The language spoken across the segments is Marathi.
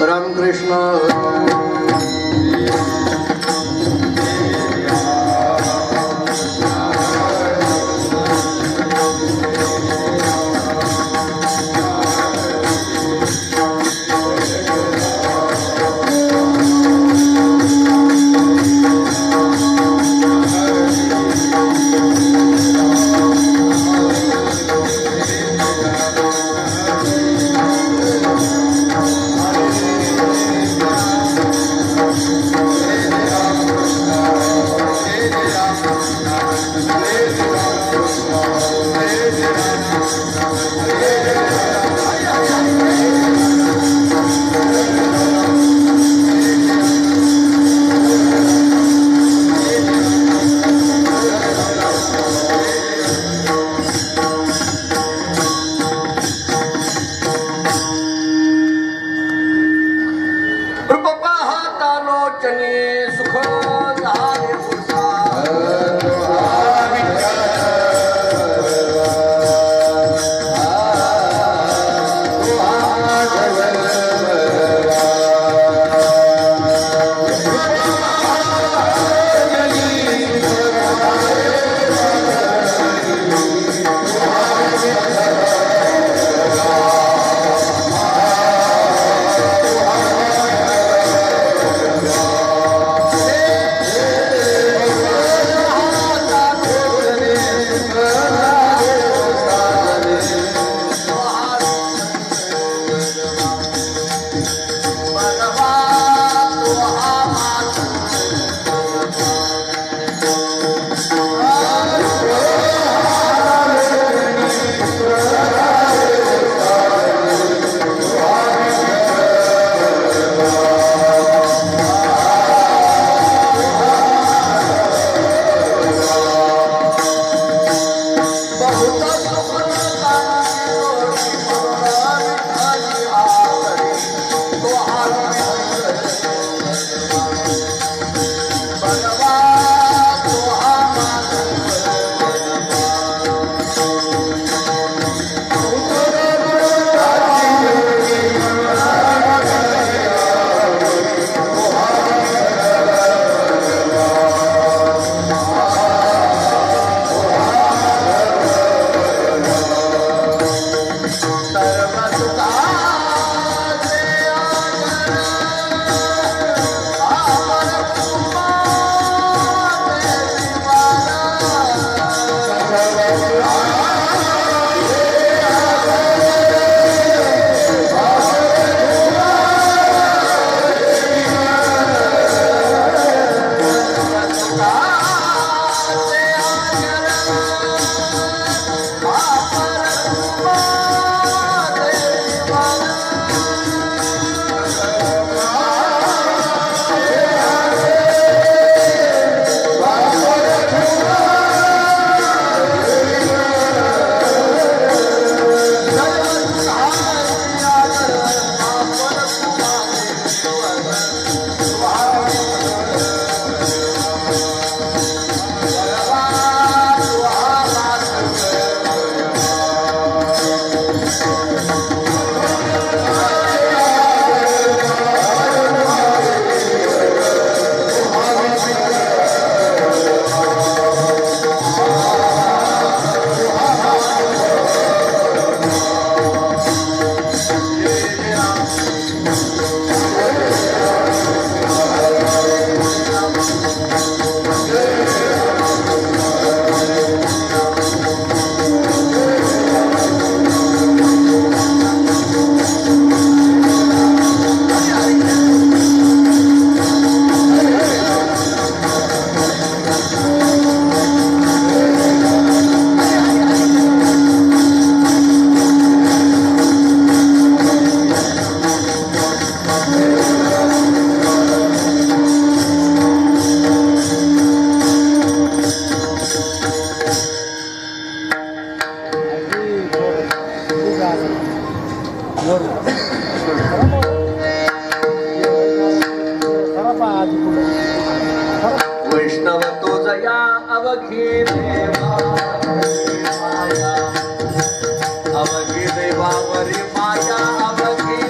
रामकृष्ण वैष्णव तुझया अवघी देवा माया अवघी देवावरी माया अवघी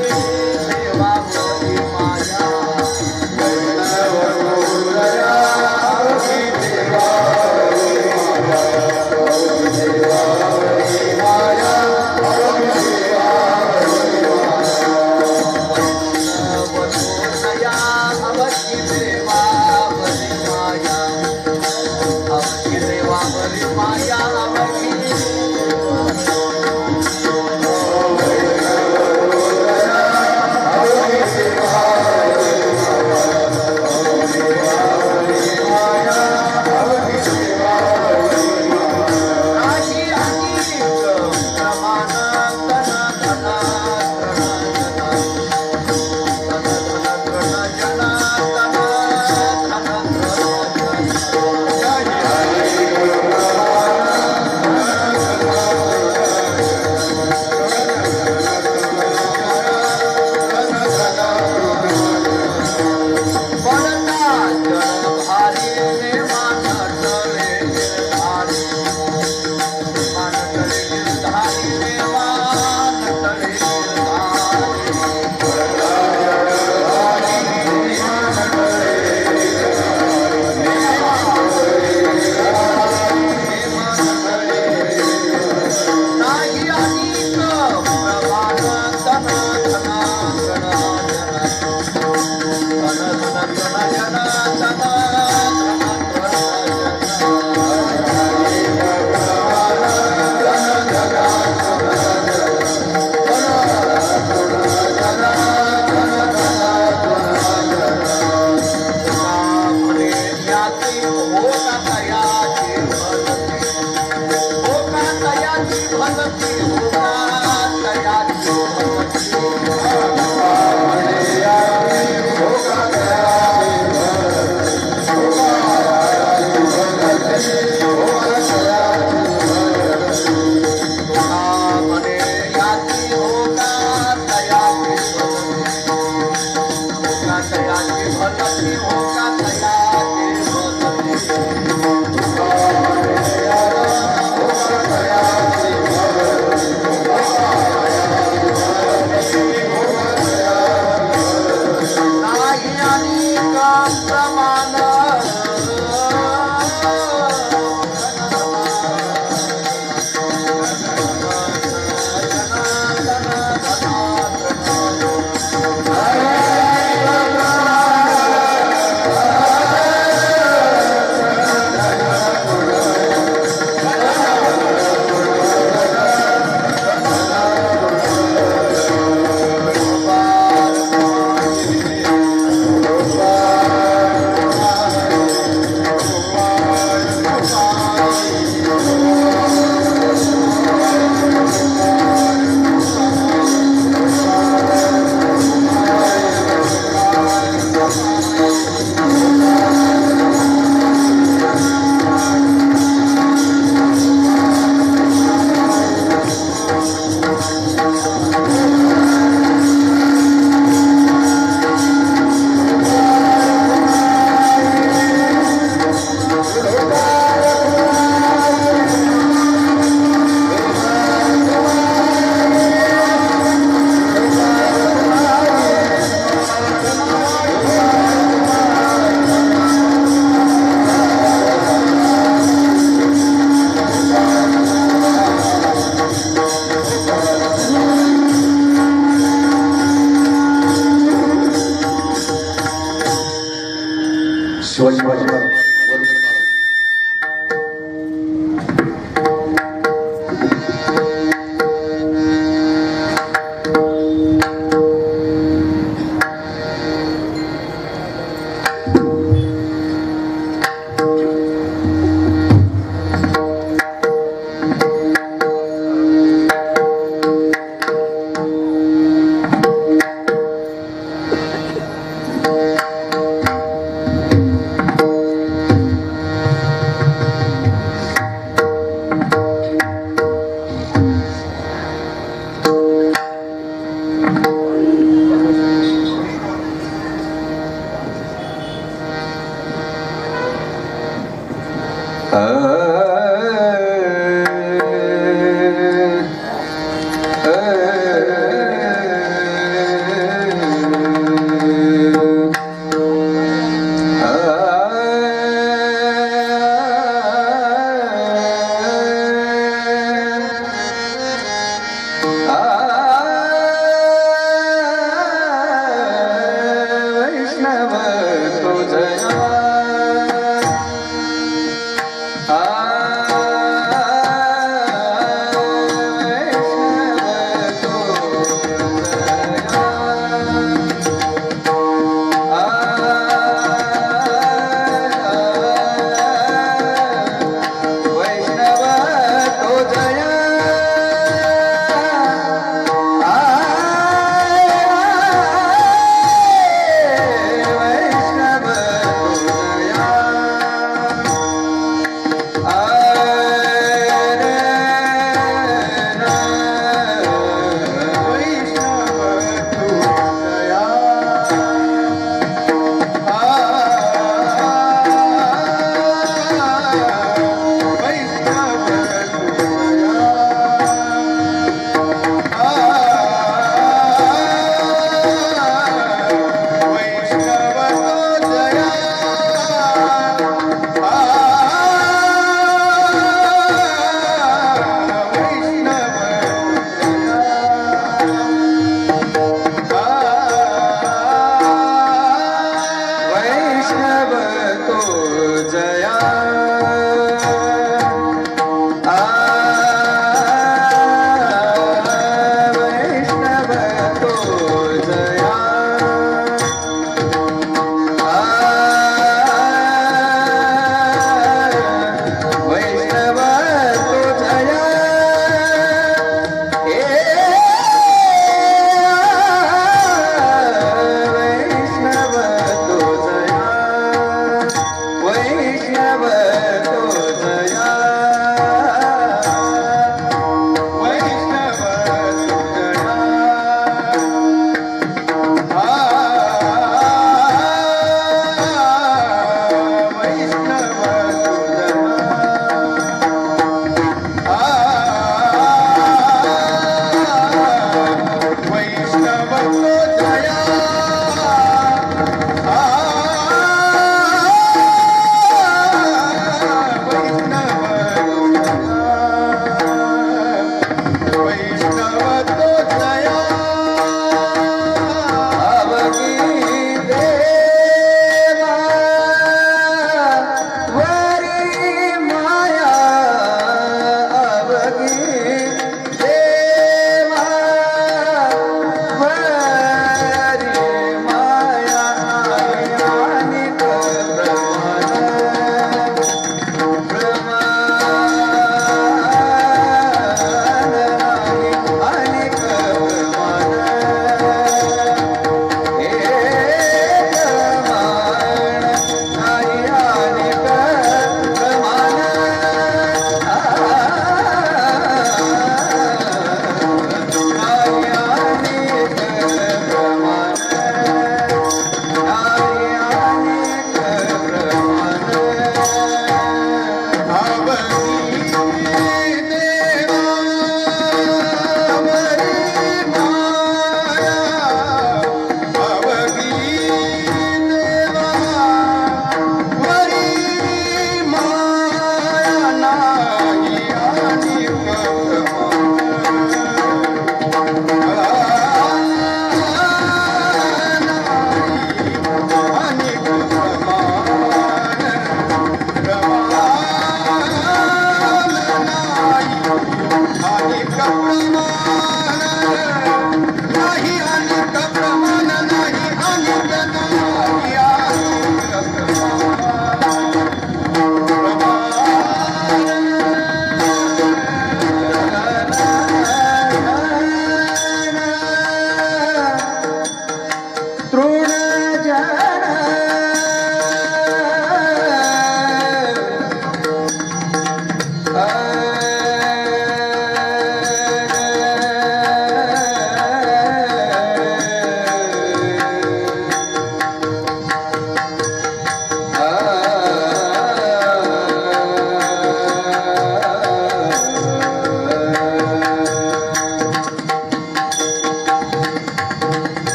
शिवाजी महाराज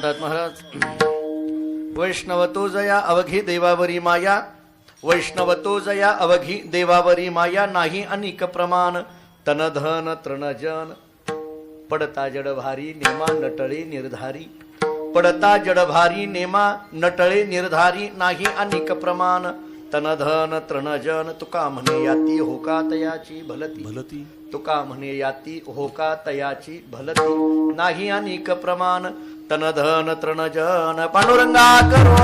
म्हणतात महाराज, वैष्णव तो जया अवघी देवावरी माया, वैष्णव तो जया अवघी देवावरी माया, नाही अनिक प्रमाण तन धन तृणजन, पडता जड भारी नेमा नटळे निर्धारी, पडता जड भारी नेमा नटळे निर्धारी, नाही अनिक प्रमाण तन धन तृणजन, तुका म्हणे याती होका तयाची भलती, तुका म्हणे याती होका तयाची भलती, नाही अनिक प्रमाण तन धन तृणजन, पांडुरंगा करो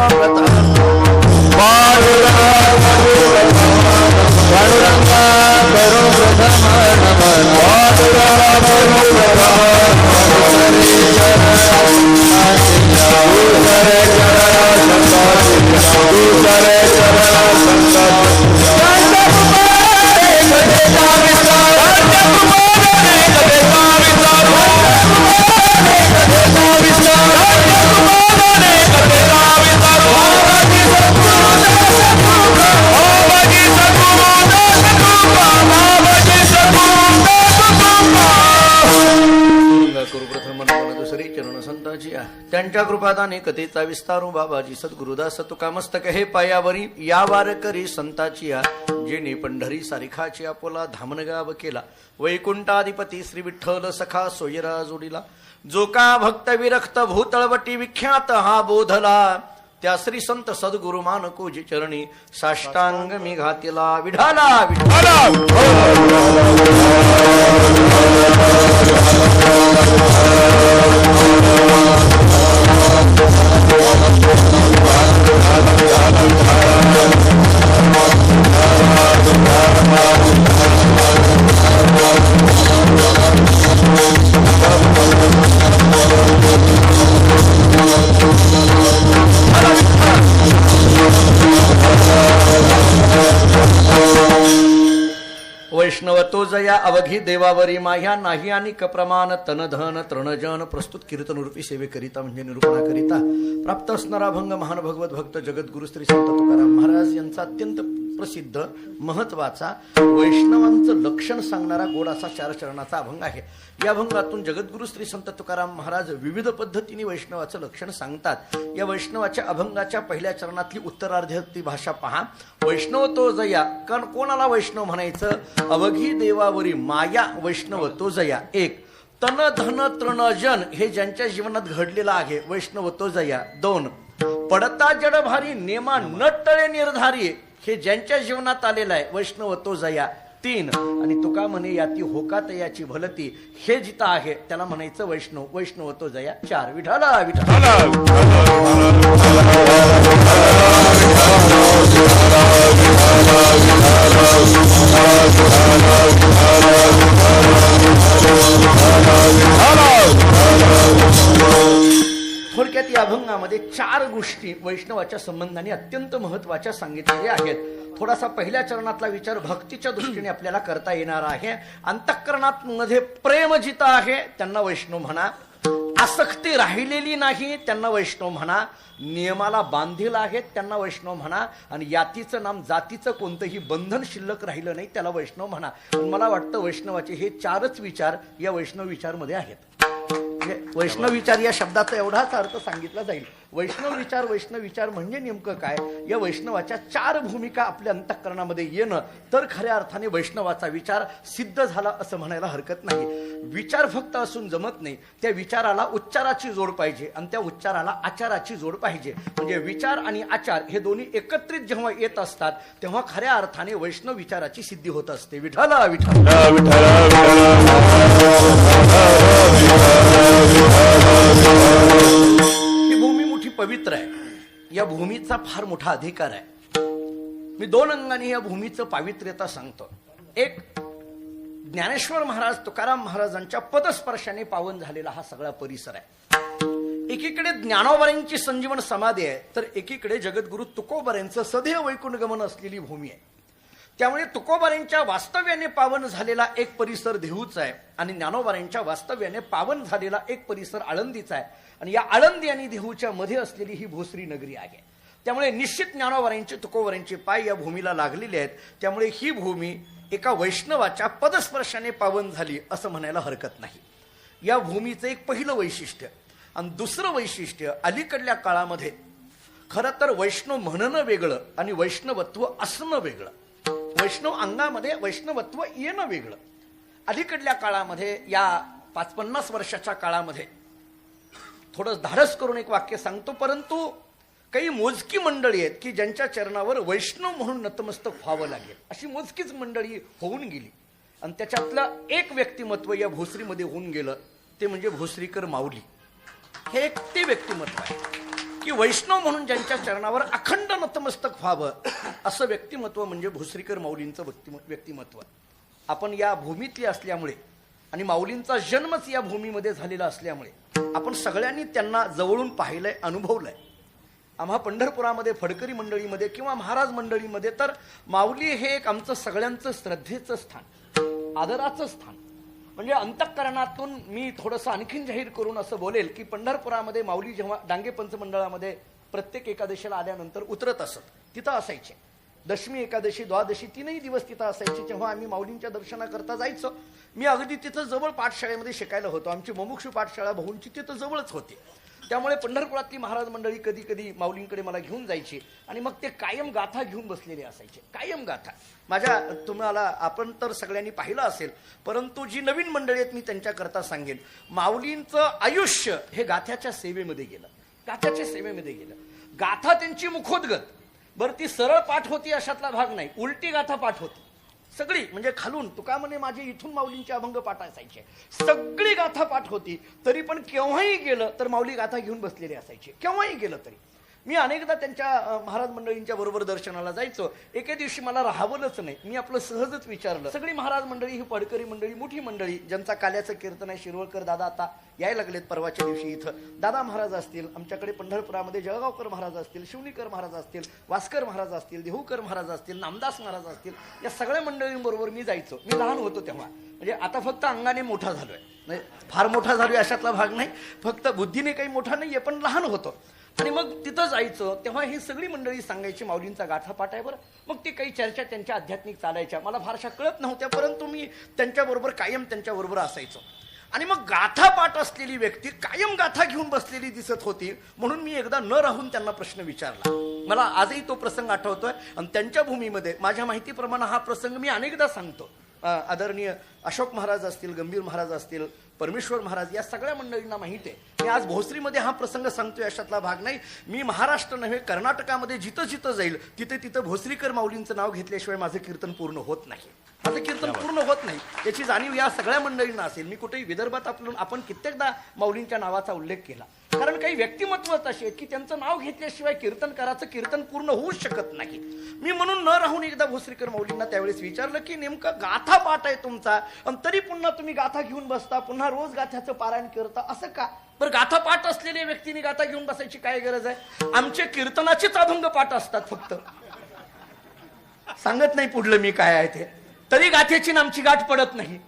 त्यांच्या कृपादाने कथेचा विस्तारू बाबाजी सद्गुरुदास तुका मस्तक हे पायावरी, या वार करी संताची जेने पंढरी सारिखाची आपोला धामनगाव केला, वैकुंठाधिपती श्री विठ्ठल सखा सोयरा जोडीला, जो का भक्त विरक्त भूतळवटी विख्यात हा बोधला, त्या श्री संत सद्गुरु मानकोजी चरणी साष्टांग मी घातिला, विठाला वैष्णव तो जया अवघी देवावरी माह्या, नाही अनिक प्रमाण तन धन तृणजन, प्रस्तुत कीर्तनरूपी सेवेकरिता म्हणजे निरूपणाकरिता प्राप्त असणारा अभंग महान भगवत भक्त जगद्गुरु श्री संत तुकाराम महाराज यांचा अत्यंत प्रसिद्ध महत्वाचा वैष्णवांचं लक्षण सांगणारा गोडाचा 4 चरणाचा अभंग आहे. या अभंगातून जगद्गुरु श्री संत तुकाराम महाराज विविध पद्धतीने वैष्णवाचं लक्षण सांगतात. या वैष्णवाच्या अभंगाच्या पहिल्या चरणातली उत्तरार्धातली भाषा पहा. वैष्णव तो जया, कारण कोणाला वैष्णव म्हणायचं? अवघी देवावरी माया वैष्णव तो जया. एक, तन धन तृणजन हे ज्यांच्या जीवनात घडलेलं आहे वैष्णव तो जया. 2, पडता जड भारी नेमा न टळे निर्धारी हे ज्यांच्या जीवनात आलेलं आहे वैष्णव तो जया. 3, आणि तुका म्हणे याती होका तयाची भलती हे जिथं आहे त्याला म्हणायचं वैष्णव, वैष्णव तो जया. 4, विठाला विठाला. थोडक्यात या अभंगामध्ये 4 गोष्टी वैष्णवाच्या संबंधाने अत्यंत महत्वाच्या सांगितलेल्या आहेत. थोडासा पहिल्या चरणातला विचार भक्तीच्या दृष्टीने आपल्याला करता येणार आहे. अंतःकरणात मध्ये प्रेम जिथं आहे त्यांना वैष्णव म्हणा, आसक्ती राहिलेली नाही त्यांना वैष्णव म्हणा, नियमाला बांधील आहेत त्यांना वैष्णव म्हणा, आणि यातीचं नाम जातीचं कोणतंही बंधन शिल्लक राहिलं नाही त्याला वैष्णव म्हणा. मला वाटतं वैष्णवाचे हे 4च विचार या वैष्णव विचारमध्ये आहेत. वैष्णव विचार या शब्दाचा एवढाच अर्थ सांगितला जाईल. वैष्णव विचार म्हणजे नेमकं काय? या वैष्णवाच्या 4 भूमिका आपल्या अंतःकरणामध्ये येणं तर खऱ्या अर्थाने वैष्णवाचा विचार सिद्ध झाला असं म्हणायला हरकत नाही. विचार फक्त असून जमत नाही, त्या विचाराला उच्चाराची जोड पाहिजे आणि त्या उच्चाराला आचाराची जोड पाहिजे. म्हणजे विचार आणि आचार हे दोन्ही एकत्रित जेव्हा येत असतात तेव्हा खऱ्या अर्थाने वैष्णव विचाराची सिद्धी होत असते. विठ्ठला विठ्ठला. ही भूमी मोठी पवित्र आहे, या भूमीचा फार मोठा अधिकार आहे. मी 2 अंगाने या भूमीचं पावित्र्यता सांगतो. एक, ज्ञानेश्वर महाराज तुकाराम महाराजांच्या पदस्पर्शाने पावन झालेला हा सगळा परिसर आहे. एकीकडे ज्ञानोबांची संजीवन समाधी आहे, तर एकीकडे जगद्गुरु तुकोबारांचं सदैव वैकुंठगमन असलेली भूमी आहे. त्यामुळे तुकोबारांच्या वास्तव्याने पावन झालेला एक परिसर देहूचा आहे आणि ज्ञानोबारांच्या वास्तव्याने पावन झालेला एक परिसर आळंदीचा आहे. आणि या आळंदी आणि देहूच्या मध्ये असलेली ही भोसरी नगरी आहे. त्यामुळे निश्चित ज्ञानोबारांचे तुकोबारांचे पाय या भूमीला लागलेले आहेत. त्यामुळे ही भूमी एका वैष्णवाच्या पदस्पर्शाने पावन झाली असं म्हणायला हरकत नाही. या भूमीचं एक पहिलं वैशिष्ट्य, आणि दुसरं वैशिष्ट्य, अलीकडल्या काळामध्ये खरं तर वैष्णव म्हणणं वेगळं आणि वैष्णवत्व असणं वेगळं. वैष्णव अंगामध्ये वैष्णवत्व येणं वेगळं. अलीकडल्या काळामध्ये या 50 वर्षाच्या काळामध्ये थोडं धाडस करून एक वाक्य सांगतो, परंतु काही मोजकी मंडळी आहेत की ज्यांच्या चरणावर वैष्णव म्हणून नतमस्तक व्हावं लागेल, अशी मोजकीच मंडळी होऊन गेली. आणि त्याच्यातलं एक व्यक्तिमत्व या भोसरीमध्ये होऊन गेलं, ते म्हणजे भोसरीकर माऊली. हे एक ते व्यक्तिमत्व आहे की वैष्णव म्हणून ज्यांच्या चरणावर अखंड नतमस्तक व्हावं असं व्यक्तिमत्व म्हणजे भोसरीकर माऊलींचं व्यक्तिमत्व. आपण या भूमीतली असल्यामुळे आणि माऊलींचा जन्मच या भूमीमध्ये झालेला असल्यामुळे आपण सगळ्यांनी त्यांना जवळून पाहिलंय, अनुभवलंय. आम्हा पंढरपुरामध्ये फडकरी मंडळीमध्ये किंवा महाराज मंडळीमध्ये तर माऊली हे एक आमचं सगळ्यांचं श्रद्धेचं स्थान, आदराचं स्थान. म्हणजे अंतःकरणातून मी थोडंसं आणखीन जाहीर करून असं बोलेल की पंढरपुरामध्ये माऊली जेव्हा डांगे पंचमंडळामध्ये प्रत्येक एकादशीला आल्यानंतर उतरत असत, तिथं असायचे. दशमी, एकादशी, द्वादशी 3ही दिवस तिथं असायचे. जेव्हा आम्ही माऊलींच्या दर्शनाकरता जायचो, मी अगदी तिथं जवळ पाठशाळेमध्ये शिकायला होतो. आमची मुमुक्षू पाठशाळा भाऊंची तिथं जवळच होती. त्यामुळे पंढरपुरातली महाराज मंडळी कधी कधी माऊलींकडे मला घेऊन जायची आणि मग ते कायम गाथा घेऊन बसलेले असायचे. कायम गाथा. तुम्हाला आपण तर सगळ्यांनी पाहिलं असेल, परंतु जी नवीन मंडळी आहेत मी त्यांच्याकरता सांगेन, माऊलींचं आयुष्य हे गाथ्याच्या सेवेमध्ये गेलं, गाथ्याच्या सेवेमध्ये गेलं. गाथा त्यांची मुखोद्गत, बरं ती सरळ पाठ होती अशातला भाग नाही, उलटी गाथा पाठ होती सगळी. म्हणजे खालून तुका म्हणे माझे इथून माऊलींचे अभंग पाठ असायचे, सगळी गाथा पाठ होती. तरी पण केव्हाही गेलं तर माऊली गाथा घेऊन बसलेले असायचे, केव्हाही गेलं तरी. मी अनेकदा त्यांच्या महाराज मंडळींच्या बरोबर दर्शनाला जायचो. एके दिवशी मला राहावलंच नाही, मी आपलं सहजच विचारलं. सगळी महाराज मंडळी ही पडकरी मंडळी, मोठी मंडळी, ज्यांचा काल्याचं कीर्तन आहे. शिरवळकर दादा आता यायला लागलेत परवाच्या दिवशी इथं. दादा महाराज असतील, आमच्याकडे पंढरपुरामध्ये जळगावकर महाराज असतील, शिवणीकर महाराज असतील, वास्कर महाराज असतील, देहूकर महाराज असतील, नामदास महाराज असतील, या सगळ्या मंडळींबरोबर मी जायचो. मी लहान होतो तेव्हा, म्हणजे आता फक्त अंगाने मोठा झालोय, म्हणजे फार मोठा झालोय अशातला भाग नाही, फक्त बुद्धीने काही मोठा नाहीये, पण लहान होतो. आणि मग तिथं जायचं तेव्हा ही सगळी मंडळी सांगायची माऊलींचा गाथापाठ आहे बरं. मग ती काही चर्चा त्यांच्या आध्यात्मिक चालायच्या, मला फारशा कळत नव्हत्या, परंतु मी त्यांच्याबरोबर कायम त्यांच्याबरोबर असायचो. आणि मग गाथापाठ असलेली व्यक्ती कायम गाथा घेऊन बसलेली दिसत होती, म्हणून मी एकदा न राहून त्यांना प्रश्न विचारला. मला आजही तो प्रसंग आठवतोय आणि त्यांच्या भूमीमध्ये माझ्या माहितीप्रमाणे हा प्रसंग मी अनेकदा सांगतो. आदरणीय अशोक महाराज असतील, गंभीर महाराज असतील, परमेश्वर महाराज, या सगळ्या मंडळींना माहिती आहे. मी आज भोसरीमध्ये हा प्रसंग सांगतोय अशातला भाग नाही. मी महाराष्ट्र नव्हे, कर्नाटकामध्ये जिथं जिथं जाईल तिथे तिथं भोसरीकर माऊलींचं नाव घेतल्याशिवाय माझं कीर्तन पूर्ण होत नाही, माझं कीर्तन पूर्ण होत नाही. याची जाणीव या सगळ्या मंडळींना असेल. मी कुठेही विदर्भात आपण कित्येकदा माऊलींच्या नावाचा उल्लेख केला, कारण काही व्यक्तिमत्व अशी आहेत की त्यांचं नाव घेतल्याशिवाय कीर्तनकाराचं कीर्तन पूर्ण होऊच शकत नाही. मी म्हणून न राहून एकदा भोसरीकर माऊलींना त्यावेळेस विचारलं की नेमकं गाथा पाठ आहे तुमचा, आणि तरी पुन्हा तुम्ही गाथा घेऊन बसता, पुन्हा रोज गाथ्याचं पारायण करता, असं का बरं? गाथा पाठ असलेल्या व्यक्तीने गाथा घेऊन बसायची काय गरज आहे? आमचे कीर्तनाचेच अभंग पाठ असतात फक्त, सांगत नाही पुढलं मी काय आहे ते, तरी गाथ्याची आमची गाठ पडत नाही.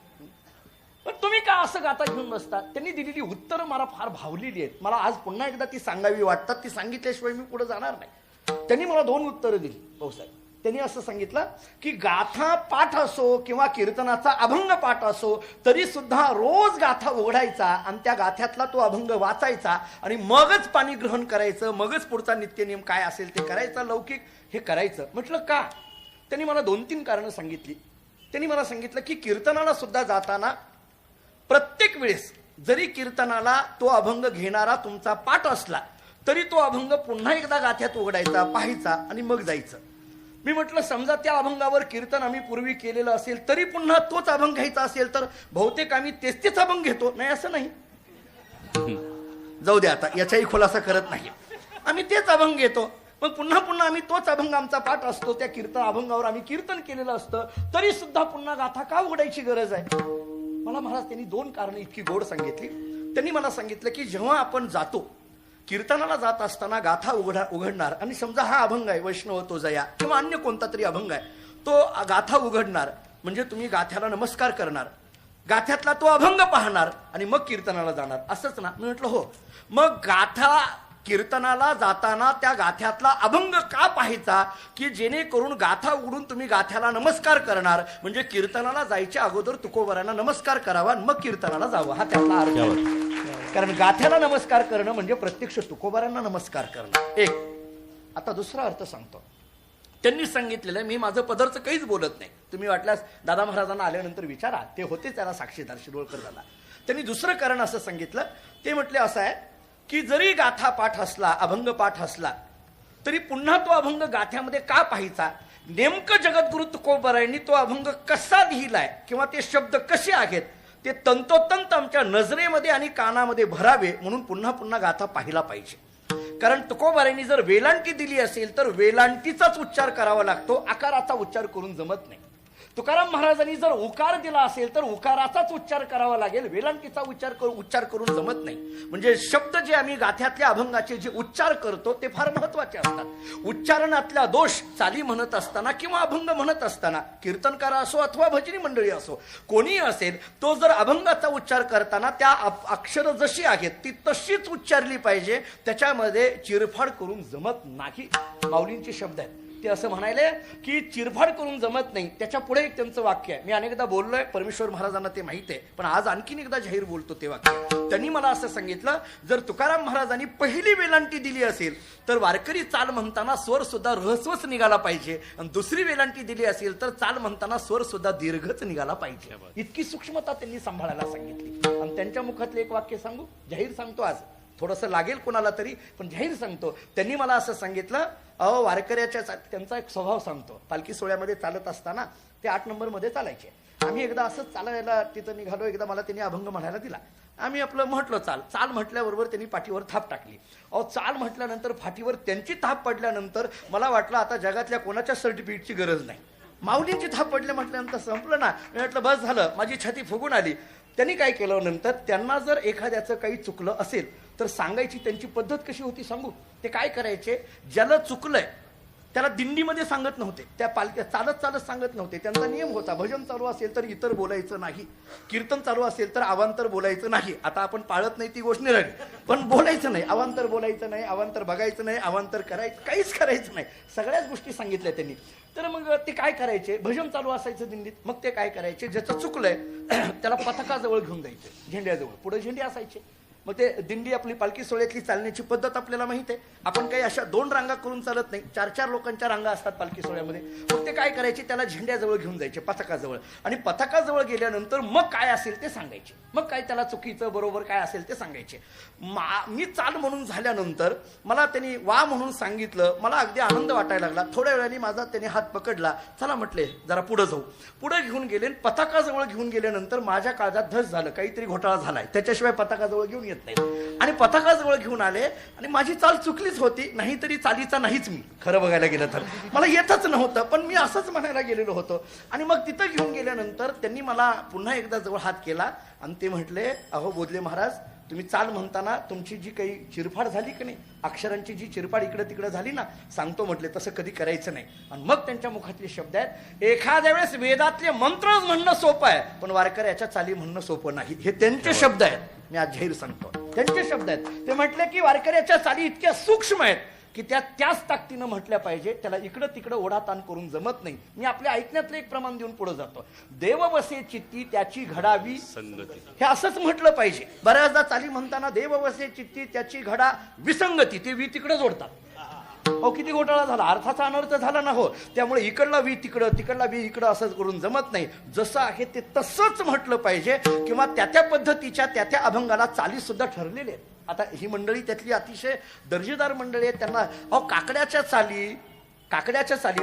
पण तुम्ही का असं गाथा घेऊन बसतात? त्यांनी दिलेली उत्तरं मला फार भावलेली आहेत, मला आज पुन्हा एकदा ती सांगावी वाटतात. ती सांगितल्याशिवाय मी पुढे जाणार नाही. त्यांनी मला 2 उत्तरं दिली भाऊसाहेब. त्यांनी असं सांगितलं की गाथा पाठ असो किंवा कीर्तनाचा अभंग पाठ असो, तरी सुद्धा रोज गाथा उघडायचा आणि त्या गाथ्यातला तो अभंग वाचायचा आणि मगच पाणी ग्रहण करायचं, मगच पुढचा नित्यनियम काय असेल ते करायचं, लौकिक हे करायचं. म्हटलं का? त्यांनी मला 2-3 कारणं सांगितली. त्यांनी मला सांगितलं की कीर्तनाला सुद्धा जाताना प्रत्येक वेळेस जरी कीर्तनाला तो अभंग घेणारा तुमचा पाठ असला तरी तो अभंग पुन्हा एकदा गाथ्यात उघडायचा, पाहायचा आणि मग जायचं. मी म्हटलं समजा त्या अभंगावर कीर्तन आम्ही पूर्वी केलेलं असेल तरी पुन्हा तोच अभंग घ्यायचा असेल तर बहुतेक आम्ही तेच अभंग घेतो, नाही असं नाही, जाऊ दे आता याचाही खुलासा करत नाही, आम्ही तेच अभंग घेतो. मग पुन्हा पुन्हा आम्ही तोच अभंग आमचा पाठ असतो, त्या कीर्तन अभंगावर आम्ही कीर्तन केलेलं असतं, तरी सुद्धा पुन्हा गाथा का उघडायची गरज आहे? मला महाराज त्यांनी 2 कारणं इतकी गोड सांगितली. त्यांनी मला सांगितलं की जेव्हा आपण जातो कीर्तनाला जात असताना गाथा उघडणार आणि समजा हा अभंग आहे वैष्णव तो जया किंवा अन्य कोणता तरी अभंग आहे, तो गाथा उघडणार म्हणजे तुम्ही गाथ्याला नमस्कार करणार, गाथ्यातला तो अभंग पाहणार आणि मग कीर्तनाला जाणार, असंच ना? मी म्हटलं हो. मग गाथा कीर्तनाला जाताना त्या गाथ्यातला अभंग का पाहायचा की जेणेकरून गाथा उघडून तुम्ही गाथ्याला नमस्कार करणार, म्हणजे कीर्तनाला जायच्या अगोदर तुकोबरांना नमस्कार करावा मग कीर्तनाला जावं, हा त्यातला अर्थ. कारण गाथ्याला नमस्कार करणं म्हणजे प्रत्यक्ष तुकोबारांना नमस्कार करणं. एक. आता दुसरा अर्थ सांगतो. त्यांनी सांगितलेलं मी माझं पदरचं काहीच बोलत नाही, तुम्ही वाटल्यास दादा महाराजांना आल्यानंतर विचारा, ते होते त्याला साक्षीदार शिरोळकर दादा. त्यांनी दुसरं कारण असं सांगितलं, ते म्हटले असं आहे की जरी गाथा पाठ असला, अभंग पाठ असला, तरी पुन्हा तो अभंग गाथ्यामध्ये का पाहायचा, नेमकं जगद्गुरु तुकोबारायांनी तो अभंग कसा लिहिलाय किंवा ते शब्द कसे आहेत ते तंतोतंत आमच्या नजरेमध्ये आणि कानामध्ये भरावे म्हणून पुन्हा पुन्हा गाथा पाहिला पाहिजे. कारण तुकोबारायांनी जर वेलांटी दिली असेल तर वेलांटीचाच उच्चार करावा लागतो, आकाराचा उच्चार करून जमत नाही. तुकाराम महाराजांनी जर उकार दिला असेल तर उकाराचाच उच्चार करावा लागेल, वेलांटीचा उच्चार करून जमत नाही. म्हणजे शब्द जे आम्ही गाथ्यातल्या अभंगाचे जे उच्चार करतो ते फार महत्वाचे असतात. उच्चारणातल्या दोष चाली म्हणत असताना किंवा अभंग म्हणत असताना, कीर्तनकार असो अथवा भजनी मंडळी असो, कोणी असेल, तो जर अभंगाचा उच्चार करताना त्या अक्षर जशी आहेत ती तशीच उच्चारली पाहिजे, त्याच्यामध्ये चिरफाड करून जमत नाही. माऊलींचे शब्द आहेत ते असं म्हणायले की चिरफाड करून जमत नाही. त्याच्या पुढे एक त्यांचं वाक्य आहे, मी अनेकदा बोललोय, परमेश्वर महाराजांना ते माहित आहे, पण आज आणखीन एकदा जाहीर बोलतो ते वाक्य. त्यांनी मला असं सांगितलं, जर तुकाराम महाराजांनी पहिली वेलांटी दिली असेल तर वारकरी चाल म्हणताना स्वर सुद्धा रहस्वच निघाला पाहिजे, आणि दुसरी वेलांटी दिली असेल तर चाल म्हणताना स्वर सुद्धा दीर्घच निघाला पाहिजे. इतकी सूक्ष्मता त्यांनी सांभाळायला सांगितली. आणि त्यांच्या मुखातले एक वाक्य सांगू, जाहीर सांगतो, आज थोडंसं लागेल कोणाला तरी पण जाहीर सांगतो. त्यांनी मला असं सांगितलं, अहो वारकऱ्याच्या त्यांचा एक स्वभाव सांगतो. पालखी सोहळ्यामध्ये चालत असताना ते 8 नंबरमध्ये चालायचे. आम्ही एकदा असंच चालायला तिथं निघालो, एकदा मला त्यांनी अभंग म्हणायला दिला. आम्ही आपलं म्हटलं चाल. चाल म्हटल्याबरोबर त्यांनी पाठीवर थाप टाकली. अहो चाल म्हटल्यानंतर फाटीवर त्यांची थाप पडल्यानंतर मला वाटलं आता जगातल्या कोणाच्या सर्टिफिकेटची गरज नाही, माऊलींची थाप पडले म्हटल्यानंतर संपलं ना. मी म्हटलं बस झालं, माझी छाती फुगून आली. त्यांनी काय केलं, नंतर त्यांना जर एखाद्याचं काही चुकलं असेल तर सांगायची त्यांची पद्धत कशी होती सांगू. ते काय करायचे, ज्याला चुकलंय त्याला दिंडीमध्ये सांगत नव्हते, त्या पालख्या चालत चालत सांगत नव्हते. त्यांचा नियम होता, भजन चालू असेल तर इतर बोलायचं नाही, कीर्तन चालू असेल तर अवांतर बोलायचं नाही. आता आपण पाळत नाही ती गोष्ट नाही राहिली, पण बोलायचं नाही, अवांतर बोलायचं नाही, अवांतर बघायचं नाही, अवांतर करायचं, काहीच करायचं नाही. सगळ्याच गोष्टी सांगितल्या त्यांनी. तर मग ते काय करायचे, भजन चालू असायचं दिंडीत, मग ते काय करायचे, ज्याचं चुकलंय त्याला पथकाजवळ घेऊन जायचे, झेंड्याजवळ. पुढे झेंडे असायचे. मग ते दिंडी आपली पालखी सोहळ्यातली चालण्याची पद्धत आपल्याला माहित आहे. आपण काही अशा 2 रांगा करून चालत नाही, 4-4 लोकांच्या रांगा असतात पालखी सोहळ्यामध्ये. मग ते काय करायचे, त्याला झेंड्याजवळ घेऊन जायचे, पथकाजवळ. आणि पथकाजवळ गेल्यानंतर मग काय असेल ते सांगायचे, मग काय त्याला चुकीचं बरोबर काय असेल ते सांगायचे. मी चाल म्हणून झाल्यानंतर मला त्यांनी वा म्हणून सांगितलं, मला अगदी आनंद वाटायला लागला. थोड्या वेळाने माझा त्याने हात पकडला, चला म्हटले जरा पुढे जाऊ. पुढे घेऊन गेले. पथकाजवळ घेऊन गेल्यानंतर माझ्या काळजात धस झालं, काहीतरी घोटाळा झालाय, त्याच्याशिवाय पथकाजवळ घेऊन येत नाही. आणि पथकाजवळ घेऊन आले आणि माझी चाल चुकलीच होती, नाहीतरी चालीचा नाहीच मी, खरं बघायला गेलं तर मला येतच नव्हतं, पण मी असंच म्हणायला गेलेलो होतो. आणि मग तिथं घेऊन गेल्यानंतर त्यांनी मला पुन्हा एकदा जवळ हात केला आणि ते म्हटले, अहो बोधले महाराज, तुम्ही चाल म्हणताना तुमची जी काही चिरफाड झाली की नाही, अक्षरांची जी चिरफाड इकडे तिकडे झाली ना, सांगतो म्हटले तसं कधी करायचं नाही. आणि मग त्यांच्या मुखातले शब्द आहेत, एखाद्या वेळेस वेदातले मंत्र म्हणणं सोपं आहे, पण वारकऱ्याच्या चाली म्हणणं सोपं नाही. हे त्यांचे शब्द आहेत, मी आज जाहीर सांगतो, त्यांचे शब्द आहेत. ते म्हटले की वारकऱ्याच्या चाली इतक्या सूक्ष्म आहेत की त्याच ताकदीनं म्हटल्या पाहिजे, त्याला इकडं तिकडं ओढाताण करून जमत नाही. मी आपल्या ऐकण्यातलं एक प्रमाण देऊन पुढे जातो. देव बसे चित्ती त्याची घडावी संगती, हे असंच म्हटलं पाहिजे. बऱ्याचदा चाली म्हणताना देव बसे चित्ती त्याची घडा विसंगती, ते वी तिकडं जोडतात. अहो किती घोटाळा झाला, अर्थाचा अनर्थ झाला ना. हो, त्यामुळे इकडला वी तिकडं, तिकडला वी इकडं असंच करून जमत नाही. जसं आहे ते तसंच म्हटलं पाहिजे, किंवा त्या पद्धतीच्या त्या अभंगाला चाली सुद्धा ठरलेले आहेत. आता ही मंडळी त्यातली अतिशय दर्जेदार मंडळी आहेत. त्यांना अहो काकड्याच्या चाली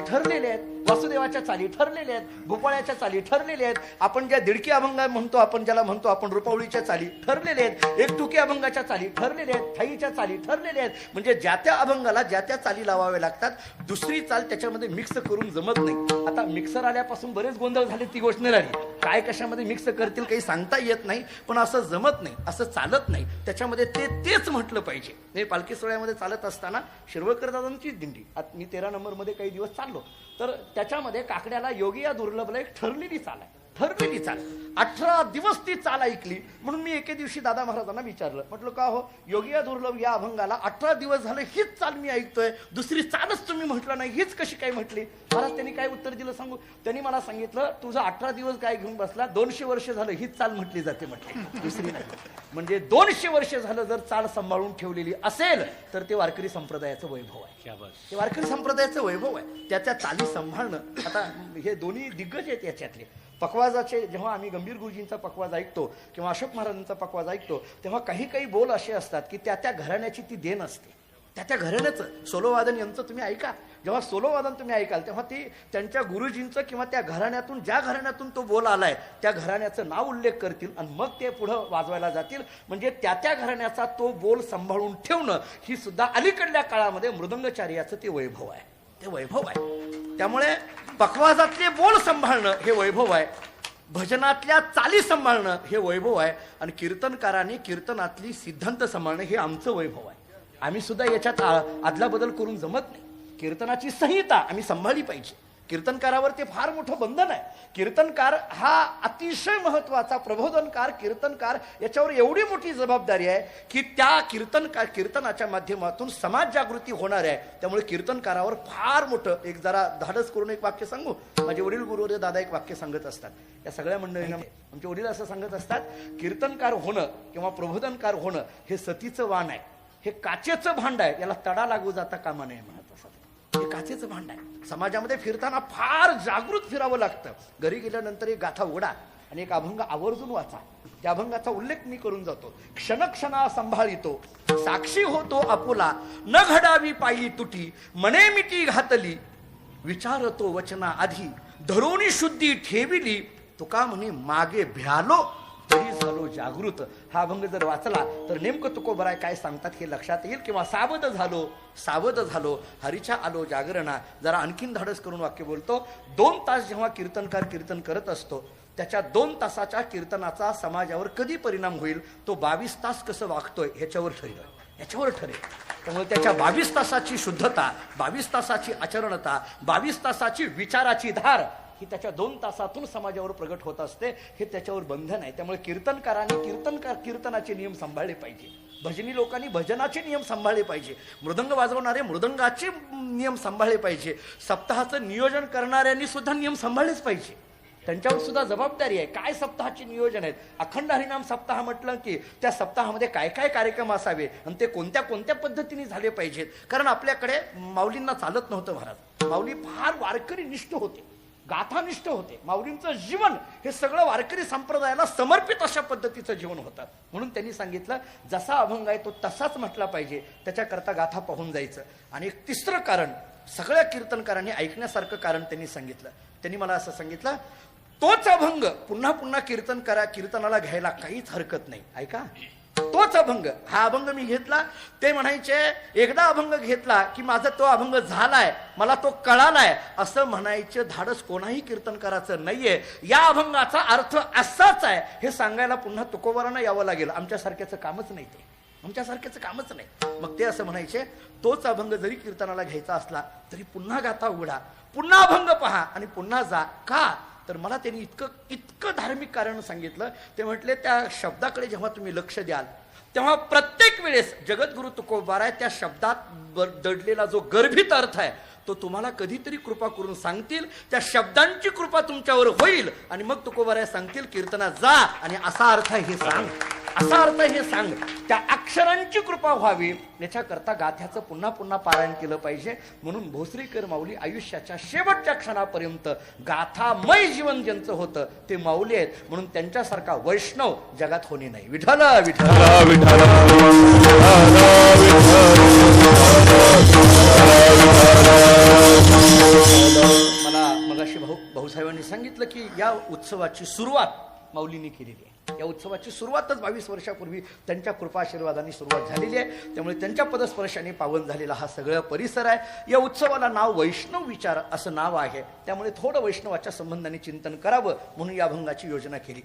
ठरलेल्या आहेत, वासुदेवाच्या चाली ठरलेल्या आहेत, भोपाळ्याच्या चाली ठरलेल्या आहेत. आपण ज्या दिडकी अभंग म्हणतो, आपण ज्याला म्हणतो आपण रुपावळीच्या चाली ठरलेल्या आहेत, एकटुकी अभंगाच्या चाली ठरलेल्या आहेत, थाईच्या चाली ठरलेल्या आहेत. म्हणजे ज्या त्या अभंगाला ज्या त्या चाली लावाव्या लागतात. दुसरी चाल त्याच्यामध्ये मिक्स करून जमत नाही. आता मिक्सर आल्यापासून बरेच गोंधळ झाले, ती गोष्ट नाही राहिली. काय कशामध्ये मिक्स करतील काही सांगता येत नाही, पण असं जमत नाही, असं चालत नाही. त्याच्यामध्ये तेच म्हटलं पाहिजे. मी पालखी सोहळ्यामध्ये चालत असताना शिरवळकर दादांची दिंडी, आता मी 13 नंबर मध्ये काही दिवस चाललो, तर त्याच्यामध्ये काकड्याला योगी या दुर्लभला एक ठरलेली चाल आहे. ठरलेली चाल. 18 दिवस ती चाल ऐकली. म्हणून मी एके दिवशी दादा महाराजांना विचारलं, म्हटलं का हो योगी दुर्लभ या अभंगाला 18 दिवस झाले हीच चाल मी ऐकतोय, दुसरी चालच तुम्ही म्हटलं नाही, हीच कशी काय म्हटली? महाराज त्यांनी काय उत्तर दिलं सांगू? त्यांनी मला सांगितलं, तुझा 18 दिवस काय घेऊन बसला, 200 वर्ष झालं हीच चाल म्हटली जाते म्हटली, दुसरी नाही. म्हणजे 200 वर्ष झालं जर चाल सांभाळून ठेवलेली असेल तर ते वारकरी संप्रदायाचं वैभव आहे. ते वारकरी संप्रदायाचं वैभव आहे. त्याच्या चाली सांभाळणं. आता हे दोन्ही दिग्गज आहेत याच्यातले. पखवाजाचे जेव्हा आम्ही गंभीर गुरुजींचा पखवाज ऐकतो किंवा अशोक महाराजांचा पखवाज ऐकतो तेव्हा काही काही बोल असे असतात की त्या घराण्याची ती देण असते. त्या घराण्याचं सोलोवादन यांचं तुम्ही ऐका. जेव्हा सोलोवादन तुम्ही ऐकाल तेव्हा ती त्यांच्या गुरुजींचं किंवा त्या घराण्यातून ज्या घराण्यातून तो बोल आलाय त्या घराण्याचं नाव उल्लेख करतील आणि मग ते पुढं वाजवायला जातील. म्हणजे त्या घराण्याचा तो बोल सांभाळून ठेवणं ही सुद्धा अलीकडल्या काळामध्ये मृदंगचार्याचं ते वैभव आहे. ते वैभव आहे. त्यामुळे पखवाजातले बोल सांभाळणं हे वैभव आहे. भजनातल्या चाली सांभाळणं हे वैभव आहे. आणि कीर्तनकारांनी कीर्तनातली सिद्धांत सांभाळणं हे आमचं वैभव आहे. आम्ही सुद्धा याच्यात आदला बदल करून जमत नाही. कीर्तनाची संहिता आम्ही सांभाळली पाहिजे. कीर्तनकारावर ते फार मोठं बंधन आहे. कीर्तनकार हा अतिशय महत्वाचा प्रबोधनकार, कीर्तनकार याच्यावर एवढी मोठी जबाबदारी आहे की त्या कीर्तनाच्या माध्यमातून समाज जागृती होणार आहे. त्यामुळे कीर्तनकारावर फार मोठं एक जरा धाडस करून एक वाक्य सांगू. माझे वडील गुरुवर्य दादा एक वाक्य सांगत असतात. या सगळ्या मंडळींना आमचे वडील असं सांगत असतात, कीर्तनकार होणं किंवा प्रबोधनकार होणं हे सतीचं वाण आहे, हे काचेचं भांड आहे, याला तडा लागू जाता कामा नये म्हणत असतात. हे काचेचं भांड आहे. समाजामध्ये फिरताना फार जागृत फिरावं लागतं. घरी गेल्यानंतर एक गाथा उघडा आणि एक अभंग आवर्जून वाचा. त्या अभंगाचा उल्लेख मी करून जातो. क्षणक्षणा संभाळितो साक्षी होतो आपुला, न घडावी पायी तुटी मने मिठी घातली, विचारतो वचना आधी धरोनी शुद्धी ठेविली, तुका म्हणे मागे भ्यालो तरी झालो जागृत. हा अभंग जर वाचला तर नेमकं तुकोबराय काय सांगतात हे लक्षात येईल. किंवा सावध झालो हरीच्या आलो जागरणा. जरा आणखीन धाडस करून वाक्य बोलतो. 2 तास जेव्हा कीर्तनकार कीर्तन करत असतो त्याच्या 2 तासाच्या कीर्तनाचा समाजावर कधी परिणाम होईल तो 22 तास कसं वागतोय ह्याच्यावर ठरेल. त्यामुळे त्याच्या 22 तासाची शुद्धता, 22 तासाची आचरणता, 22 तासाची विचाराची धार ही त्याच्या 2 तासातून समाजावर प्रगट होत असते. हे त्याच्यावर बंधन आहे. त्यामुळे कीर्तनकारांनी कीर्तनाचे नियम सांभाळले पाहिजे. भजनी लोकांनी भजनाचे नियम सांभाळले पाहिजे. मृदंग वाजवणारे मृदंगाचे नियम सांभाळले पाहिजे. सप्ताहाचं नियोजन करणाऱ्यांनी सुद्धा नियम सांभाळलेच पाहिजे. त्यांच्यावर सुद्धा जबाबदारी आहे. काय सप्ताहाचे नियोजन आहेत. अखंड हरिनाम सप्ताह म्हटलं की त्या सप्ताहामध्ये काय काय कार्यक्रम असावे आणि ते कोणत्या कोणत्या पद्धतीने झाले पाहिजेत. कारण आपल्याकडे माऊलींना चालत नव्हतं महाराज. माऊली फार वारकरी निष्ठ होते, गाथानिष्ठ होते. माऊलींचं जीवन हे सगळं वारकरी संप्रदायाला समर्पित अशा पद्धतीचं जीवन होतं. म्हणून त्यांनी सांगितलं जसा अभंग आहे तो तसाच म्हटला पाहिजे. त्याच्याकरता गाथा पाहून जायचं. आणि एक तिसरं कारण सगळ्या कीर्तनकारांनी ऐकण्यासारखं कारण त्यांनी सांगितलं. त्यांनी मला असं सांगितलं, तोच अभंग पुन्हा पुन्हा कीर्तनाला घ्यायला काहीच हरकत नाही. ऐका, तोच अभंग, हा अभंग मी घेतला. ते म्हणायचे एकदा अभंग घेतला की माझा तो अभंग झालाय, मला तो कळालाय असं म्हणायचं धाडस कोणाही कीर्तनकाराचं नाहीये. या अभंगाचा अर्थ असाच आहे हे सांगायला पुन्हा तुकोबारांना यावं लागेल. आमच्यासारख्याचं कामच नाही ते. आमच्यासारख्याचं कामच नाही. मग ते असं म्हणायचे तोच अभंग जरी कीर्तनाला घ्यायचा असला तरी पुन्हा गाथा उघडा, पुन्हा अभंग पहा आणि पुन्हा जा. का तर मला त्यांनी इतकं धार्मिक कारण सांगितलं. ते म्हटले त्या शब्दाकडे जेव्हा तुम्ही लक्ष द्याल तेव्हा प्रत्येक वेळेस जगद्गुरु तुकोबाराय त्या शब्दात दडलेला जो गर्भित अर्थ आहे तो तुम्हाला कधीतरी कृपा करून सांगतील. त्या शब्दांची कृपा तुमच्यावर होईल आणि मग तुकोबाराय सांगतील कीर्तनात जा आणि असा अर्थ हे सांग, असा अर्थ हे सांग. त्या अक्षरांची कृपा व्हावी याच्याकरता गाथ्याचं पुन्हा पुन्हा पारायण केलं पाहिजे. म्हणून भोसरीकर माऊली आयुष्याच्या शेवटच्या क्षणापर्यंत गाथामय जीवन ज्यांचं होतं ते माऊली आहेत. म्हणून त्यांच्यासारखा वैष्णव जगात होणे नाही. विठ्ठल विठ्ठल. मला मगाशी भाऊसाहेबांनी सांगितलं की या उत्सवाची सुरुवात माऊलींनी केलेली आहे. या उत्सवाची सुरुवातच 22 वर्षापूर्वी त्यांच्या कृपाशीर्वादाने सुरुवात झालेली आहे. त्यामुळे त्यांच्या पदस्पर्शाने पावन झालेला हा सगळा परिसर आहे. या उत्सवाला नाव वैष्णव विचार असं नाव आहे. त्यामुळे थोडं वैष्णवाच्या संबंधाने चिंतन करावं म्हणून या अभंगाची योजना केली.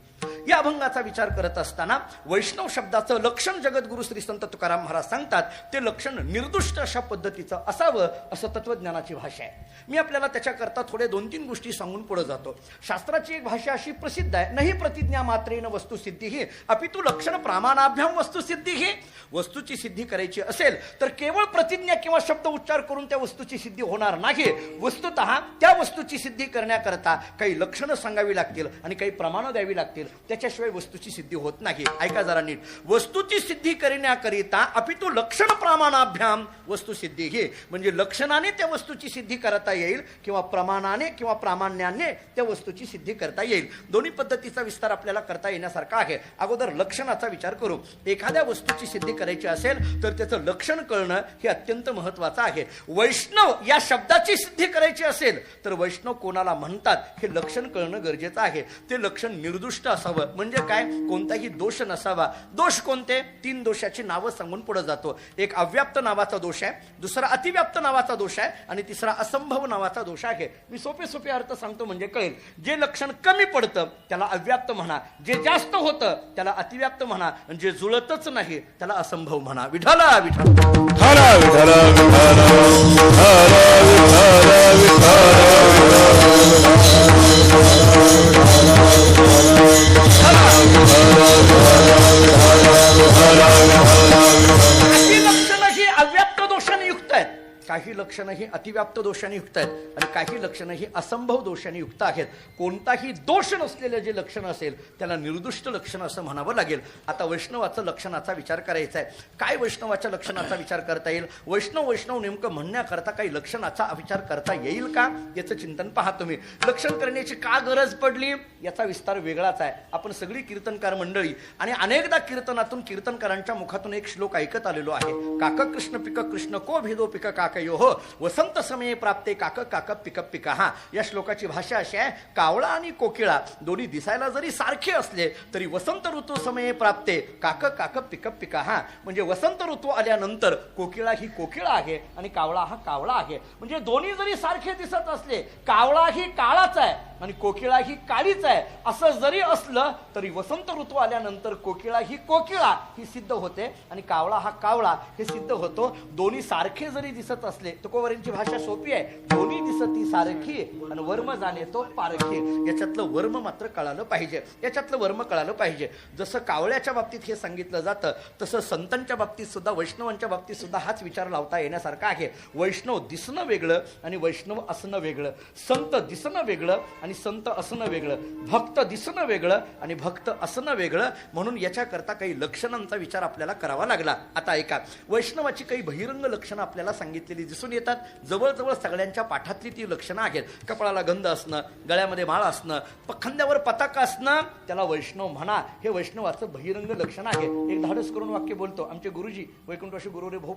या अभंगाचा विचार करत असताना वैष्णव शब्दाचं लक्षण जगद्गुरु श्री संत तुकाराम महाराज सांगतात, ते लक्षण निर्दुष्ट अशा पद्धतीचं असावं असं तत्वज्ञानाची भाषा आहे. मी आपल्याला त्याच्याकरता थोडे 2-3 गोष्टी सांगून पुढे जातो. शास्त्राची एक भाषा अशी प्रसिद्ध आहे, नाही प्रतिज्ञा मात्रेन वस्तुसिद्धी ही अपितु लक्षण प्रमाणाभ्याम वस्तुसिद्धी ही. वस्तूची सिद्धी करायची असेल तर केवळ प्रतिज्ञा किंवा शब्द उच्चार करून त्या वस्तूची सिद्धी होणार नाही. वस्तुतः त्या वस्तूची सिद्धी करण्याकरता काही लक्षणं सांगावी लागतील आणि काही प्रमाणं द्यावी लागतील, त्याच्याशिवाय वस्तूची सिद्धी होत नाही. ऐका जरा नीट. वस्तूची सिद्धी करण्याकरिता अपितु लक्षण प्रमाणाभ्याम वस्तुसिद्धी ही, म्हणजे लक्षणाने त्या वस्तूची सिद्धी करता येईल किंवा प्रमाणाने किंवा प्रामाण्याने त्या वस्तूची सिद्धी करता येईल. दोन्ही पद्धतीचा विस्तार आपल्याला करता येण्यासारखा आहे. अगोदर लक्षणाचा विचार करू. एखाद्या वस्तूची सिद्धी करायची असेल तर त्याचं लक्षण कळणं हे अत्यंत महत्वाचं आहे. वैष्णव या शब्दाची सिद्धी करायची असेल तर वैष्णव कोणाला म्हणतात हे लक्षण कळणं गरजेचं आहे. ते लक्षण निर्दुष्ट असावं, म्हणजे काय, कोणताही दोष नसावा. दोष कोणते? 3 दोषाची नावं सांगून पुढे जातो. एक अव्याप्त नावाचा दोष आहे, दुसरा अतिव्याप्त नावाचा दोष आहे आणि तिसरा असंभव नावाचा दोष आहे. मी सोपे अर्थ सांगतो म्हणजे कळेल. जे लक्षण कमी पडतं त्याला अव्याप्त म्हणा, जे जास्त होतं त्याला अतिव्याप्त म्हणा, जे जुळतच नाही त्याला असंभव म्हणा. विठ्ठला विठ्ठल हरा विठ्ठल काही लक्षणं ही अव्याप्त दोषाने युक्त आहेत, काही लक्षणं ही अतिव्याप्त दोषाने युक्त आहेत आणि काही लक्षणं ही असंभव दोषाने युक्त आहेत. कोणताही दोष नसलेले जे लक्षण असेल त्याला निर्दुष्ट लक्षण असं म्हणावं लागेल. आता वैष्णवाचं लक्षणाचा विचार करायचा आहे. काय वैष्णवाच्या लक्षणाचा विचार करता येईल? वैष्णव नेमकं म्हणण्याकरता काही लक्षणाचा विचार करता येईल का याचं चिंतन पहा तुम्ही. लक्षण करण्याची का गरज पडली याचा विस्तार वेगळाच आहे. आपण सगळी कीर्तनकार मंडळी आणि अनेकदा कीर्तनातून कीर्तनकारांच्या मुखातून एक श्लोक ऐकत आलेलो आहे. काक कृष्ण पिक कृष्ण को भेदो पिक काकयो हो वसंत समये प्राप्ते काक काक पिक पिका. हा या श्लोकाची भाषा अशी आहे, कावळा आणि कोकिळा दोन्ही दिसायला जरी सारखे असले तरी वसंत ऋतू समये प्राप्ते काक काक पिक पिका. हा म्हणजे वसंत ऋतू आल्यानंतर कोकिळा ही कोकिळा आहे आणि कावळा हा कावळा आहे. म्हणजे दोन्ही जरी सारखे दिसत असले, कावळा ही काळाच आहे आणि कोकिळा ही काळीच आहे असं जरी असलं तरी वसंत ऋतू आल्यानंतर कोकिळा ही सिद्ध होते आणि कावळा हा कावळा हे सिद्ध होतो. दोन्ही सारखे जरी दिसत असले, तुकोबारांची भाषा सोपी आहे, दोन्ही दिसती सारखी आणि वर्म जाणे तो पारखी. याच्यातलं वर्म मात्र कळालं पाहिजे, याच्यातलं वर्म कळालं पाहिजे. जसं कावळ्याच्या बाबतीत हे सांगितलं जातं तसं संतांच्या बाबतीत सुद्धा, वैष्णवांच्या बाबतीत सुद्धा हाच विचार लावता येण्यासारखा आहे. वैष्णव दिसणं वेगळं आणि वैष्णव असणं वेगळं, संत दिसणं वेगळं आणि संत असणं वेगळं, भक्त दिसणं वेगळं आणि भक्त असणं वेगळं. म्हणून याच्याकरता काही लक्षणांचा विचार आपल्याला करावा लागला. आता ऐका, वैष्णवाची काही बहिरंग लक्षणं आपल्याला सांगितलेली दिसून येतात. जवळजवळ सगळ्यांच्या पाठातली ती लक्षणं आहेत. कपाळाला गंध असणं, गळ्यामध्ये माळ असणं, खांद्यावर पताका असणं, त्याला वैष्णव म्हणा. हे वैष्णवाचं बहिरंग लक्षण आहे. एक धाडस करून वाक्य बोलतो. आमचे गुरुजी वैकुंठवासी गुरुरे भाऊ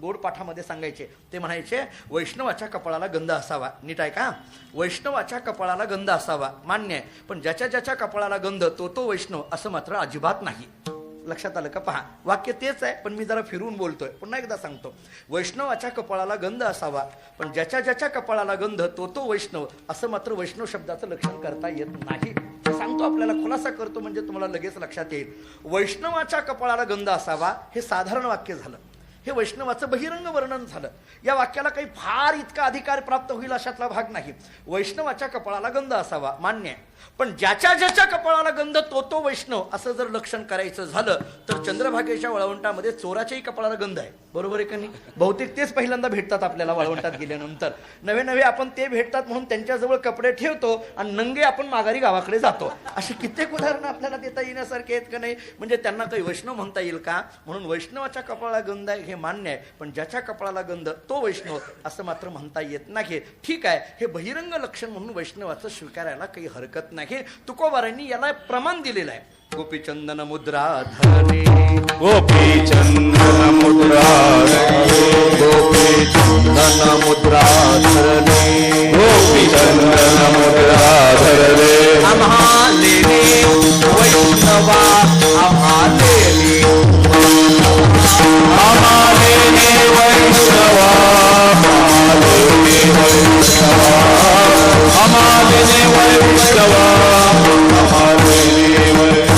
गोड पाठामध्ये सांगायचे, ते म्हणायचे वैष्णवाच्या कपाळाला गंध असावा. नीट आहे का? वैष्णवाच्या कपाळाला गंध असावा मान्य आहे, पण ज्याच्या कपाळाला गंध तो वैष्णव असं मात्र अजिबात नाही. लक्षात आलं का? पहा, वाक्य तेच आहे पण मी जरा फिरून बोलतोय. पुन्हा एकदा सांगतो, वैष्णवाच्या कपाळाला गंध असावा पण ज्याच्या कपाळाला गंध तो वैष्णव असं मात्र वैष्णव शब्दाचं लक्षण करता येत नाही. सांगतो, आपल्याला खुलासा करतो म्हणजे तुम्हाला लगेच लक्षात येईल. वैष्णवाच्या कपाळाला गंध असावा हे साधारण वाक्य झालं, हे वैष्णवाचं बहिरंग वर्णन झालं. या वाक्याला काही फार इतका अधिकार प्राप्त होईल अशातला भाग नाही. वैष्णवाच्या कपाळाला गंध असावा मान्य आहे, पण ज्याच्या कपाळाला गंध तो वैष्णव असं जर लक्षण करायचं झालं तर चंद्रभागेच्या वळवंटामध्ये चोराच्याही कपाळाला गंध आहे. बरोबर आहे का नाही? बहुतेक तेच पहिल्यांदा भेटतात आपल्याला वळवंटात गेल्यानंतर. नवे आपण ते भेटतात म्हणून त्यांच्याजवळ कपडे ठेवतो आणि नंगे आपण माघारी गावाकडे जातो. अशी कित्येक उदाहरणं आपल्याला देता येण्यासारखे आहेत का नाही? म्हणजे त्यांना काही वैष्णव म्हणता येईल का? म्हणून वैष्णवाच्या कपाळाला गंध आहे हे मान्य आहे, पण ज्याच्या कपाळाला गंध तो वैष्णव असं मात्र म्हणता येत नाही. ठीक आहे, हे बहिरंग लक्षण म्हणून वैष्णवाचं स्वीकारायला काही हरकत नाही. तुकोबारांनी याला प्रमाण दिलेलं आहे. गोपीचंदन मुद्रा धरणे, गोपीचंदन मुद्रा गोपीचंदन मुद्रा धरणे, गोपीचंदन मुद्रा धरणे. आम्हालेने वैष्णवा आम्हालेने, आम्हालेने वैष्णवा, आम्हालेने वैष्णवा, आम्हालेने वैष्णवा, आम्हालेने वैष्णवा.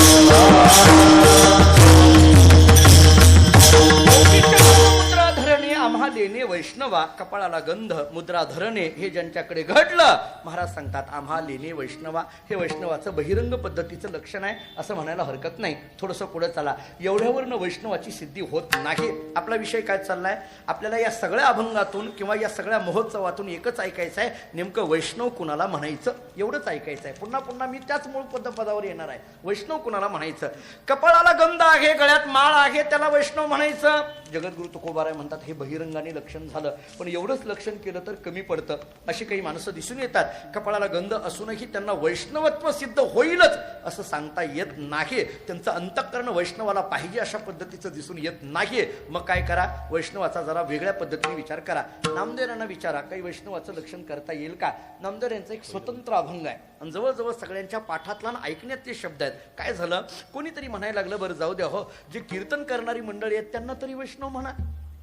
वैष्णवा कपाळाला गंध मुद्रा धरणे हे ज्यांच्याकडे घडलं महाराज सांगतात आम्हा लेणे वैष्णवा हे वैष्णवाचं बहिरंग पद्धतीचं लक्षण आहे असं म्हणायला हरकत नाही. थोडंसं पुढे चला. एवढ्यावरनं वैष्णवाची सिद्धी होत नाही. आपला विषय काय चाललाय आपल्याला या सगळ्या अभंगातून किंवा या सगळ्या महोत्सवातून एकच ऐकायचं आहे नेमकं वैष्णव कुणाला म्हणायचं एवढंच ऐकायचं आहे. पुन्हा पुन्हा मी त्याच मूळ पदावर येणार आहे. वैष्णव कुणाला म्हणायचं. कपाळाला गंध आहे गळ्यात माळ आहे त्याला वैष्णव म्हणायचं. जगद्गुरु तुकोबाराय म्हणतात हे बहिरंगाने लक्षण झालं पण एवढंच लक्षण केलं तर कमी पडतं. अशी काही माणसं दिसून येतात कपाळाला गंध असूनही त्यांना वैष्णवत्व सिद्ध होईलच असं सांगता येत नाही. त्यांचं अंतःकरण वैष्णवाला पाहिजे अशा पद्धतीचं दिसून येत नाही. मग काय करा वैष्णवाचा जरा वेगळ्या पद्धतीने विचार करा. नामदेवांना विचारा काही वैष्णवाचं लक्षण करता येईल का. नामदेव यांचा एक स्वतंत्र अभंग आहे आणि जवळजवळ सगळ्यांच्या पाठातला ऐकण्यातले शब्द आहेत. काय झालं कोणीतरी म्हणायला लागलं बरं जाऊ द्या हो जे कीर्तन करणारी मंडळी आहेत त्यांना तरी वैष्णव म्हणा.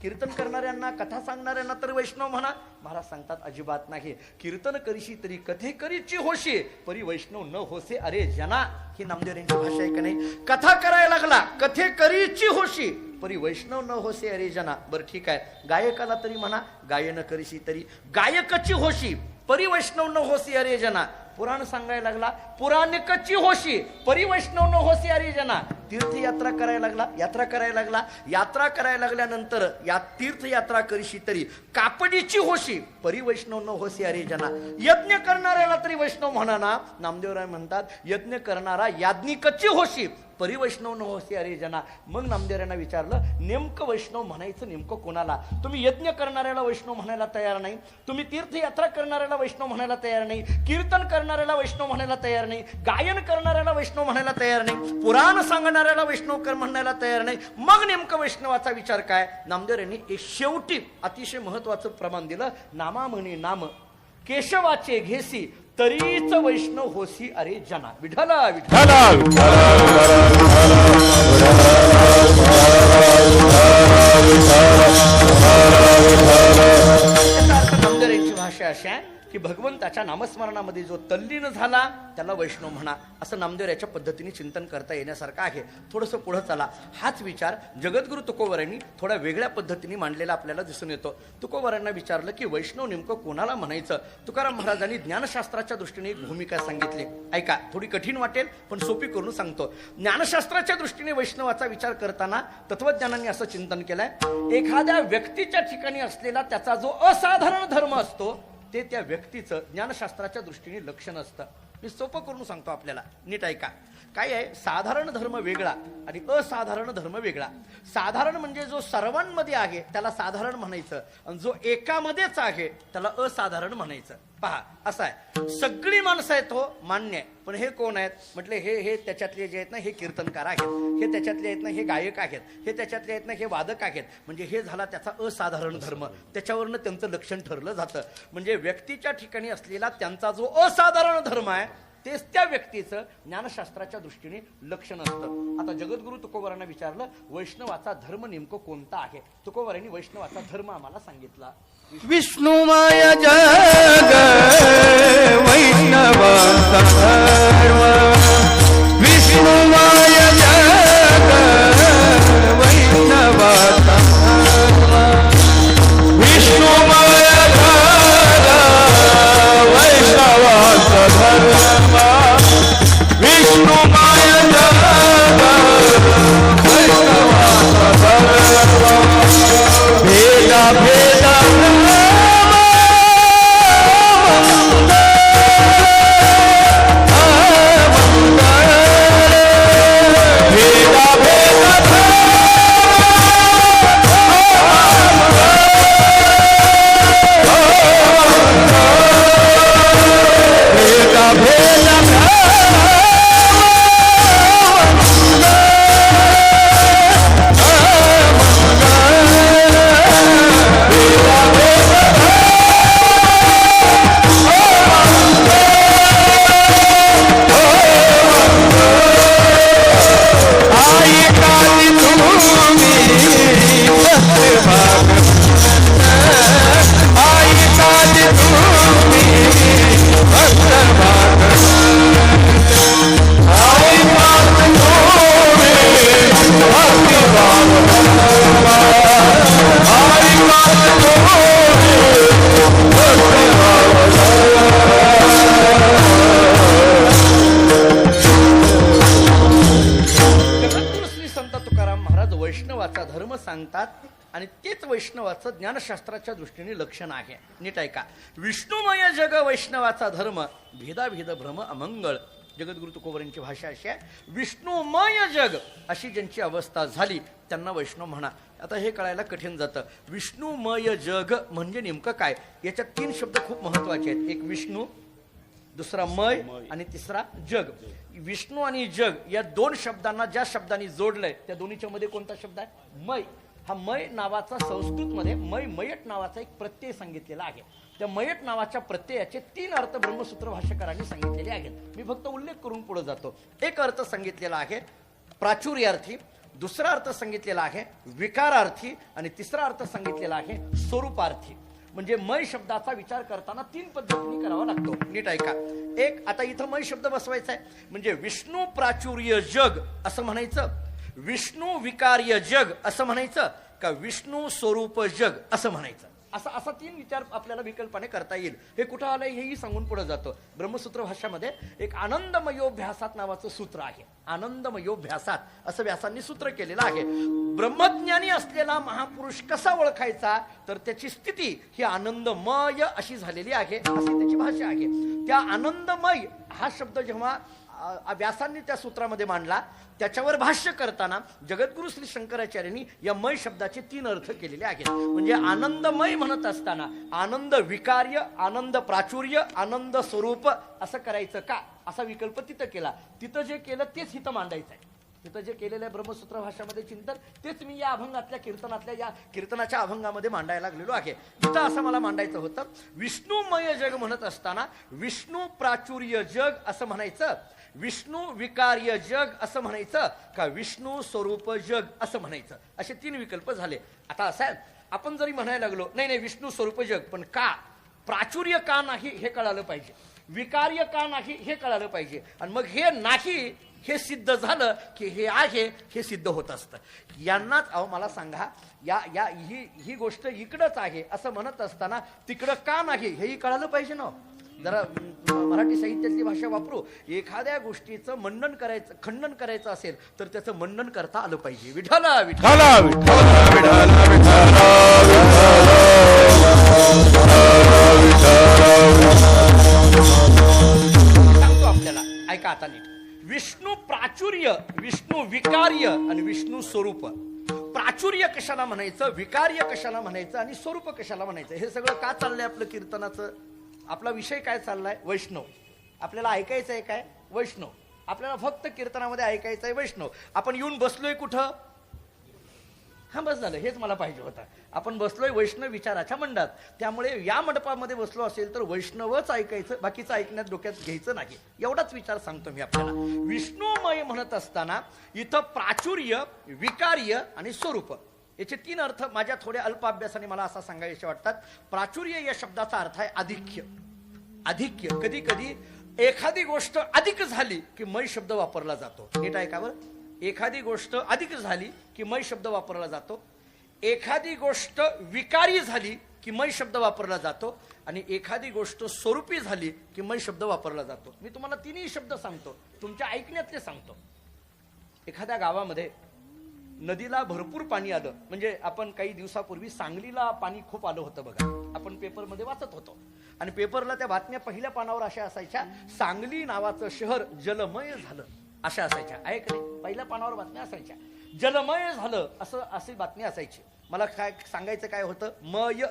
कीर्तन करणाऱ्यांना कथा सांगणाऱ्यांना तरी वैष्णव म्हणा. महाराज सांगतात अजिबात नाही. कीर्तन करीशी तरी कथे करीची होशी परी वैष्णव न होसे अरे जना. ही नामदेव यांची भाषा आहे का नाही. कथा करायला लागला कथे करीची होशी परी वैष्णव न होसे अरे जना. बरं ठीक आहे गायकाला तरी म्हणा गायन करीशी तरी गायकची होशी परी वैष्णव न होसी अरे जना. पुराण सांगायला लागला पुराणिकची होशी परी वैष्णव न होसी अरे जना. तीर्थयात्रा करायला लागला यात्रा करायला लागला यात्रा करायला लागल्यानंतर या तीर्थयात्रा करीशी तरी कापडीची होशी परी वैष्णव न होसी अरे जना. यज्ञ करणाऱ्याला तरी वैष्णव म्हणा ना. नामदेवराय म्हणतात यज्ञ करणारा याज्ञिकची होशी परी वैष्णव न होसी अरे जना. मग नामदेवरायांना विचारलं नेमकं वैष्णव म्हणायचं नेमकं कोणाला. तुम्ही यज्ञ करणाऱ्याला वैष्णव म्हणायला तयार नाही. तुम्ही तीर्थयात्रा करणाऱ्याला वैष्णव म्हणायला तयार नाही. कीर्तन करणाऱ्याला वैष्णव म्हणायला तयार नाही. गायन करणाऱ्याला वैष्णव म्हणायला तयार नाही. पुराण सांगणाऱ्याला वैष्णव म्हणायला तयार नाही. मग नेमकं वैष्णवाचा विचार काय. नामदेव यांनी एक शेवटी अतिशय महत्वाचं प्रमाण दिलं. नामा म्हणे नाम केशवाचे घेसी तरीच वैष्णव होसी अरे जना. विठला विठला नामदेव यांची भाषा अशी आहे की भगवंताच्या नामस्मरणामध्ये जो तल्लीन झाला त्याला वैष्णव म्हणा असं नामदेव याच्या पद्धतीने चिंतन करता येण्यासारखं आहे. थोडंसं पुढं चला. हाच विचार जगद्गुरु तुकोबारायांनी थोड्या वेगळ्या पद्धतीने मांडलेला आपल्याला दिसून येतो. तुकोबारायांना विचारलं की वैष्णव नेमकं कोणाला म्हणायचं. तुकाराम महाराजांनी ज्ञानशास्त्राच्या दृष्टीने एक भूमिका सांगितली. ऐका थोडी कठीण वाटेल पण सोपी करून सांगतो. ज्ञानशास्त्राच्या दृष्टीने वैष्णवाचा विचार करताना तत्वज्ञानांनी असं चिंतन केलंय एखाद्या व्यक्तीच्या ठिकाणी असलेला त्याचा जो असाधारण धर्म असतो ते त्या व्यक्तीचं ज्ञानशास्त्राच्या दृष्टीने लक्षण असतं. मी सोपं करून सांगतो आपल्याला नीट ऐका. काय आहे साधारण धर्म वेगळा आणि असाधारण धर्म वेगळा. साधारण म्हणजे जो सर्वांमध्ये आहे त्याला साधारण म्हणायचं आणि जो एकामध्येच आहे त्याला असाधारण म्हणायचं. पहा असं आहे सगळी माणसं आहेत हो मान्य आहे पण हे कोण आहेत म्हटले हे त्याच्यातले जे आहेत ना हे कीर्तनकार आहेत. हे त्याच्यातले आहेत ना हे गायक आहेत. हे त्याच्यातले आहेत ना हे वादक आहेत. म्हणजे हे झाला त्याचा असाधारण धर्म. त्याच्यावरनं त्यांचं लक्षण ठरलं जातं. म्हणजे व्यक्तीच्या ठिकाणी असलेला त्यांचा जो असाधारण धर्म आहे तेच त्या व्यक्तीचं ज्ञानशास्त्राच्या दृष्टीने लक्षण असतं. आता जगद्गुरु तुकोबारांना विचारलं वैष्णवाचा धर्म नेमकं कोणता आहे. तुकोबारांनी वैष्णवाचा धर्म आम्हाला सांगितला. विष्णुमय जग वैष्णव धर्म विष्णुमय जग वैष्णव धर्म विष्णुमय जग वैष्णव धर्म विष्णुमय जग वैष्णव धर्म भेदा भेदा Oh वैष्णवाचा धर्म सांगतात आणि तेच वैष्णवाचं ज्ञानशास्त्राच्या दृष्टीने लक्षण आहे. नीट ऐका. विष्णुमय जग वैष्णवाचा धर्म, भेदाभेद भ्रम अमंगळ. जगद्गुरु तुकोबरांची भाषा अशी आहे, विष्णुमय जग अशी ज्यांची अवस्था झाली त्यांना वैष्णव म्हणा. आता हे कळायला कठीण जातं. विष्णुमय जग म्हणजे नेमकं काय? याच्यात 3 शब्द खूप महत्वाचे आहेत. एक विष्णू, दुसरा मय आणि तिसरा जग. विष्णू आणि जग या 2 शब्दांना ज्या शब्दांनी जोडलंय त्या दोन्हीच्या मध्ये कोणता शब्द आहे? मय. हा मय नावाचा संस्कृतमध्ये मयट नावाचा एक प्रत्यय सांगितलेला आहे. त्या मयट नावाच्या प्रत्ययाचे 3 अर्थ ब्रह्मसूत्र भाष्यकारांनी सांगितलेले आहेत. मी फक्त उल्लेख करून पुढे जातो. एक अर्थ सांगितलेला आहे प्राचुर्यार्थी, दुसरा अर्थ सांगितलेला आहे विकारार्थी आणि तिसरा अर्थ सांगितलेला आहे स्वरूपार्थी. म्हणजे मय शब्दाचा विचार करताना 3 पद्धतीने करावा लागतो. नीट ऐका. एक, आता इथं मय शब्द बसवायचा आहे म्हणजे विष्णू प्राचुर्य जग असं म्हणायचं, विष्णू विकार्य जग असं म्हणायचं का विष्णू स्वरूप जग असं म्हणायचं. असा 3 विचार आपल्याला विकल्पाने करता येईल. हे कुठं आलंय हेही सांगून पुढे जातो. ब्रह्मसूत्र भाष्यामध्ये एक आनंदमयोभ्यासात नावाचं सूत्र आहे. आनंदमयोभ्यासात असं व्यासांनी सूत्र केलेलं आहे. ब्रह्मज्ञानी असलेला महापुरुष कसा ओळखायचा तर त्याची स्थिती ही आनंदमय अशी झालेली आहे, अशी त्याची भाषा आहे. त्या आनंदमय हा शब्द जेव्हा व्यासांनी त्या सूत्रामध्ये मांडला त्याच्यावर भाष्य करताना जगद्गुरु श्री शंकराचार्यांनी या मय शब्दाचे 3 अर्थ केलेले आहेत. म्हणजे आनंदमय म्हणत असताना आनंद विकार्य, आनंद प्राचुर्य, आनंद स्वरूप असं करायचं का असा विकल्प तिथं केला. तिथं जे केलं तेच इथं मांडायचं आहे. तिथं जे केलेलं आहे ब्रह्मसूत्र भाषामध्ये चिंतन तेच मी या अभंगातल्या या कीर्तनाच्या अभंगामध्ये मांडायला लागलेलो आहे. तिथं असं मला मांडायचं होतं, विष्णुमय जग म्हणत असताना विष्णू प्राचुर्य जग असं म्हणायचं, विष्णू विकार्य जग असं म्हणायचं का विष्णू स्वरूप जग असं म्हणायचं. असे 3 विकल्प झाले. आता असं आहे, आपण जरी म्हणायला लागलो नाही विष्णू स्वरूप जग, पण का प्राचुर्य का नाही हे कळालं पाहिजे, विकार्य का नाही हे कळालं पाहिजे. आणि मग हे नाही हे सिद्ध झालं की हे आहे हे सिद्ध होत असतं. यांनाच अहो मला सांगा, ही गोष्ट इकडंच आहे असं म्हणत असताना तिकडं का नाही हेही कळालं पाहिजे ना. जरा मराठी साहित्यातली भाषा वापरू. एखाद्या गोष्टीचं मंडन करायचं, खंडन करायचं असेल तर त्याचं मंडन करता आलं पाहिजे. विठ्ठला विठ्ठला सांगतो आपल्याला, ऐका आता नीट. विष्णू प्राचुर्य, विष्णू विकार्य आणि विष्णू स्वरूप. प्राचुर्य कशाला म्हणायचं, विकार्य कशाला म्हणायचं आणि स्वरूप कशाला म्हणायचं, हे सगळं का चाललंय आपलं कीर्तनाचं. आपला विषय काय चाललाय, वैष्णव. आपल्याला ऐकायचं आहे काय, वैष्णव. आपल्याला फक्त कीर्तनामध्ये ऐकायचं आहे वैष्णव. आपण येऊन बसलोय कुठं, हा बस झालं, हेच मला पाहिजे होतं. आपण बसलोय वैष्णव विचाराच्या मंडपात. त्यामुळे या मंडपामध्ये बसलो असेल तर वैष्णवच ऐकायचं, बाकीचं ऐकण्यात डोक्यात घ्यायचं नाही. एवढाच विचार सांगतो मी आपल्याला. विष्णुमय म्हणत असताना इथं प्राचुर्य, विकार्य आणि स्वरूप याचे 3 अर्थ माझ्या थोड्या अल्प अभ्यासाने मला असा सांगायचे वाटतात. प्राचुर्य या शब्दाचा अर्थ आहे आधिक्य. आधिक्य, कधी कधी एखादी गोष्ट अधिक झाली की मय शब्द वापरला जातो. नीट ऐकावर. एखादी गोष्ट अधिक झाली की मय शब्द वापरला जातो. एखादी गोष्ट विकारी झाली की मय शब्द वापरला जातो. आणि एखादी गोष्ट स्वरूपी झाली की मय शब्द वापरला जातो. मी तुम्हाला 3ही शब्द सांगतो, तुमच्या ऐकण्यातले सांगतो. एखाद्या गावामध्ये नदीला भरपूर पाणी आलं, म्हणजे आपण काही दिवसापूर्वी सांगलीला पाणी खूप आलं होतं बघा, आपण पेपरमध्ये वाचत होतो. आणि पेपरला त्या बातम्या पहिल्या पानावर अशा असायच्या, सांगली नावाचं शहर जलमय झालं अशा असायच्या. आहे का नाही, पहिल्या पानावर बातम्या असायच्या, जलमय झालं अशी बातमी असायची. मला काय सांगायचं काय होतं, मय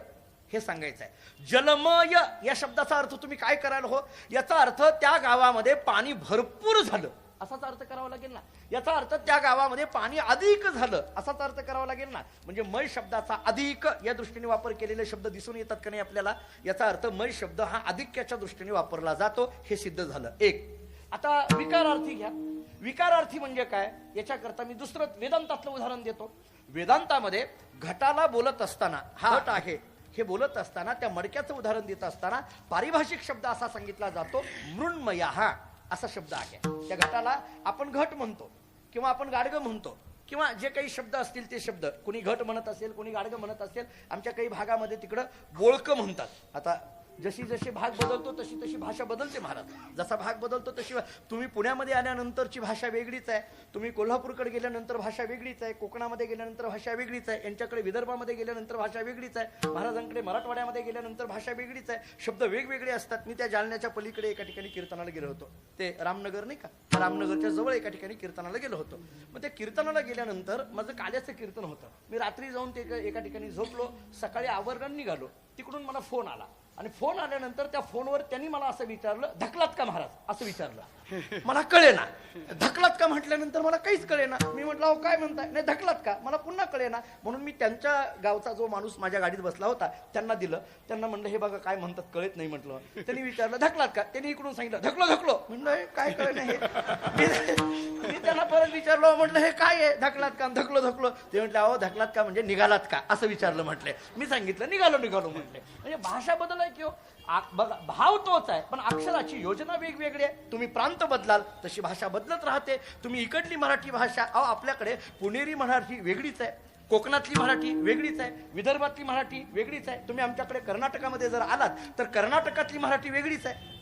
हे सांगायचं आहे. जलमय या शब्दाचा अर्थ तुम्ही काय करायला हो, याचा अर्थ त्या गावामध्ये पाणी भरपूर झालं असाच अर्थ करावा लागेल ना. याचा अर्थ त्या गावामध्ये पाणी अधिक झालं असाच अर्थ करावा लागेल ना. म्हणजे मय शब्दाचा अधिक या दृष्टीने वापर केलेले शब्द दिसून येतात का नाही आपल्याला. याचा अर्थ मय शब्द हा अधिक्याच्या दृष्टीने वापरला जातो, हे सिद्ध झालं. एक. आता विकारार्थी घ्या. विकारार्थी म्हणजे काय, याच्याकरता मी दुसरं वेदांतातलं उदाहरण देतो. वेदांतामध्ये घटाला बोलत असताना, हा घट आहे हे बोलत असताना त्या मडक्याचं उदाहरण देत असताना पारिभाषिक शब्द असा सांगितला जातो, मृण्मया असा शब्द आहे. त्या घटाला आपण घट म्हणतो किंवा आपण गाडगं म्हणतो किंवा जे काही शब्द असतील ते शब्द, कोणी घट म्हणत असेल, कोणी गाडगं म्हणत असेल. आमच्या काही भागामध्ये तिकडं बोळकं म्हणतात. आता जशी जशी भाग बदलतो तशी तशी भाषा बदलते महाराज. जसा भाग बदलतो तशी तुम्ही पुण्यामध्ये आल्यानंतरची भाषा वेगळीच आहे, तुम्ही कोल्हापूरकडे गेल्यानंतर भाषा वेगळीच आहे, कोकणामध्ये गेल्यानंतर भाषा वेगळीच आहे, यांच्याकडे विदर्भामध्ये गेल्यानंतर भाषा वेगळीच आहे, महाराजांकडे मराठवाड्यामध्ये गेल्यानंतर भाषा वेगळीच आहे, शब्द वेगवेगळे असतात. मी त्या जालन्याच्या पलीकडे एका ठिकाणी कीर्तनाला गेलो होतो, ते रामनगर नाही का, रामनगरच्या जवळ एका ठिकाणी कीर्तनाला गेलो होतो. मग त्या कीर्तनाला गेल्यानंतर माझं काल्याचं कीर्तन होतं. मी रात्री जाऊन ते एका ठिकाणी झोपलो, सकाळी आवरण निघालो. तिकडून मला फोन आला आणि फोन आल्यानंतर त्या फोनवर त्यांनी मला असं विचारलं, धकलात का महाराज, असं विचारलं. मला कळेना. धकलात का म्हटल्यानंतर मला काहीच कळेना. मी म्हटलं अहो काय म्हणताय, नाही धकलात का, मला पुन्हा कळेना. म्हणून मी त्यांच्या गावचा जो माणूस माझ्या गाडीत बसला होता त्यांना दिलं. त्यांना म्हणलं हे बघा काय म्हणतात कळत नाही म्हटलं. त्यांनी विचारलं धकलात का, त्यांनी इकडून सांगितलं धकलो धकलो. म्हणलं काय कळेना हे. मी त्यांना परत विचारलं, म्हटलं हे काय आहे धकलात का, धकलो धकलो. ते म्हटलं अहो धकलात का म्हणजे निघालात का असं विचारलं. म्हटले मी सांगितलं निघालो निघालो म्हटले. म्हणजे भाषा बदल आहे किंवा बघा भाव तोच आहे पण अक्षराची योजना वेगवेगळी आहे. तुम्ही प्रांत बदलाल तशी भाषा बदलत राहते. तुम्ही इकडली मराठी भाषा, अहो आपल्याकडे पुणेरी मराठी वेगळीच आहे, कोकणातली मराठी वेगळीच आहे, विदर्भातली मराठी वेगळीच आहे. तुम्ही आमच्याकडे कर्नाटकामध्ये जर आलात तर कर्नाटकातली मराठी वेगळीच आहे.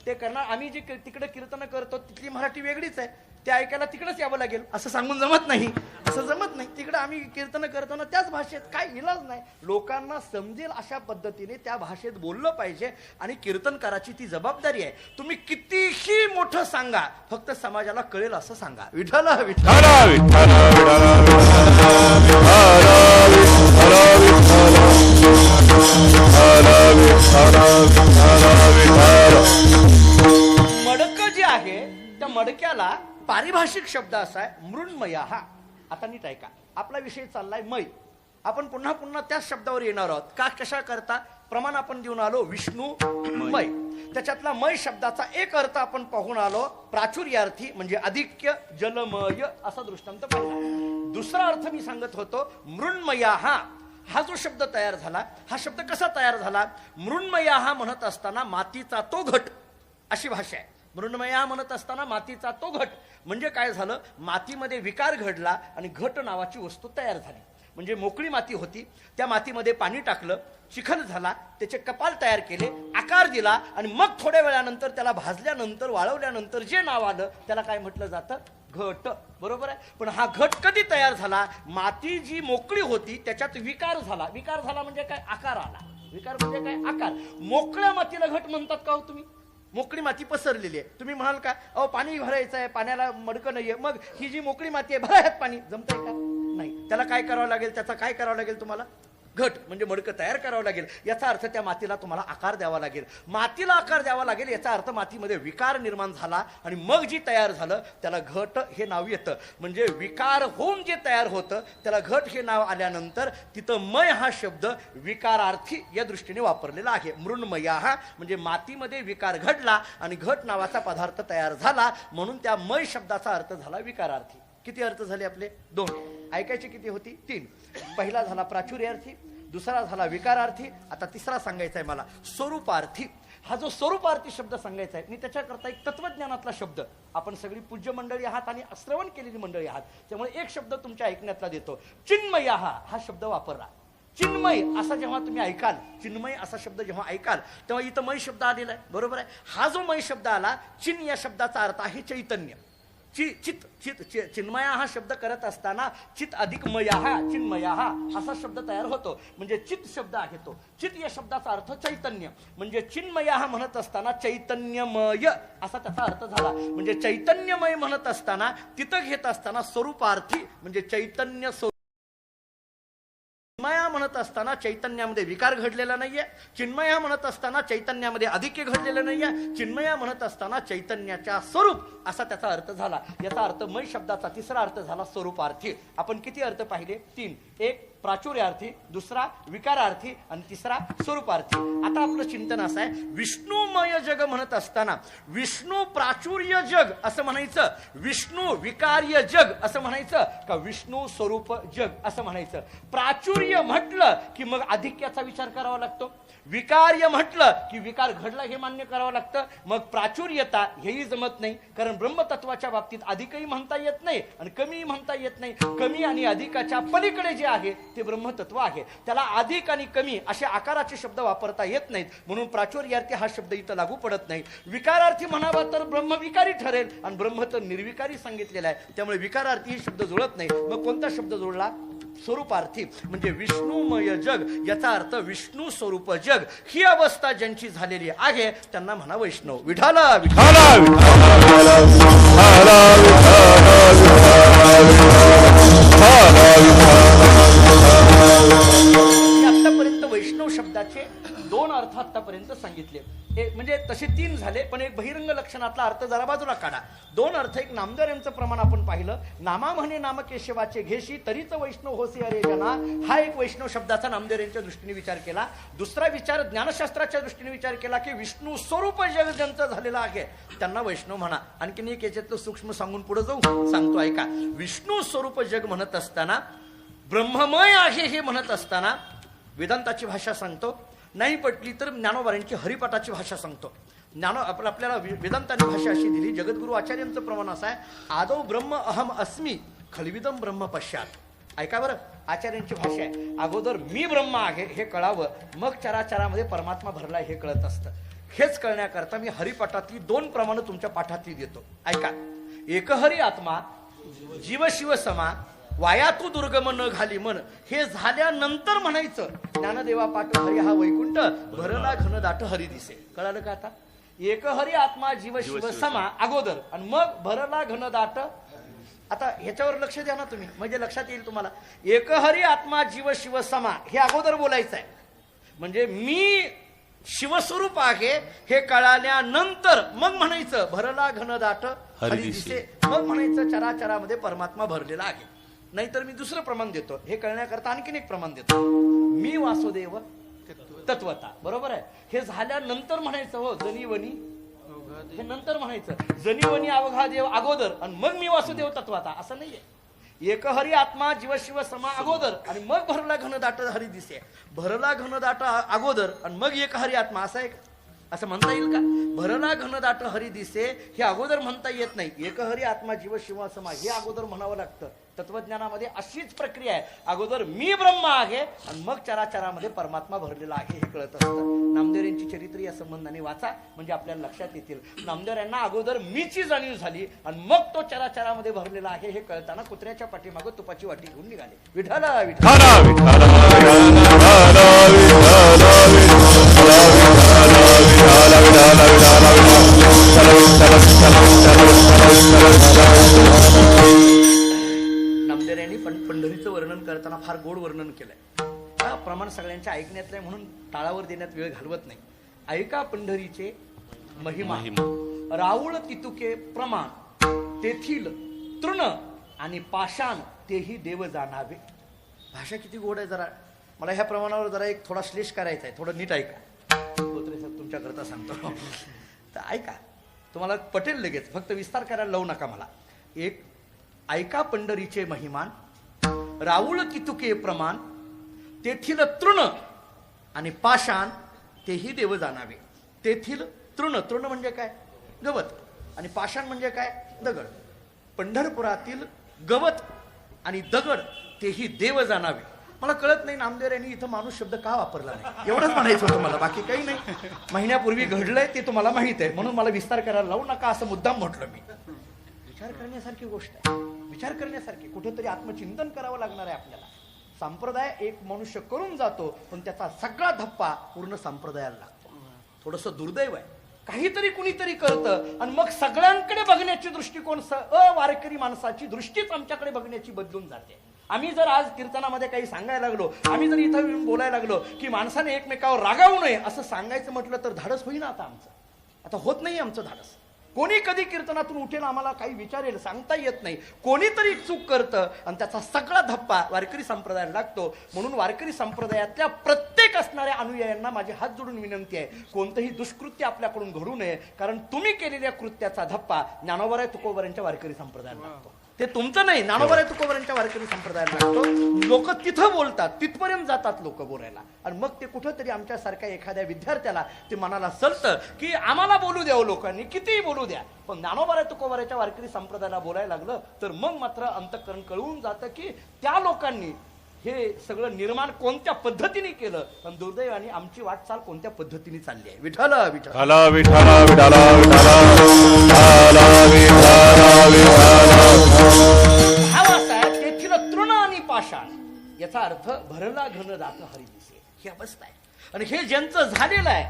ते आम्ही जे तिकडे कीर्तन करतो तिथली मराठी वेगळीच आहे. ते ऐकायला तिकडेच यावं लागेल असं सांगून जमत नाही, असं जमत नाही. तिकडे आम्ही कीर्तन करताना त्याच भाषेत, काय इलाज नाही. लोकांना समजेल अशा पद्धतीने त्या भाषेत बोललं पाहिजे आणि कीर्तनकाराची ती जबाबदारी आहे. तुम्ही कितीही मोठं सांगा, फक्त समाजाला कळेल असं सांगा. विठ्ठल विठ्ठल मडक जे आहे त्या मडक्याला पारिभाषिक शब्द असा आहे मृण्मया. हा आता नीट ऐका, आपला विषय चाललाय मै. आपण पुन्हा पुन्हा त्याच शब्दावर येणार आहोत. का कशा करता प्रमाण आपण देऊन आलो विष्णू मै. त्याच्यातला मै शब्दाचा एक अर्थ आपण पाहून आलो प्राचुर्यार्थी म्हणजे अधिक्य जलमय असा दृष्टांत पाहिला. दुसरा अर्थ मी सांगत होतो मृण्मया. हा जो शब्द तयार झाला, हा शब्द कसा तयार झाला. मृण्मया हा म्हणत असताना मातीचा तो घट अशी भाषा आहे. मृण्मया म्हणत असताना मातीचा तो घट म्हणजे काय झालं, मातीमध्ये विकार घडला आणि घट नावाची वस्तू तयार झाली. म्हणजे मोकळी माती होती, त्या मातीमध्ये पाणी टाकलं, चिखल झाला, त्याचे कपाल तयार केले, आकार दिला आणि मग थोड्या वेळानंतर त्याला भाजल्यानंतर वाळवल्यानंतर जे नाव आलं त्याला काय म्हटलं जातं, घट. बरोबर आहे. पण हा घट कधी तयार झाला, माती जी मोकळी होती त्याच्यात विकार झाला. विकार झाला म्हणजे काय, आकार आला. विकार म्हणजे काय, आकार. मोकळ्या मातीला घट म्हणतात का हो तुम्ही. मोकळी माती पसरलेली आहे. तुम्ही म्हणाल का अहो पाणी भरायचं आहे, पाण्याला मडकं नाहीये, मग ही जी मोकळी माती आहे भरायत पाणी, जमतंय का, नाही. त्याला काय करावं लागेल, त्याचा काय करावं लागेल तुम्हाला, घट म्हणजे मडकं तयार करावं लागेल. याचा अर्थ त्या मातीला तुम्हाला आकार द्यावा लागेल. मातीला आकार द्यावा लागेल याचा अर्थ मातीमध्ये विकार निर्माण झाला आणि मग जी तयार झालं त्याला घट हे नाव येतं. म्हणजे विकार होऊन जे तयार होतं त्याला घट हे नाव आल्यानंतर तिथं मय हा शब्द विकारार्थी या दृष्टीने वापरलेला आहे. मृण्मया हा म्हणजे मातीमध्ये विकार घडला आणि घट नावाचा पदार्थ तयार झाला म्हणून त्या मय शब्दाचा अर्थ झाला विकारार्थी. किती अर्थ झाले आपले, दोन. ऐकायचे किती होती, तीन. पहिला झाला प्राचुर्यार्थी, दुसरा झाला विकारार्थी, आता तिसरा सांगायचा आहे मला स्वरूपार्थी. हा जो स्वरूपार्थी शब्द सांगायचा आहे मी त्याच्याकरता एक तत्वज्ञानातला शब्द, आपण सगळी पूज्य मंडळी आहात आणि श्रवण केलेली मंडळी आहात त्यामुळे एक शब्द तुमच्या ऐकण्यातला देतो. चिन्मया हा शब्द वापरला. चिन्मय असा जेव्हा तुम्ही ऐकाल, चिन्मय असा शब्द जेव्हा ऐकाल तेव्हा इथं मय शब्द आलेला आहे. बरोबर आहे. हा जो मय शब्द आला, चिन या शब्दाचा अर्थ आहे चैतन्य. चित चित चिन्मया हा शब्द करत असताना चित अधिक मया हा चिन्मया हा असा शब्द तयार होतो. म्हणजे चित शब्द आहे तो. चित या शब्दाचा अर्थ चैतन्य. म्हणजे चिन्मया हा म्हणत असताना चैतन्यमय असा त्याचा अर्थ झाला. म्हणजे चैतन्यमय म्हणत असताना तिथं घेत असताना स्वरूपार्थी म्हणजे चैतन्य. चिन्मया म्हणत असताना चैतन्यामध्ये विकार घडलेला नाहीये. चिन्मया म्हणत असताना चैतन्यामध्ये अधिक्य घडलेलं नाहीये. चिन्मया म्हणत असताना चैतन्याच्या स्वरूप असा त्याचा अर्थ झाला. याचा अर्थ मय शब्दाचा तिसरा अर्थ झाला स्वरूपार्थी. आपण किती अर्थ पाहिले, तीन. एक प्राचुर्यार्थी, दुसरा विकारार्थी आणि तिसरा स्वरूपार्थी. आता आपलं चिंतन असं आहे, विष्णुमय जग म्हणत असताना विष्णू प्राचुर्य जग असं म्हणायचं, विष्णू विकार्य जग असं म्हणायचं का विष्णू स्वरूप जग असं म्हणायचं. प्राचुर्य म्हटलं की मग अधिक्याचा विचार करावा लागतो. विकार्य म्हटलं की विकार घडला हे मान्य करावं लागतं. मग प्राचुर्यता हेही जमत नाही, कारण ब्रह्मतत्वाच्या बाबतीत अधिकही म्हणता येत नाही आणि कमीही म्हणता येत नाही. कमी आणि अधिकाच्या पलीकडे जे आहे ते ब्रह्मतत्व आहे. त्याला अधिक आणि कमी असे आकाराचे शब्द वापरता येत नाहीत, म्हणून प्राचुर्यार्थी हा शब्द इथं लागू पडत नाही. विकारार्थी म्हणावा तर ब्रह्म विकारी ठरेल आणि ब्रह्म तर निर्विकारी सांगितलेला आहे, त्यामुळे विकारार्थी हे शब्द जुळत नाही. मग कोणता शब्द जुळला? स्वरूपार्थी, म्हणजे विष्णुमय जग, याचा अर्थ विष्णू स्वरूप जग. ही अवस्था ज्यांची झालेली आहे त्यांना म्हणा वैष्णव. विठाला आतापर्यंत वैष्णव शब्दाचे 2 अर्थ आतापर्यंत सांगितले. म्हणजे तसे 3 झाले, पण एक बहिरंग लक्षणातला अर्थ जरा बाजूला काढा. 2 अर्थ. एक नामदेव यांचं प्रमाण आपण पाहिलं, नामा म्हणे नाम केशवाचे घेशी तरीच वैष्णव होसी अरे जना. हा एक वैष्णव शब्दाचा नामदेव यांच्या दृष्टीने विचार केला. दुसरा विचार ज्ञानशास्त्राच्या दृष्टीने विचार केला की विष्णू स्वरूप जग ज्यांचं झालेलं आहे त्यांना वैष्णव म्हणा. आणखीन एक याच्यातलं सूक्ष्म सांगून पुढे जाऊ सांगतो ऐका. विष्णू स्वरूप जग म्हणत असताना, ब्रह्ममय आहे हे म्हणत असताना वेदांताची भाषा सांगतो, नाही पटली तर ज्ञानोबारांची हरिपाठाची भाषा सांगतो. आपल्याला वेदांताने भाषा अशी दिली, जगद्गुरु आचार्यांचं प्रमाण असं आहे, आदौ ब्रह्म अहम अस्मी खलविदम ब्रह्म पश्चात. ऐका बरं, आचार्यांची भाषा आहे, अगोदर मी ब्रह्म आहे हे कळावं, मग चराचरामध्ये परमात्मा भरला हे कळत असतं. हेच कळण्याकरता मी हरिपाठातली 2 प्रमाणं तुमच्या पाठातली देतो. ऐका. एकहरी आत्मा जीव शिव समा वाया तू दुर्गम न घाली मन. हे झाल्यानंतर म्हणायचं ज्ञानदेवा पाठ हरी हा वैकुंठ भरला घन दाट हरी दिसे. कळालं का आता? एक हरी आत्मा जीव शिव समा अगोदर आणि मग भरला घन दाट. आता ह्याच्यावर लक्ष द्या ना तुम्ही, म्हणजे लक्षात येईल तुम्हाला. एक हरी आत्मा जीव शिव समा हे अगोदर बोलायचं आहे, म्हणजे मी शिवस्वरूप आहे हे कळाल्यानंतर मग म्हणायचं भरला घन दाट हरी दिसे. मग म्हणायचं चराचरामध्ये परमात्मा भरलेला आहे. नाहीतर मी दुसरं प्रमाण देतो, हे कळण्याकरता आणखीन एक प्रमाण देतो, मी वासुदेव तत्वता. बरोबर आहे. हे झाल्यानंतर म्हणायचं हो जनीवनी, हे नंतर म्हणायचं जनीवनी अवघा देव अगोदर आणि मग मी वासुदेव तत्वता. असं नाहीये. एक हरी आत्मा जीव शिव समा अगोदर आणि मग भरला घन दाट हरी दिसे. भरला घन दाट अगोदर आणि मग एक हरी आत्मा असं आहे, असं म्हणता येईल का? भरला घन दाट हरी दिसे हे अगोदर म्हणता येत नाही. एक हरी आत्मा जीव शिव समा हे अगोदर म्हणावं लागतं. तत्वज्ञानामध्ये अशीच प्रक्रिया आहे, अगोदर मी ब्रह्म आहे आणि मग चराचरामध्ये परमात्मा भरलेला आहे हे कळत असतं. नामदेव यांची चरित्र या संबंधाने वाचा, म्हणजे आपल्याला लक्षात येतील. नामदेव यांना अगोदर मीची जाणीव झाली आणि मग तो चराचरामध्ये भरलेला आहे हे कळताना कुत्र्याच्या पाठीमागं तुपाची वाटी घेऊन निघाले. विठाला नामदेवांनी पंढरीचं वर्णन करताना फार गोड वर्णन केलंय. प्रमाण सगळ्यांच्या ऐकण्यातलं म्हणून टाळावर देण्यात वेळ घालवत नाही. ऐका पंढरीचे महिमा, राऊळ तितुके प्रमाण तेथील तृण आणि पाषाण तेही देव जाणावे. भाषा किती गोड आहे. जरा मला ह्या प्रमाणावर जरा एक थोडा श्लेष करायचा आहे, थोडं नीट ऐका. तुमच्या करता सांगतो तर ऐका, तुम्हाला पटेल लगेच, फक्त विस्तार करायला लावू नका मला. एक ऐका पंढरीचे महिमान, राऊळ कितुके प्रमाण तेथील तृण आणि पाषाण तेही देव जाणावे. तेथील तृण, तृण म्हणजे काय? गवत. आणि पाषाण म्हणजे काय? दगड. पंढरपुरातील गवत आणि दगड तेही देव जाणावे. मला कळत नाही नामदेव यांनी इथं माणूस शब्द का वापरला नाही, एवढंच म्हणायचं होतं मला, बाकी काही नाही. महिन्यापूर्वी घडलंय ते तुम्हाला माहित आहे, म्हणून मला विस्तार करायला लावू नका असं मुद्दाम म्हटलं मी. विचार करण्यासारखी गोष्ट आहे, विचार करण्यासारखी. कुठेतरी आत्मचिंतन करावं लागणार आहे आपल्याला. संप्रदाय एक मनुष्य करून जातो, पण त्याचा सगळा धप्पा पूर्ण संप्रदायाला लागतो. थोडंसं दुर्दैव आहे. काहीतरी कुणीतरी करतं आणि मग सगळ्यांकडे बघण्याची दृष्टिकोन, वारकरी माणसाची दृष्टीच आमच्याकडे बघण्याची बदलून जाते. आम्ही जर आज कीर्तनामध्ये काही सांगायला लागलो, आम्ही जर इथं येऊन बोलायला लागलो की माणसाने एकमेकावर रागावू नये असं सांगायचं म्हटलं तर धाडस होईना. आता होत नाही आमचं धाडस. कोणी कधी कीर्तनातून उठेल आम्हाला काही विचारेल सांगता येत नाही. कोणीतरी चूक करतं आणि त्याचा सगळा धप्पा वारकरी संप्रदायाला लागतो. म्हणून वारकरी संप्रदायातल्या प्रत्येक असणाऱ्या अनुयायांना माझी हात जोडून विनंती आहे, कोणतंही दुष्कृत्य आपल्याकडून घडू नये, कारण तुम्ही केलेल्या कृत्याचा धप्पा ज्ञानोबा तुकोबारांच्या वारकरी संप्रदायाला लागतो. ते तुमचं नाही, ज्ञानोबा तुकोबारांच्या वारकरी संप्रदायाला लागतो. लोक तिथं बोलतात, तिथपर्यंत जातात लोक बोलायला, आणि मग ते कुठंतरी आमच्यासारख्या एखाद्या विद्यार्थ्याला ते मनाला सलतं की आम्हाला बोलू द्यावं, लोकांनी कितीही बोलू द्या, पण ज्ञानोबा तुकोबाराच्या वारकरी संप्रदायाला बोलायला लागलं तर मग मात्र अंतःकरण कळवून जातं की त्या लोकांनी हे सगळं निर्माण कोणत्या पद्धतीने केलं पण दुर्दैवाने आमची वाटचाल कोणत्या पद्धतीने चालली आहे. विठ्ठल विठ्ठल विठ्ठला विठ्ठला विठ्ठला भाव असा आहे तेथील तृण आणि पाषाण याचा अर्थ भरला घन दात हरी दिसे ही अवस्था आहे. आणि हे ज्यांचं झालेलं आहे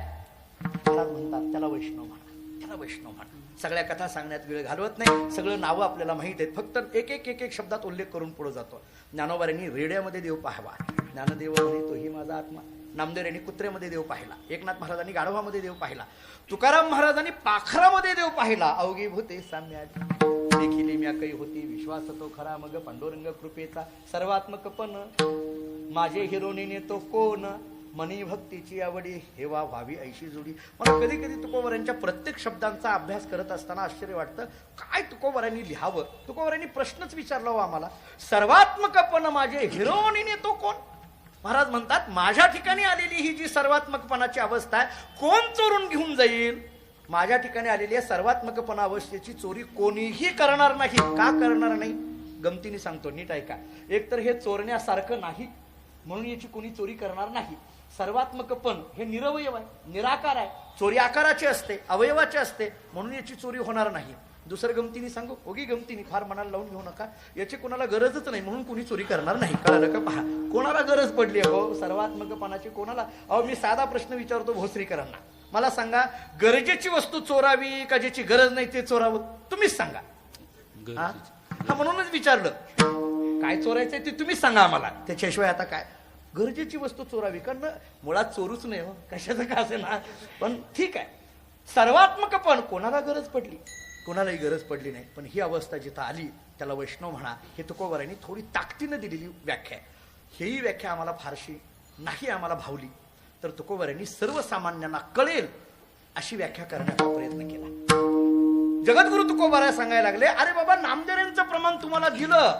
महाराज म्हणतात त्याला वैष्णव म्हणा, त्याला वैष्णव म्हणा. सगळ्या कथा सांगण्यात वेळ घालवत नाही, सगळं नावं आपल्याला माहित आहेत, फक्त एक एक एक एक शब्दात उल्लेख करून पुढे जातो. ज्ञानोबाऱ्यांनी रेड्यामध्ये देव पाहावा, ज्ञानदेव म्हणे तोही माझा आत्मा. नामदेव यांनी कुत्र्यामध्ये देव पाहिला, एकनाथ महाराजांनी गाढवामध्ये देव पाहिला, तुकाराम महाराजांनी पाखरामध्ये देव पाहिला. अवघी भूते साम्याची देखिली म्या काही होती, विश्वास तो खरा मग पांडुरंग कृपेचा सर्वात्मक पण माझे हिरोनीने तो कोण मनी भक्तीची आवडी हेवा व्हावी ऐशी जोडी. मला कधी कधी तुकोबरांच्या प्रत्येक शब्दांचा अभ्यास करत असताना आश्चर्य वाटतं, काय तुकोबरांनी लिहावं. तुकोबरांनी प्रश्नच विचारला हो आम्हाला, सर्वात्मक पण माझे हिरोनीने तो कोण. महाराज म्हणतात माझ्या ठिकाणी आलेली ही जी सर्वात्मकपणाची अवस्था आहे कोण चोरून घेऊन जाईल. माझ्या ठिकाणी आलेली आहे सर्वात्मकपणा अवस्थेची चोरी कोणीही करणार नाही. का करणार नाही गमतीने सांगतो, नीट ऐका. एक तर हे चोरण्यासारखं नाही म्हणून याची कोणी चोरी करणार नाही. सर्वात्मकपण हे निरवयव आहे, निराकार आहे, चोरी आकाराची असते, अवयवाची असते म्हणून याची चोरी होणार नाही. दुसरं गमतीने सांगू, ओगी गमतीने फार मनाला लावून घेऊ नका, याची कोणाला गरजच नाही म्हणून कोणी चोरी करणार नाही. कळालं का? पहा, कोणाला गरज पडली हो सर्वात्मकपणाची कोणाला. अहो मी साधा प्रश्न विचारतो भोसरीकरांना, मला सांगा गरजेची वस्तू चोरावी का ज्याची गरज नाही ते चोरावं, तुम्हीच सांगा. हा म्हणूनच विचारलं, काय चोरायचंय ते तुम्हीच सांगा आम्हाला, त्याच्याशिवाय आता काय. गरजेची वस्तू चोरावी, कारण मुळात चोरूच नाही हो, कशाचं का असे ना. पण ठीक आहे, सर्वात्मकपण कोणाला गरज पडली, कोणालाही गरज पडली नाही, पण ही अवस्था जिथं आली त्याला वैष्णव म्हणा. हे तुकोबारांनी थोडी ताकदीनं दिलेली व्याख्या आहे. हेही व्याख्या आम्हाला फारशी नाही आम्हाला भावली, तर तुकोबारांनी सर्वसामान्यांना कळेल अशी व्याख्या करण्याचा प्रयत्न केला. जगद्गुरु तुकोबारा सांगायला लागले, अरे बाबा नामदेवांचं प्रमाण तुम्हाला दिलं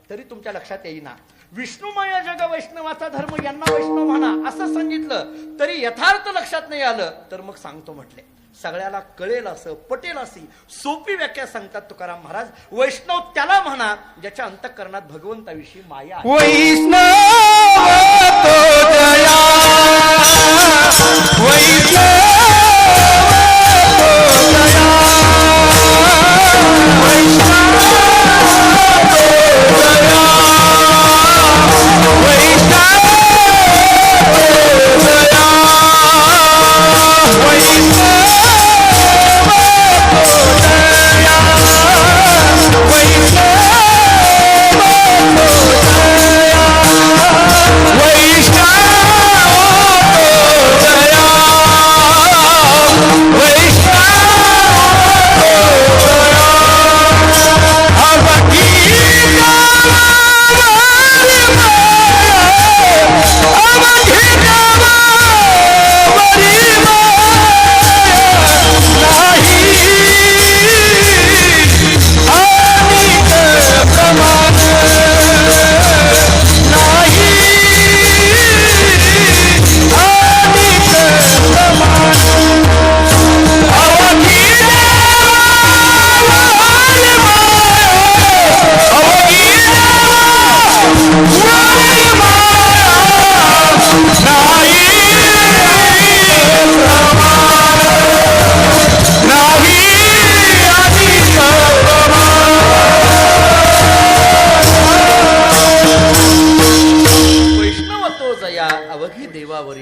तरी तुमच्या लक्षात येईना. विष्णुमय जग वैष्णवाचा धर्म यांना वैष्णव म्हणा असं सांगितलं तरी यथार्थ लक्षात नाही आलं, तर मग सांगतो म्हटले. सगळ्याला कळेल असं पटेल अशी सोपी व्याख्या सांगतात तुकाराम महाराज. वैष्णव त्याला म्हणा ज्याच्या अंतःकरणात भगवंताविषयी माया आहे. वैष्णव तो जया वैष्णव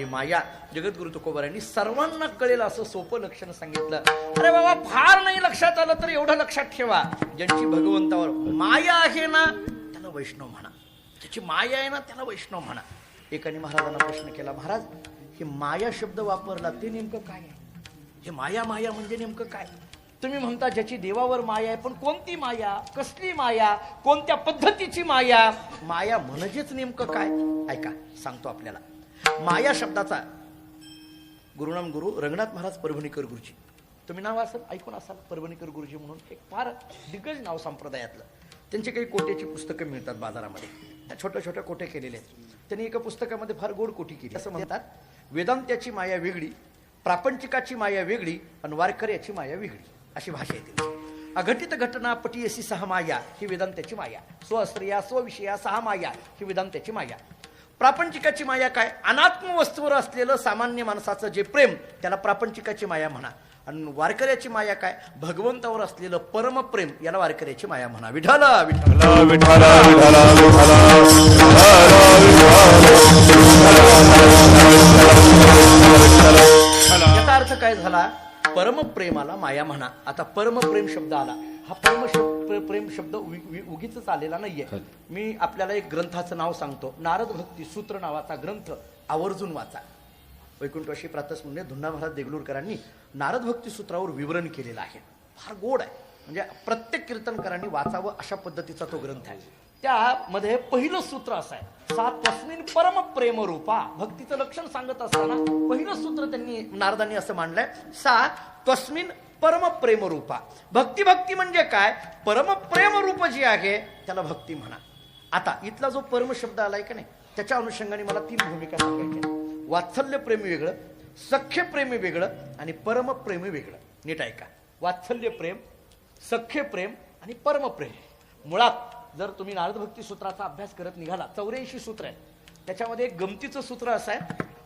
माया. जगद्गुरु तुकोबारांनी सर्वांना कळेल असं सोपं लक्षण सांगितलं. अरे बाबा फार नाही लक्षात आलं तर एवढं लक्षात ठेवा, ज्यांची भगवंतावर माया आहे ना त्याला वैष्णव म्हणा, ज्याची माया आहे ना त्याला वैष्णव म्हणा. एकाने महाराजांना प्रश्न केला, महाराज हे माया शब्द वापरला ते नेमकं काय आहे? हे माया माया म्हणजे नेमकं काय? तुम्ही म्हणता ज्याची देवावर माया आहे, पण कोणती माया, कसली माया, कोणत्या पद्धतीची माया, माया म्हणजेच नेमकं काय? ऐका सांगतो आपल्याला. माया शब्दाचा गुरुनाम गुरु रंगनाथ महाराज परभणीकर गुरुजी, तुम्ही नाव असाल ऐकून असाल, परभणीकर गुरुजी म्हणून एक फार दिग्गज नाव संप्रदायातलं. त्यांची काही कोट्याची पुस्तकं मिळतात बाजारामध्ये, छोट्या छोट्या कोटे केलेले आहेत. त्यांनी एका पुस्तकामध्ये फार गोड कोटी केली. असं म्हणतात, वेदांत्याची माया वेगळी, प्रापंचिकाची माया वेगळी आणि वारकऱ्याची माया वेगळी, अशी भाषा येते. अघटित घटना पटीयसी सहा माया ही वेदांताची माया. स्वस्त्रिया स्वविषया सहा माया ही वेदांताची माया. प्रापंचिकाची माया काय? अनात्म वस्तूवर असलेलं सामान्य माणसाचं जे प्रेम त्याला प्रापंचिकाची माया म्हणा. आणि वारकऱ्याची माया काय? भगवंतावर असलेलं परमप्रेम याला वारकऱ्याची माया म्हणा. विठ्ठल विठ्ठल विठ्ठल याचा अर्थ काय झाला? परमप्रेमाला माया म्हणा. आता परमप्रेम शब्द आला. हा प्रेम शब्द उगीच आलेला नाहीये. मी आपल्याला एक ग्रंथाचं नाव सांगतो. नारद भक्ती सूत्र नावाचा ग्रंथ आवर्जून वाचा. वैकुंठवासी प्रातस्मृती धुंडा महाराज देगलूरकरांनी नारद भक्ती सूत्रावर विवरण केलेलं आहे. फार गोड आहे. म्हणजे प्रत्येक कीर्तनकारांनी वाचावं अशा पद्धतीचा तो ग्रंथ आहे. त्यामध्ये पहिलं सूत्र असं आहे, सा तस्मिन परम प्रेम रूपा. भक्तीचं लक्षण सांगत असताना पहिलं सूत्र त्यांनी नारदांनी असं मांडलंय, सा तस्मिन परम प्रेम रूपा. भक्ती म्हणजे काय? परम प्रेम रूप जे आहे त्याला भक्ती म्हणा. आता इथला जो परम शब्द आलाय का नाही, त्याच्या अनुषंगाने मला 3 भूमिका सांगायच्या. वात्सल्य प्रेमी वेगळं, सख्य प्रेमी वेगळं आणि परम प्रेमी वेगळं. नीट ऐका. वात्सल्य प्रेम, सख्य प्रेम आणि परम प्रेम. मुळात जर तुम्ही नारद भक्ती सूत्राचा अभ्यास करत निघाला, 84 सूत्र आहे. त्याच्यामध्ये एक गमतीचं सूत्र असं आहे,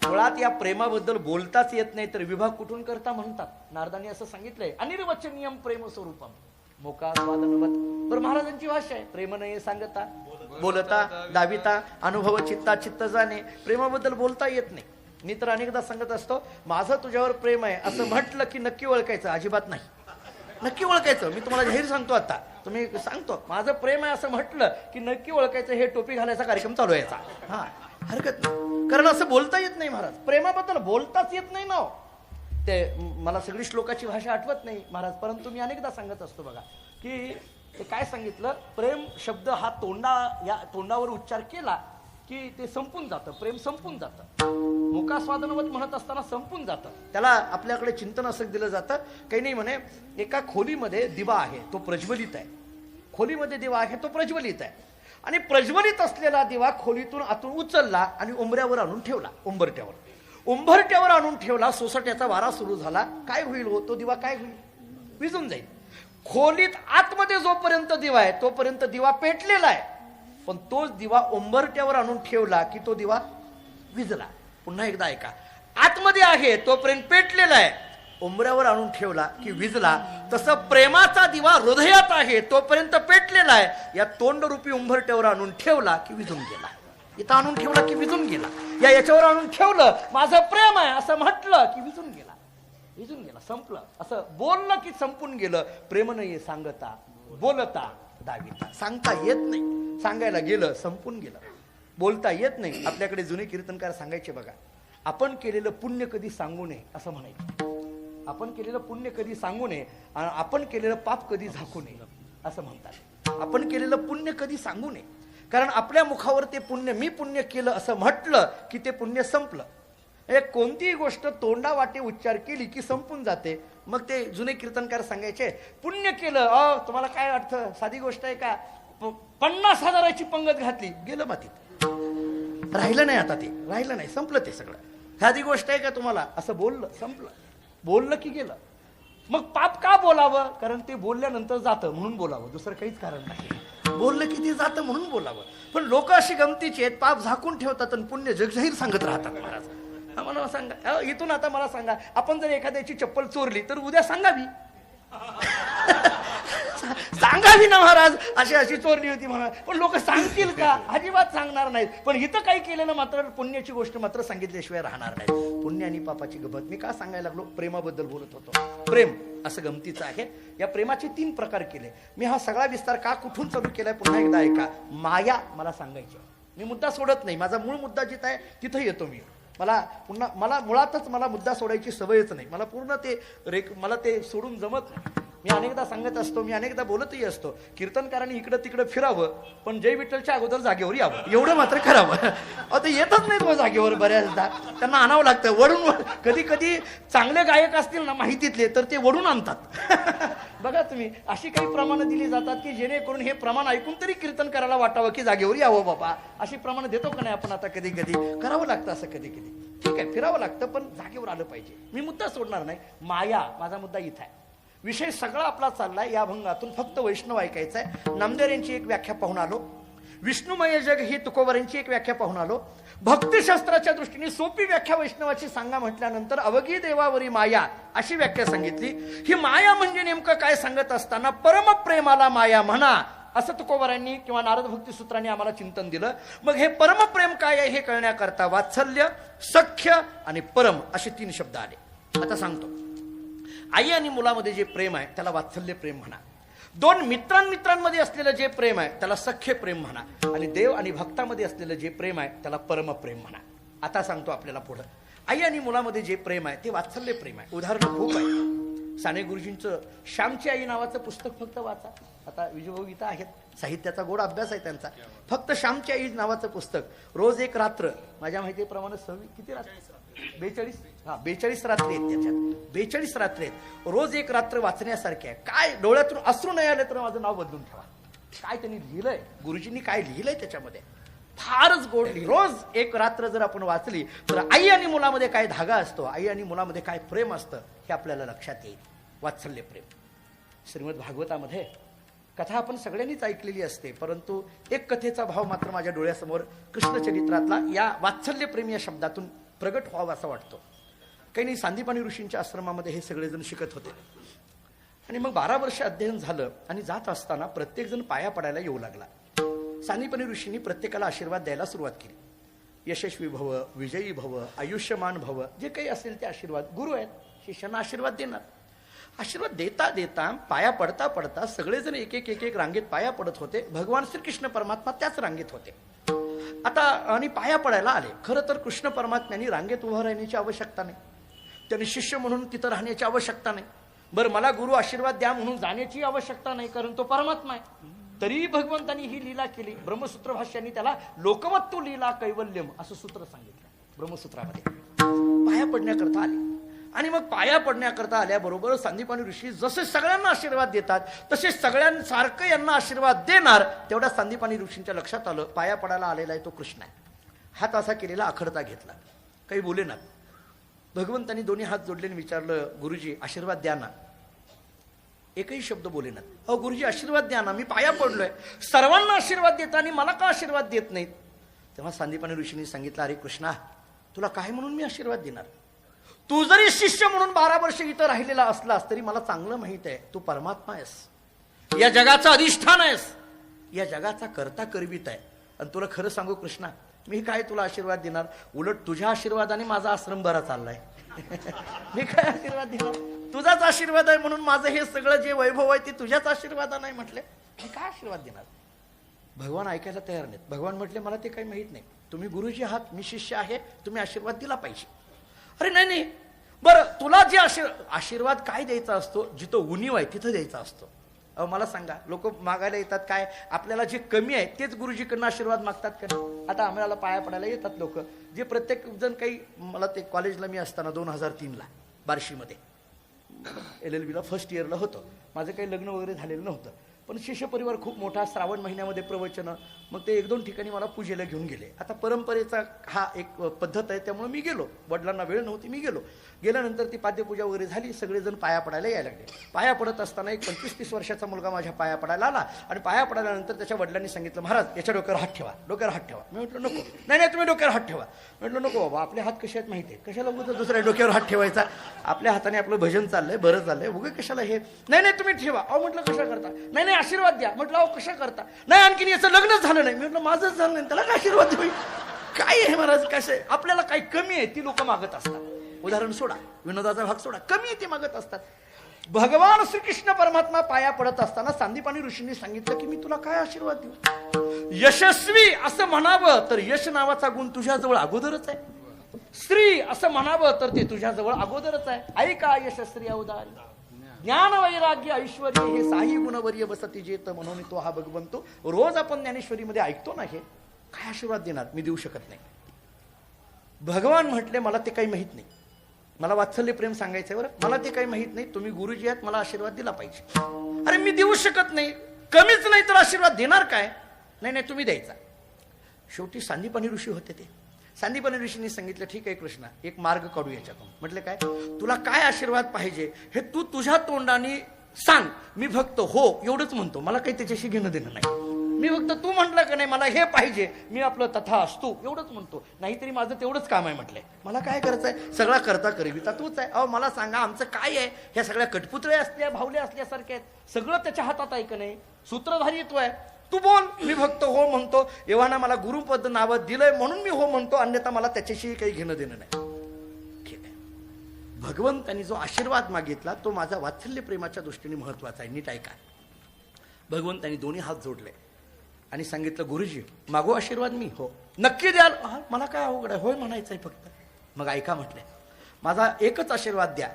मुळात या प्रेमाबद्दल बोलताच येत नाही तर विभाग कुठून करता म्हणतात. नारदांनी असं सांगितलंय, अनिर्वचनीयम प्रेम स्वरूपम मोका स्वादनवत. बरं, महाराजांची भाषा आहे, प्रेम नाही सांगता बोलता दाविता अनुभव चित्ता चित्त जाणे. प्रेमाबद्दल बोलता येत नाही. मी तर अनेकदा सांगत असतो, माझं तुझ्यावर प्रेम आहे असं म्हटलं की नक्की ओळखायचं, अजिबात नाही. नक्की ओळखायचं. मी तुम्हाला जाहीर सांगतो, आता तुम्ही सांगतो माझं प्रेम आहे असं म्हटलं की नक्की ओळखायचं. हे टोपी घालायचा कार्यक्रम चालू यायचा. हा, हरकत नाही, कारण असं बोलता येत नाही. महाराज प्रेमाबद्दल बोलताच येत नाही ना. ते मला सगळी श्लोकाची भाषा आठवत नाही महाराज, परंतु मी अनेकदा सांगत असतो बघा की ते काय सांगितलं, प्रेम शब्द हा तोंडावर उच्चार केला की ते संपून जातं. प्रेम संपून जातं. मुकास्वादनवत म्हणत असताना संपून जातं. त्याला आपल्याकडे चिंतन असं दिलं जातं, काही नाही म्हणे, एका खोलीमध्ये दिवा आहे तो प्रज्वलित आहे. खोलीमध्ये दिवा आहे तो प्रज्वलित आहे. आणि प्रज्वलित असलेला दिवा खोलीतून आतून उचलला आणि उंबऱ्यावर आणून ठेवला. उंबरट्यावर आणून ठेवला. सोसाट्याचा वारा सुरू झाला. काय होईल हो? तो दिवा काय होईल? विजून जाईल. खोलीत आतमध्ये जोपर्यंत दिवा आहे तोपर्यंत दिवा पेटलेला आहे, पण तोच दिवा उंबरट्यावर आणून ठेवला की तो दिवा विजला. पुन्हा एकदा ऐका. आतमध्ये आहे तोपर्यंत पेटलेला आहे, उंबऱ्यावर आणून ठेवला की विजला. तसं प्रेमाचा दिवा हृदयात आहे तोपर्यंत पेटलेला आहे, या तोंडरूपी उंबरट्यावर आणून ठेवला की विजून गेला. इथं आणून ठेवला की विजून गेला. याच्यावर आणून ठेवलं माझं प्रेम आहे असं म्हटलं की विजून गेला. संपलं. असं बोललं की संपून गेलं. प्रेम नाही सांगता बोलता दाविता. सांगता येत नाही, सांगायला गेलं संपून गेलं. बोलता येत नाही. आपल्याकडे जुने कीर्तनकार सांगायचे बघा, आपण केलेलं पुण्य कधी सांगू नये असं म्हणायचं. आपण केलेलं पुण्य कधी सांगू नये आणि आपण केलेलं पाप कधी झाकू नये असं म्हणतात. आपण केलेलं पुण्य कधी सांगू नये, कारण आपल्या मुखावर ते पुण्य, मी पुण्य केलं असं म्हटलं की ते पुण्य संपलं. कोणतीही गोष्ट तोंडा वाटे उच्चार केली की संपून जाते. मग ते जुने कीर्तनकार सांगायचे, पुण्य केलं, तुम्हाला काय अर्थ? साधी गोष्ट आहे का? 50,000ची पंगत घातली, गेलं मातीत, राहिलं नाही. आता ते राहिलं नाही, संपलं ते सगळं. साधी गोष्ट आहे का तुम्हाला? असं बोललं, संपलं. बोललं की गेलं. मग पाप का बोलावं? कारण ते बोलल्यानंतर जातं म्हणून बोलावं, दुसरं काहीच कारण नाही. बोललं की ते जातं म्हणून बोलावं. पण लोक अशी गमतीची आहेत, पाप झाकून ठेवतात आणि पुण्य जगजाहीर सांगत राहतात. महाराज मला सांगा, इथून आता मला सांगा, आपण जर एखाद्याची चप्पल चोरली तर उद्या सांगावी सांगावी ना महाराज, अशी चोरली होती म्हणा. पण लोक सांगतील का? अजिबात सांगणार नाहीत. पण इथं काही केलं ना मात्र पुण्याची गोष्ट मात्र सांगितल्याशिवाय राहणार नाही. पुण्य आणि पापाची गंमत मी का सांगायला लागलो? प्रेमाबद्दल बोलत होतो. प्रेम असं गमतीचं आहे. या प्रेमाचे 3 प्रकार केले. मी हा सगळा विस्तार का कुठून चालू केलाय पुन्हा एकदा ऐका. माया मला सांगायची, मी मुद्दा सोडत नाही. माझा मूळ मुद्दा जिथं आहे तिथं येतो मी. मला मुळातच मुद्दा सोडायची सवयच नाही. मला पूर्ण मला ते सोडून जमत नाही. मी अनेकदा सांगत असतो, मी अनेकदा बोलतही असतो, कीर्तनकारांनी इकडं तिकडं फिरावं पण जय विठ्ठलच्या अगोदर जागेवर यावं, एवढं मात्र करावं. ते येतच नाही तो जागेवर. बऱ्याचदा त्यांना आणावं लागतं वडून. कधी कधी चांगले गायक असतील ना माहितीतले तर ते वडून आणतात. बघा तुम्ही, अशी काही प्रमाणं दिली जातात की जेणेकरून हे प्रमाण ऐकून तरी कीर्तन करायला वाटावं की जागेवर यावं बाबा. अशी प्रमाणं देतो का नाही आपण? आता कधी कधी करावं लागतं असं. कधी कधी ठीक आहे, फिरावं लागतं पण जागेवर आलं पाहिजे. मी मुद्दा सोडणार नाही. माया, माझा मुद्दा इथं आहे. विषय सगळा आपला चाललाय या अभंगातून, फक्त वैष्णव ऐकायचा आहे. नामदेव यांची एक व्याख्या पाहून आलो, विष्णुमय जग ही तुकोबरांची एक व्याख्या पाहून आलो. भक्तिशास्त्राच्या दृष्टीने सोपी व्याख्या वैष्णवाची सांगा म्हटल्यानंतर अवघी देवावरी माया अशी व्याख्या सांगितली. ही माया म्हणजे नेमकं काय सांगत असताना परमप्रेमाला माया म्हणा असं तुकोबरांनी किंवा नारद भक्ती सूत्रांनी आम्हाला चिंतन दिलं. मग हे परमप्रेम काय आहे हे कळण्याकरता वात्सल्य, सख्य आणि परम असे 3 शब्द आले. आता सांगतो. आई आणि मुलामध्ये जे प्रेम आहे त्याला वात्सल्य प्रेम म्हणा. 2 मित्रांमध्ये असलेलं जे प्रेम आहे त्याला सख्य प्रेम म्हणा. आणि देव आणि भक्तामध्ये असलेलं जे प्रेम आहे त्याला परमप्रेम म्हणा. आता सांगतो आपल्याला पुढं. आई आणि मुलामध्ये जे प्रेम आहे ते वात्सल्य प्रेम आहे. उदाहरण खूप आहे. साने गुरुजींचं श्यामची आई नावाचं पुस्तक फक्त वाचा. आता विजयभाऊ इथं आहेत, साहित्याचा गोड अभ्यास आहे त्यांचा. फक्त श्यामची आई नावाचं पुस्तक रोज एक रात्र, माझ्या माहितीप्रमाणे 26 किती रात्र 42 रात्री आहेत त्याच्यात. 42 रात्री आहेत. रोज एक रात्र वाचण्यासारखे आहे. काय डोळ्यातून अश्रू नाही आले तर माझं नाव बदलून ठेवा. काय त्यांनी लिहिलंय, गुरुजींनी काय लिहिलंय त्याच्यामध्ये, फारच गोड लिहि. रोज एक रात्र जर आपण वाचली तर आई आणि मुलामध्ये काय धागा असतो, आई आणि मुलामध्ये काय प्रेम असतं हे आपल्याला लक्षात येईल. वात्सल्य प्रेम. श्रीमद भागवतामध्ये कथा आपण सगळ्यांनीच ऐकलेली असते, परंतु एक कथेचा भाव मात्र माझ्या डोळ्यासमोर कृष्णचरित्रातला या वात्सल्य प्रेम या शब्दातून प्रगट व्हावा असा वाटतो. काही नाही, सांदीपानी ऋषींच्या आश्रमामध्ये हे सगळेजण शिकत होते. आणि मग 12 वर्ष अध्ययन झालं आणि जात असताना प्रत्येकजण पाया पडायला येऊ लागला. सांदीपानी ऋषींनी प्रत्येकाला आशीर्वाद द्यायला सुरुवात केली. यशस्वी भव, विजयी भव, आयुष्यमान भव, जे काही असेल ते आशीर्वाद. गुरु आहेत, शिष्यांना आशीर्वाद देणार. आशीर्वाद देता देता पाया पडता पडता सगळेजण एक एक रांगेत पाया पडत होते. भगवान श्रीकृष्ण परमात्मा त्याच रांगेत होते. आता आणि पाया पडायला आले. खरं तर कृष्ण परमात्म्यांनी रांगेत उभं राहण्याची आवश्यकता नाही, त्यांनी शिष्य म्हणून तिथं राहण्याची आवश्यकता नाही. बरं, मला गुरु आशीर्वाद द्या म्हणून जाण्याची आवश्यकता नाही, कारण तो परमात्मा आहे. तरी भगवंतांनी ही लीला केली. ब्रह्मसूत्र भाष्यांनी त्याला लोकवत्तु लीला कैवल्यम असं सूत्र सांगितलं ब्रह्मसूत्रामध्ये. पाया पडण्याकरता आले. आणि मग पाया पडण्याकरता आल्याबरोबर सांदीपानी ऋषी जसे सगळ्यांना आशीर्वाद देतात तसे सगळ्यांसारखं यांना आशीर्वाद देणार. तेवढ्या सांदीपानी ऋषींच्या लक्षात आलं पाया पडायला आलेला आहे तो कृष्ण आहे. हात असा केलेला आखडता घेतला, काही बोलेनात. भगवंतांनी दोन्ही हात जोडलेने विचारलं, गुरुजी आशीर्वाद द्या ना. एकही शब्द बोलेनात. अहो गुरुजी आशीर्वाद द्या ना, मी पाया पडलोय, सर्वांना आशीर्वाद देता आणि मला का आशीर्वाद देत नाहीत? तेव्हा सांदीपानी ऋषींनी सांगितलं, अरे कृष्णा, तुला काय म्हणून मी आशीर्वाद देणार? तू जरी शिष्य म्हणून 12 वर्ष इथं राहिलेला असलास तरी मला चांगलं माहित आहे तू परमात्मा आहेस, या जगाचा अधिष्ठान आहेस, या जगाचा करता करवीत आहे. आणि तुला खरं सांगू कृष्णा, मी काय तुला आशीर्वाद देणार? उलट तुझ्या आशीर्वादाने माझा आश्रम बरा चाललाय. मी काय आशीर्वाद देणार? तुझाच आशीर्वाद आहे म्हणून माझं हे सगळं जे वैभव आहे ते तुझ्याच आशीर्वादा नाही म्हटले. मी काय आशीर्वाद देणार? भगवान ऐकायला तयार नाहीत. भगवान म्हटले, मला ते काही माहित नाही, तुम्ही गुरुजी आहात, मी शिष्य आहे, तुम्ही आशीर्वाद दिला पाहिजे. अरे नाही नाही, बरं तुला जे आशीर्वाद काय द्यायचा असतो, जिथं उणीव आहे तिथं द्यायचा असतो. अहो मला सांगा, लोक मागायला येतात काय, आपल्याला जे कमी आहे तेच गुरुजीकडनं आशीर्वाद मागतात का? आता आम्हाला पाया पडायला येतात लोक, जे प्रत्येक जण काही, मला ते कॉलेजला मी असताना 2003ला बार्शीमध्ये LLBला फर्स्ट इयरला होतं. माझं काही लग्न वगैरे झालेलं नव्हतं, पण शिष्य परिवार खूप मोठा, श्रावण महिन्यामध्ये प्रवचनं, मग ते 1-2 ठिकाणी मला पूजेला घेऊन गेले. आता परंपरेचा हा एक पद्धत आहे, त्यामुळे मी गेलो. वडिलांना वेळ नव्हती, मी गेलो. गेल्यानंतर ती पाद्यपूजा वगैरे झाली, सगळेजण पाया पडायला यायला लागले. पाया पडत असताना एक 25-30 वर्षाचा मुलगा माझ्या पाया पडायला आला आणि पाया पडल्यानंतर त्याच्या वडिलांनी सांगितलं, महाराज याच्या डोक्यावर हात ठेवा, डोक्यावर हात ठेवा. मी म्हटलं नको. नाही नाही, तुम्ही डोक्यावर हात ठेवा. म्हटलं नको बाबा, आपले हात कसे आहेत माहिती आहे, कशाला उगं दुसऱ्या डोक्यावर हात ठेवायचा? आपल्या हाताने आपलं भजन चाललंय, बरं चाललंय, उगं कशाला हे? नाही नाही तुम्ही ठेवा. अहो म्हटलं कशा करता? नाही नाही आशीर्वाद द्या. म्हटलं अहो कशा करता? नाही आणखीन याचं लग्नच झालं नाही. म्हटलं माझंच झालं नाही, त्याला काय आशीर्वाद देऊ? काय आहे महाराज, कसं आहे? आपल्याला काही कमी आहे ती लोक मागत असतात. उदाहरण सोडा, विनोदाचा भाग सोडा, कमी आहे ते मागत असतात. भगवान श्रीकृष्ण परमात्मा पाया पडत असताना सांदीपानी ऋषींनी सांगितलं की मी तुला काय आशीर्वाद देऊ? यशस्वी असं म्हणावं तर यश नावाचा गुण तुझ्याजवळ अगोदरच आहे. श्री असं म्हणावं तर ते तुझ्याजवळ अगोदरच आहे. ऐका यशस्वी अवतारी, ज्ञान वैराग्य ऐश्वर्य हे साही गुणवर्य बसती जेत म्हणून तो हा भगवंतो. रोज आपण ज्ञानेश्वरीमध्ये ऐकतो ना, हे काय आशीर्वाद देणार? मी देऊ शकत नाही. भगवान म्हटले, मला ते काही माहित नाही, मला वात्सल्य प्रेम सांगायचंय बरं, मला ते काही माहित नाही, तुम्ही गुरुजी आहात, मला आशीर्वाद दिला पाहिजे. अरे मी देऊ शकत नाही, कमीच नाही तर आशीर्वाद देणार काय? नाही नाही तुम्ही द्यायचा. शेवटी सांदीपानी ऋषी होते ते. सांदीपनी ऋषींनी सांगितलं, ठीक आहे कृष्णा, एक मार्ग काढू याच्यातून. म्हटलं काय? तुला काय आशीर्वाद पाहिजे हे तू तुझ्या तोंडाने सांग, मी फक्त हो एवढंच म्हणतो, मला काही त्याच्याशी घेणं देणं नाही. मी फक्त तू म्हटलं का नाही मला हे पाहिजे, मी आपलं तथा असतो एवढंच म्हणतो, नाहीतरी माझं तेवढंच काम आहे. म्हटलंय मला काय करायचंय, सगळा करता करविता तूच आहे. अहो मला सांगा आमचं काय आहे, ह्या सगळ्या कटपुतळे असल्या भावले असल्यासारखे आहेत, सगळं त्याच्या हातात आहे का नाही, सूत्रधारी तो आहे, तू बोल, मी फक्त हो म्हणतो. एव्हाना मला गुरुपद नावं दिलंय म्हणून मी हो म्हणतो, अन्यथा मला त्याच्याशी काही घेणं देणं नाही. ठीक आहे. भगवंतांनी जो आशीर्वाद मागितला तो माझा वात्सल्य प्रेमाच्या दृष्टीने महत्वाचा आहे. नीट ऐका. भगवंतांनी दोन्ही हात जोडले आणि सांगितलं, गुरुजी मागो आशीर्वाद मी. हो नक्की द्याल. मला काय अवघड आहे, होय म्हणायचंय फक्त. मग ऐका म्हटले, माझा एकच आशीर्वाद द्या,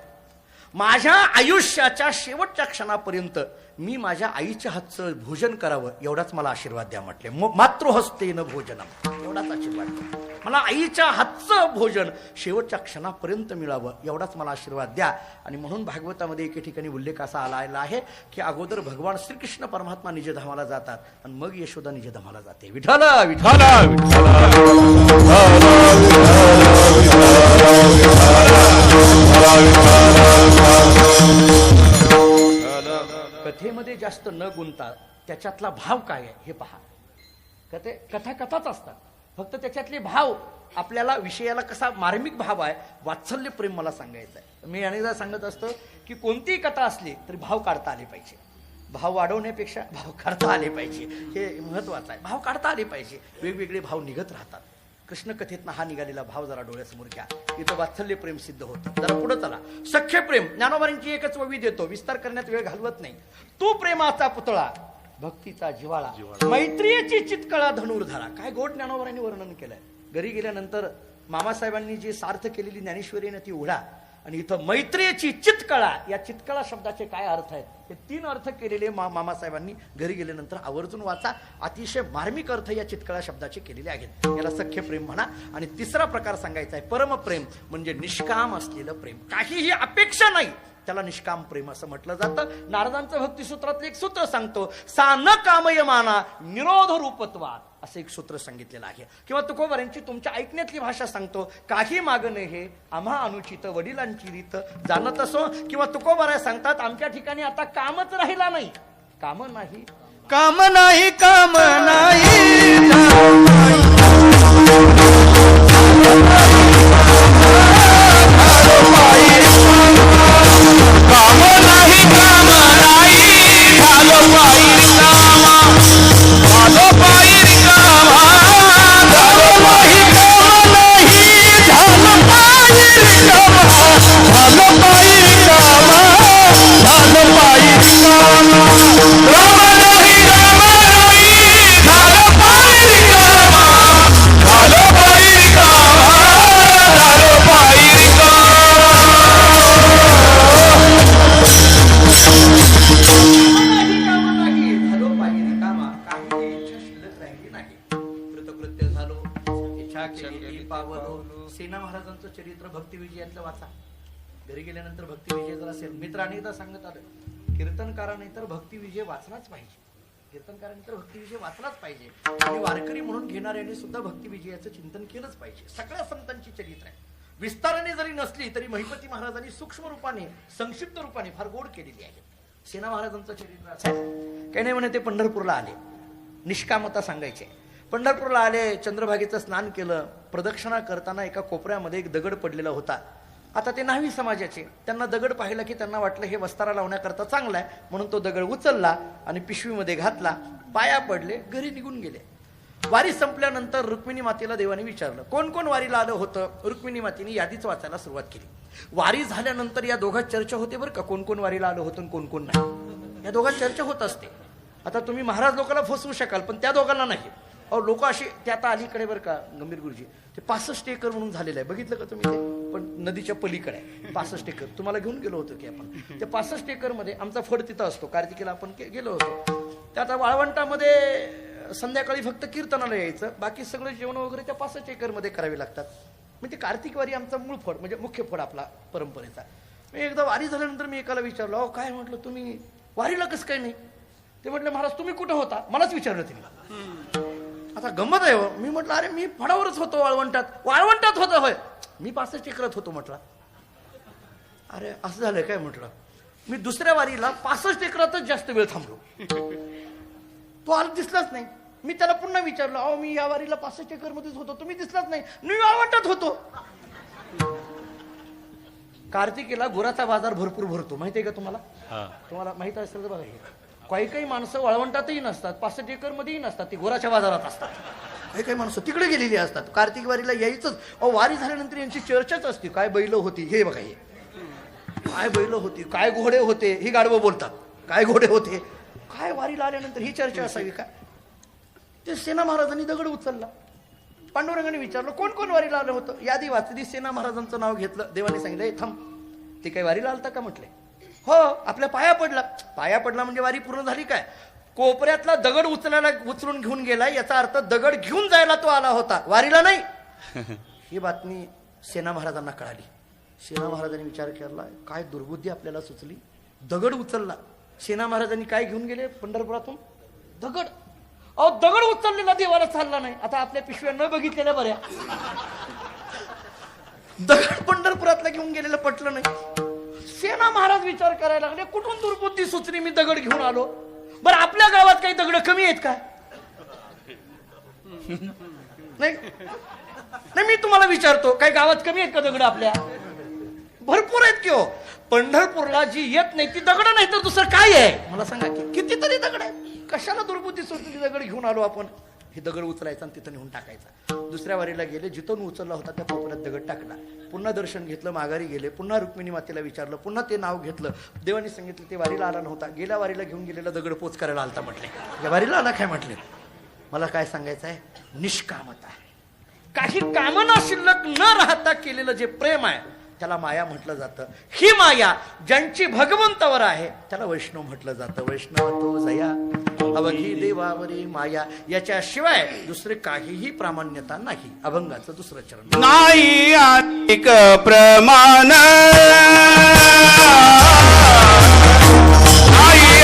माझ्या आयुष्याच्या शेवटच्या क्षणापर्यंत मी माझ्या आईच्या हातचं भोजन करावं एवढाच मला आशीर्वाद द्या. म्हटले मातृहस्तेन भोजनम, एवढाच आशीर्वाद द्या. मला आईच्या हातचं भोजन शेवटच्या क्षणापर्यंत मिळावं एवढाच मला आशीर्वाद द्या. आणि म्हणून भागवतामध्ये एके ठिकाणी उल्लेख असा आलेला आहे की अगोदर भगवान श्रीकृष्ण परमात्मा निजधामाला जातात आणि मग यशोदा निजधामाला जाते. विठ्ठल विठ्ठल. कथेमध्ये जास्त न गुंता त्याच्यातला भाव काय आहे हे पहा. कथा कथाच असतात, फक्त त्याच्यातले भाव आपल्याला विषयाला कसा मार्मिक भाव आहे, वात्सल्य प्रेम मला सांगायचं आहे. मी अनेकदा सांगत असतो की कोणतीही कथा असली तरी भाव काढता आले पाहिजे. भाव वाढवण्यापेक्षा भाव काढता आले पाहिजे, हे महत्वाचं आहे. भाव काढता आले पाहिजे, वेगवेगळे भाव निघत राहतात. कृष्ण कथेतनं हा निघालेला भाव जरा डोळ्यासमोर घ्या. इथं वात्सल्य प्रेम सिद्ध होतं. जरा पुढे चला. सख्य प्रेम, ज्ञानोबांची एकच ववी देतो, विस्तार करण्यात वेळ घालवत नाही. तू प्रेमाचा पुतळा, भक्तीचा जिव्हाळा, मैत्रीची चितकळा धनुर्धारा. काय गोड ज्ञानोबांनी वर्णन केलंय. घरी गेल्यानंतर मामासाहेबांनी जी सार्थ केलेली ज्ञानेश्वरी ना ती उघडा, आणि इथं मैत्रीची चितकळा, या चितकळा शब्दाचे काय अर्थ आहेत हे 3 अर्थ केलेले मामासाहेबांनी घरी गेल्यानंतर आवर्जून वाचा. अतिशय मार्मिक अर्थ या चितकळा शब्दाचे केलेले आहेत. याला सख्य प्रेम म्हणा. आणि तिसरा प्रकार सांगायचा आहे परमप्रेम, म्हणजे निष्काम असलेलं प्रेम, काहीही अपेक्षा नाही, त्याला निष्काम प्रेम असं म्हटलं जातं. नारदांचं भक्तिसूत्रातलं एक सूत्र सांगतो, सा न कामयमाना निरोध रूपत्वात, असं एक सूत्र सांगितलेलं आहे. किंवा तुकोबारांची तुमच्या ऐकण्यातली भाषा सांगतो, काही मागणे हे आम्हा अनुचित वडिलांची रीत जाणत असो. किंवा तुकोबारा सांगतात, आमच्या ठिकाणी आता कामच राहिला नाही, काम नाही काम नाही काम नाही सेना महाराजांचं चरित्र भक्तिविजयातलं वाचा. घरी गेल्यानंतर भक्तिविजय जर असेल, मित्र अनेकदा सांगत आलं, कीर्तनकाराने तर भक्तिविजय वाचलाच पाहिजे, कीर्तनकाराने तर भक्तिविजय वाचलाच पाहिजे. आणि वारकरी म्हणून घेणाऱ्यांनी सुद्धा भक्तिविजयाचं चिंतन केलंच पाहिजे. सगळ्या संतांची चरित्र आहे, विस्ताराने जरी नसली तरी महिपती महाराजांनी सूक्ष्म रूपाने संक्षिप्त रूपाने फार गोड केलेली आहे. सेना महाराजांचं चरित्र असं आहे. काही नाही म्हणे, ते पंढरपूरला आले, निष्कामता सांगायचे. पंढरपूरला आले, चंद्रभागेचं स्नान केलं. प्रदक्षिणा करताना एका कोपऱ्यामध्ये एक दगड पडलेला होता. आता ते न्हावी समाजाचे, त्यांना दगड पाहिला की त्यांना वाटलं हे वस्तारा लावण्याकरता चांगला आहे, म्हणून तो दगड उचलला आणि पिशवीमध्ये घातला, पाया पडले, घरी निघून गेले. वारी संपल्यानंतर रुक्मिणी मातेला देवाने विचारलं, कोण कोण वारीला आलं होतं. रुक्मिणी मातेने यादीच वाचायला सुरुवात केली. वारी झाल्यानंतर या दोघात चर्चा होते बरं का, कोण कोण वारीला आलं होतं कोण कोण नाही, या दोघात चर्चा होत असते. आता तुम्ही महाराज लोकांना फसवू शकाल, पण त्या दोघांना नाही. अहो लोक असे, ते आता अलीकडे बरं का गंभीर गुरुजी, ते 65 एकर म्हणून झालेलं आहे, बघितलं का तुम्ही ते, पण नदीच्या पलीकडे आहे 65 एकर. तुम्हाला घेऊन गेलो होतो की आपण, ते 65 एकर मध्ये आमचा फड तिथं असतो, कार्तिकेला आपण गेलो होतो. त्या आता वाळवंटामध्ये संध्याकाळी फक्त कीर्तनाला यायचं, बाकी सगळं जेवण वगैरे त्या 65 एकर मध्ये करावे लागतात. म्हणजे कार्तिक वारी आमचा मूळ फड, म्हणजे मुख्य फड आपला परंपरेचा. मी एकदा वारी झाल्यानंतर मी एकाला विचारलं, अहो काय म्हटलं तुम्ही वारीला कसं काय नाही. ते म्हटलं महाराज तुम्ही कुठं होता, मलाच विचारलं तिने. आता आता गंमत आहे हो. मी म्हटलं अरे मी फडावरच होतो वाळवंटात होतं होय. मी 65 एकरात होतो म्हटलं. अरे असं झालं काय म्हटलं. मी दुसऱ्या वारीला 65 एकरातच जास्त वेळ थांबलो. तो आज दिसलाच नाही. मी त्याला पुन्हा विचारलं अहो मी या वारीला 65 एकर मध्येच होतो तुम्ही दिसलाच नाही. मी वाळवंटात होतो. कार्तिकीला गुराचा बाजार भरपूर भरतो माहितीये का तुम्हाला. तुम्हाला माहित असेल तर बघा हे काही माणसं वाळवंटातही नसतात 65 एकर मध्येही नसतात ती गुराच्या बाजारात असतात. काही माणसं तिकडे गेलेली असतात. कार्तिक वारीला यायचंच. अहो वारी झाल्यानंतर यांची चर्चाच असते. काय बैल होती हे बघा हे काय बैल होती काय घोडे होते ही गाढवं बोलतात. काय घोडे होते काय वारीला आल्यानंतर ही चर्चा असावी का. ते सेना महाराजांनी दगड उचलला. पांडुरंगाने विचारलं कोण कोण वारीला आलं होतं. यादी वाचली. सेना महाराजांचं नाव घेतलं. देवाने सांगितलं थांब ते काही वारीला आलता का म्हटले. हो आपल्या पाया पडला म्हणजे वारी पूर्ण झाली काय. कोपऱ्यातला दगड उचलून घेऊन गेला याचा अर्थ दगड घेऊन जायला तो आला होता वारीला नाही. ही बातमी सेना महाराजांना कळाली. सेना महाराजांनी विचार केला काय दुर्बुद्धी आपल्याला सुचली. दगड उचलला. सेना महाराजांनी काय घेऊन गेले पंढरपुरातून दगड. अहो दगड उचललेला देवाला चालला नाही. आता आपल्या पिशव्या न बघितलेल्या बऱ्या. दगड पंढरपुरातला घेऊन गेलेलं पटलं नाही. सेना महाराज विचार करायला लागले कुठून दुर्बुद्धी सुचली मी दगड घेऊन आलो. बरं आपल्या गावात काही दगड कमी आहेत का. नाही मी तुम्हाला विचारतो काही गावात कमी आहेत का दगड. आपल्या भरपूर आहेत की हो. पंढरपूरला जी येत नाही ती दगड नाही तर दुसरं काय आहे मला सांगा की. कितीतरी दगड आहे. कशाला दुर्बुद्धी सुचली दगड घेऊन आलो आपण. हे दगड उचलायचा आणि तिथं नेऊन टाकायचा. दुसऱ्या वारीला गेले जिथून उचलला होता त्या कोपऱ्यात दगड टाकला. पुन्हा दर्शन घेतलं माघारी गेले. पुन्हा रुक्मिणी मातेला विचारलं. पुन्हा ते नाव घेतलं. देवाने सांगितलं ते वारीला आला नव्हता. गेल्या वारीला घेऊन गेलेला दगड पोच करायला आलता म्हटले. या वारीला आला काय म्हटले. मला काय सांगायचं आहे निष्कामता आहे. काही कामना शिल्लक न राहता केलेलं जे प्रेम आहे त्याला माया म्हटलं जातं. ही माया ज्यांची भगवंतावर आहे त्याला वैष्णव म्हटलं जातं. वैष्णव तो जया अवघी देवावरी माया. याच्याशिवाय दुसरे काहीही प्रामाण्यता नाही. अभंगाचं दुसरं चरण नाही अधिक प्रमाण नाही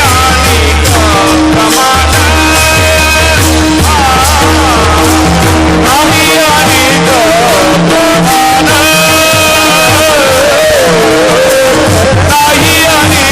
अधिक प्रमाण नाही अधिक प्रमाण नाही अधिक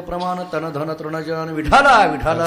प्रमाण तन धन तृण जन विठाला विठाला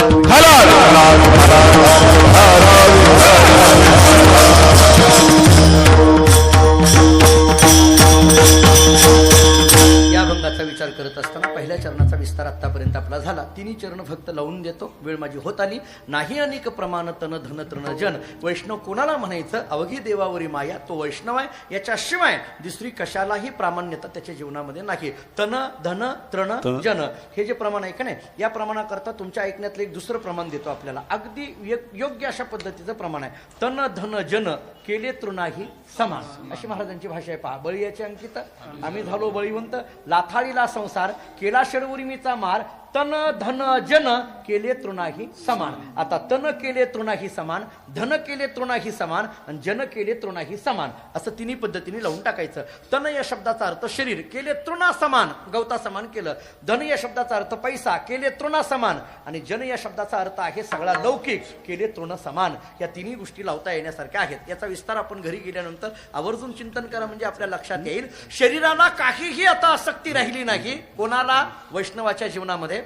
या भंगाचा विचार करत असताना पहिल्या चरणाचा विस्तार आतापर्यंत आपला झाला. तिन्ही चरण फक्त लावून देतो, वेळ माझी होत आली. नाही अनेक प्रमाण तन धन तृण जन. वैष्णव कोणाला म्हणायचं? अवघी देवावरी माया, तो वैष्णव आहे. याच्याशिवाय दुसरी कशालाही प्रामाण्यता त्याच्या जीवनामध्ये नाही. तन धन तृण जन हे जे प्रमाण आहे का नाही, या प्रमाणाकरता तुमच्या ऐकण्यातलं एक दुसरं प्रमाण देतो आपल्याला. अगदी योग्य अशा पद्धतीचं प्रमाण आहे. तन धन जन केले तृणाही समान, अशी महाराजांची भाषा आहे. पहा, बळी याचे अंकित, आम्ही झालो बळीवंत. लाथाळीला संसार केला षडउर्मीचा मार. तन धन जन केले तृणाही समान. आता तन केले तृणाही समान, धन केले तृणाही समान आणि जन केले तृणाही समान, असं तिन्ही पद्धतीने लावून टाकायचं. तन या शब्दाचा अर्थ शरीर, केले तृणा समान, गवता समान केलं. धन या शब्दाचा अर्थ पैसा, केले तृणा समान. आणि जन या शब्दाचा अर्थ आहे सगळा लौकिक, केले तृण समान. या तिन्ही गोष्टी लावता येण्यासारख्या आहेत. याचा विस्तार आपण घरी गेल्यानंतर आवर्जून चिंतन करा, म्हणजे आपल्या लक्षात येईल. शरीराला काहीही आता आसक्ती राहिली नाही. कोणाला? वैष्णवाच्या जीवनामध्ये.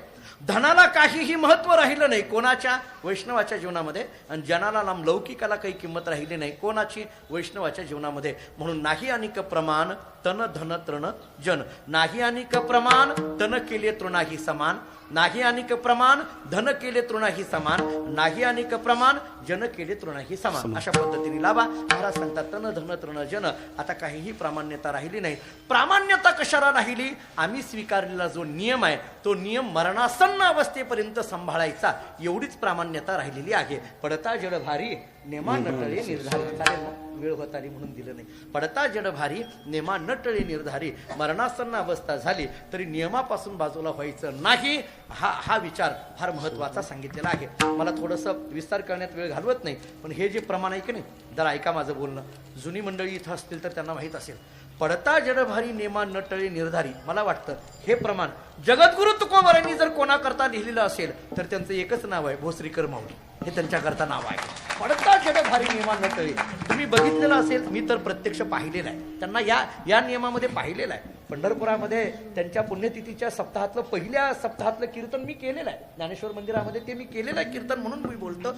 धनाला काहीही महत्व राहिलं नाही. कोणाच्या? वैष्णवाच्या जीवनामध्ये. आणि जनाला लांब लौकिकाला काही किंमत राहिली नाही. कोणाची? वैष्णवाच्या जीवनामध्ये. म्हणून नाही अनिक प्रमाण तन धन तृण जन. नाही अनिक प्रमाण तन केले तृणाही समान. नाही अनिक प्रमाण धन केले तृणाही समान. नाही अनिक प्रमाण जन केले तृणाही समान. अशा पद्धतीने लाभा. महाराज सांगतात तन धन तृण जन. आता काहीही प्रामाण्यता राहिली नाही. प्रामाण्यता कशाला राहिली? आम्ही स्वीकारलेला जो नियम आहे, तो नियम मरणासन्न अवस्थेपर्यंत सांभाळायचा, एवढीच प्रामाण्यता राहिलेली आहे. पडता जड भारी नेमा नटळे निर्धारी. चालेल ना, वेळ होत आली म्हणून दिलं नाही. पडता जड भारी नेमा नटळे निर्धारी. मरणासन्न अवस्था झाली तरी नियमापासून बाजूला व्हायचं नाही. हा विचार फार महत्वाचा सांगितलेला आहे. मला थोडंसं विस्तार करण्यात वेळ घालवत नाही, पण हे जे प्रमाण आहे की नाही, जरा ऐका माझं बोलणं. जुनी मंडळी इथं असतील तर त्यांना माहीत असेल. पडता जडभारी नेमा नटळे निर्धारी. मला वाटतं हे प्रमाण जगद्गुरु तुकोबारांनी जर कोणाकरता लिहिलेलं असेल तर त्यांचं एकच नाव आहे, भोसरीकर माऊली. हे त्यांच्याकरता नाव आहे. पडता जडभारी नेमा नटळे. तुम्ही बघितलेलं असेल, मी तर प्रत्यक्ष पाहिलेलं आहे त्यांना. या नियमामध्ये पाहिलेलं आहे. पंढरपुरामध्ये त्यांच्या पुण्यतिथीच्या सप्ताहातलं, पहिल्या सप्ताहातलं कीर्तन मी केलेलं आहे. ज्ञानेश्वर मंदिरामध्ये ते मी केलेलं आहे कीर्तन. म्हणून मी बोलतो,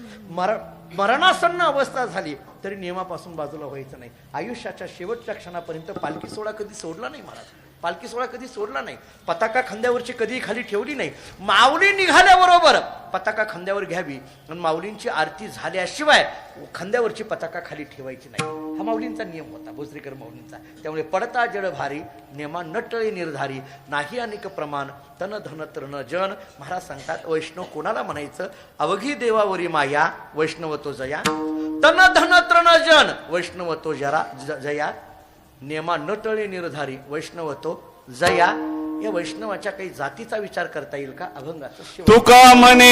मरणासन्न अवस्था झाली तरी नियमापासून बाजूला व्हायचं नाही. आयुष्याच्या शेवटच्या क्षणापर्यंत पालखी सोहळा कधी सोडला नाही महाराज. पालखी सोहळा कधी सोडला नाही. पताका खांद्यावरची कधी खाली ठेवली नाही. माऊली निघाल्याबरोबर पताका खांद्यावर घ्यावी आणि माऊलींची आरती झाल्याशिवाय खांद्यावरची पताका खाली ठेवायची नाही. हा माऊलींचा नियम होता, भोसरीकर माऊलींचा. त्यामुळे पडता जड भारी नेमा नटळे निर्धारी. नाही अनेक प्रमाण तन धन तृण जन. महाराज सांगतात वैष्णव कोणाला म्हणायचं? अवघी देवावरी माया, वैष्णव तो जया. तन धन तृण जन, वैष्णव तो जया. नेमा नटळे निर्धारी, वैष्णव तो जया. या वैष्णवाच्या काही जातीचा विचार करता येईल का? अभंगाचा शेवट. तुका म्हणे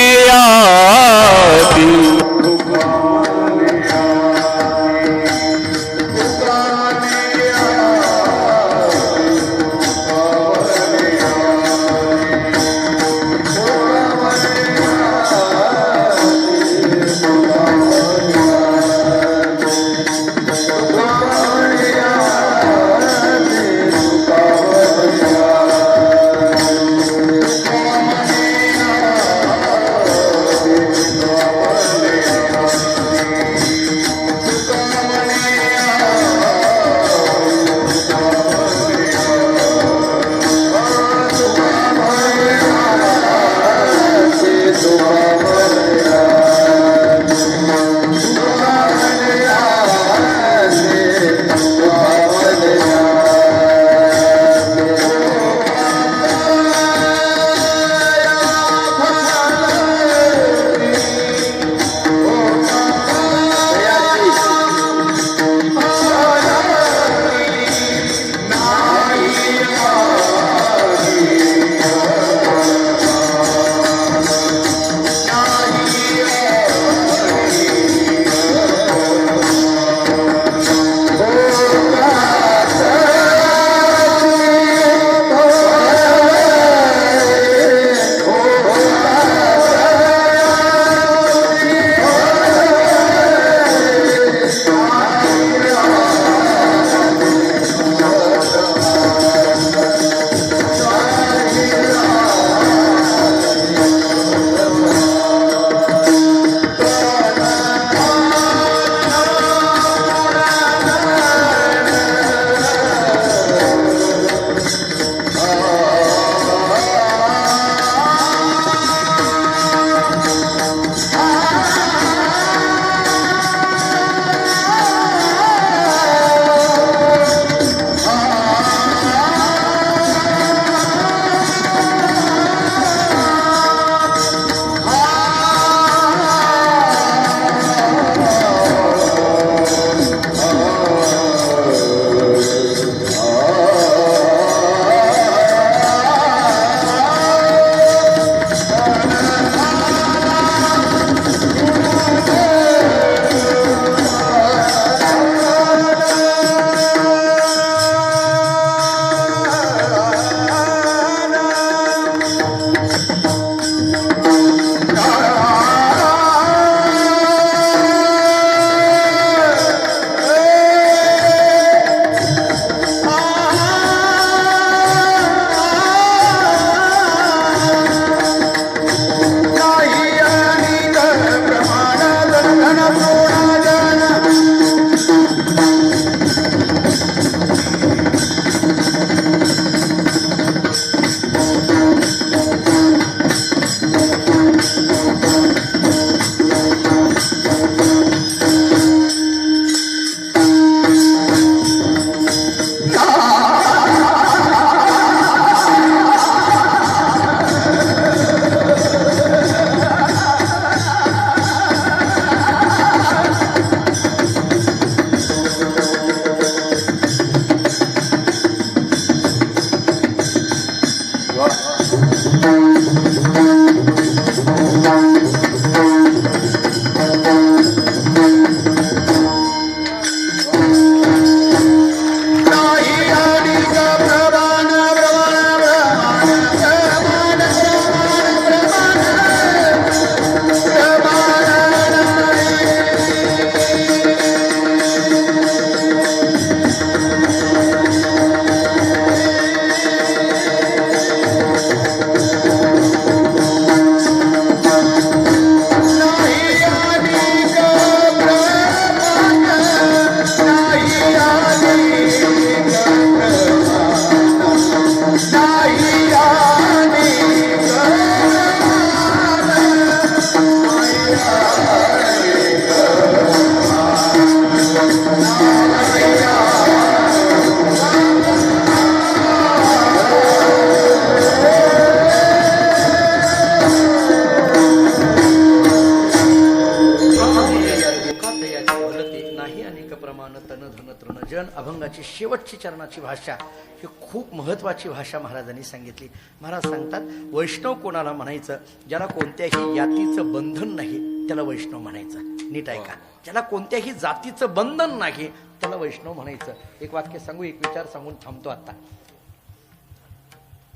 अभंगाची शेवटची चरणाची भाषा ही खूप महत्वाची भाषा महाराजांनी सांगितली. महाराज सांगतात, वैष्णव कोणाला म्हणायचं? ज्याला कोणत्याही जातीचं बंधन नाही त्याला वैष्णव म्हणायचं. नीट ऐका, ज्याला कोणत्याही जातीचं बंधन नाही त्याला वैष्णव म्हणायचं. एक वाक्य सांगू, एक विचार सांगून थांबतो आता.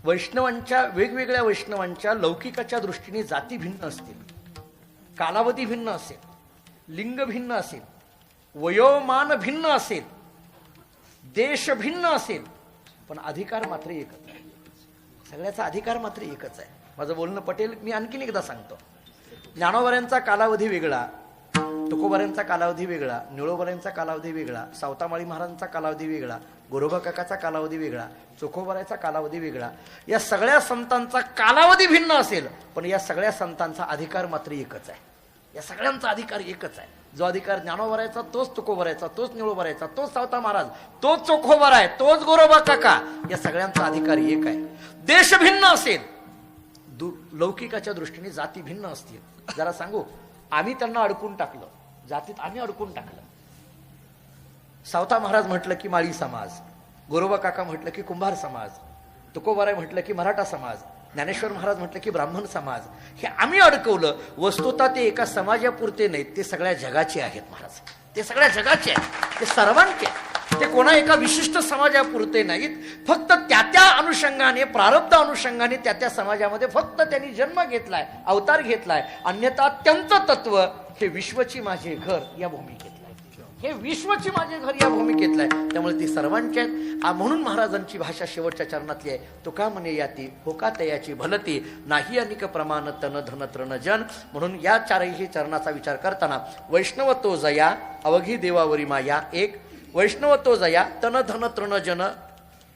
वेगवेगळ्या वैष्णवांच्या लौकिकाच्या दृष्टीने जाती भिन्न असतील, कालावधी भिन्न असेल, लिंग भिन्न असेल, वयोमान भिन्न असेल, देश भिन्न असेल, पण अधिकार मात्र एकच आहे. सगळ्याचा अधिकार मात्र एकच आहे. माझं बोलणं पटेल, मी आणखीन एकदा सांगतो. ज्ञानोबाऱ्यांचा कालावधी वेगळा, तुकोबाऱ्यांचा कालावधी वेगळा, निळोबाऱ्यांचा कालावधी वेगळा, सावतामाळी महाराजांचा कालावधी वेगळा, गोरोबा काकाचा कालावधी वेगळा, चोखोबाऱ्याचा कालावधी वेगळा. या सगळ्या संतांचा कालावधी भिन्न असेल, पण या सगळ्या संतांचा अधिकार मात्र एकच आहे. या सगळ्यांचा अधिकार एकच आहे. जो अधिकार ज्ञानोबारायचा तोच तुकोबारायचा, तोच निळोबारायचा, तोच सावता महाराज, तोच चोखोबारा आहे, तोच गोरोबा काका. या सगळ्यांचा अधिकार एक आहे. देश भिन्न असेल, लौकिकाच्या दृष्टीने जाती भिन्न असतील. जरा सांगू, आम्ही त्यांना अडकून टाकलं, जातीत आम्ही अडकून टाकलं. सावता महाराज म्हटलं की माळी समाज, गोरोबा काका म्हटलं की कुंभार समाज, तुकोबाराय म्हटलं की मराठा समाज, ज्ञानेश्वर महाराज म्हटलं की ब्राह्मण समाज. हे आम्ही अडकवलं. वस्तुतः ते एका समाजापुरते नाहीत, ते सगळ्या जगाचे आहेत महाराज. ते सगळ्या जगाचे आहेत, ते सर्वांचे. ते कोणा एका विशिष्ट समाजापुरते नाहीत. फक्त त्या अनुषंगाने, प्रारब्ध अनुषंगाने त्या समाजामध्ये फक्त त्यांनी जन्म घेतलाय, अवतार घेतलाय. अन्यथा त्यांचं तत्व हे विश्वची माझे घर या भूमिकेत, हे विश्वची माझे घर या भूमिकेतलं आहे. त्यामुळे ती सर्वांची आहेत. म्हणून महाराजांची भाषा शेवटच्या चरणातली आहे. तुका म्हणे याती होका तयाची भलती, नाही अनिक प्रमाण तन धन तृण जन. म्हणून या चारही चरणाचा विचार करताना वैष्णव तो जया अवघी देवावरी माया 1, वैष्णव तो जया तन धन तृण जन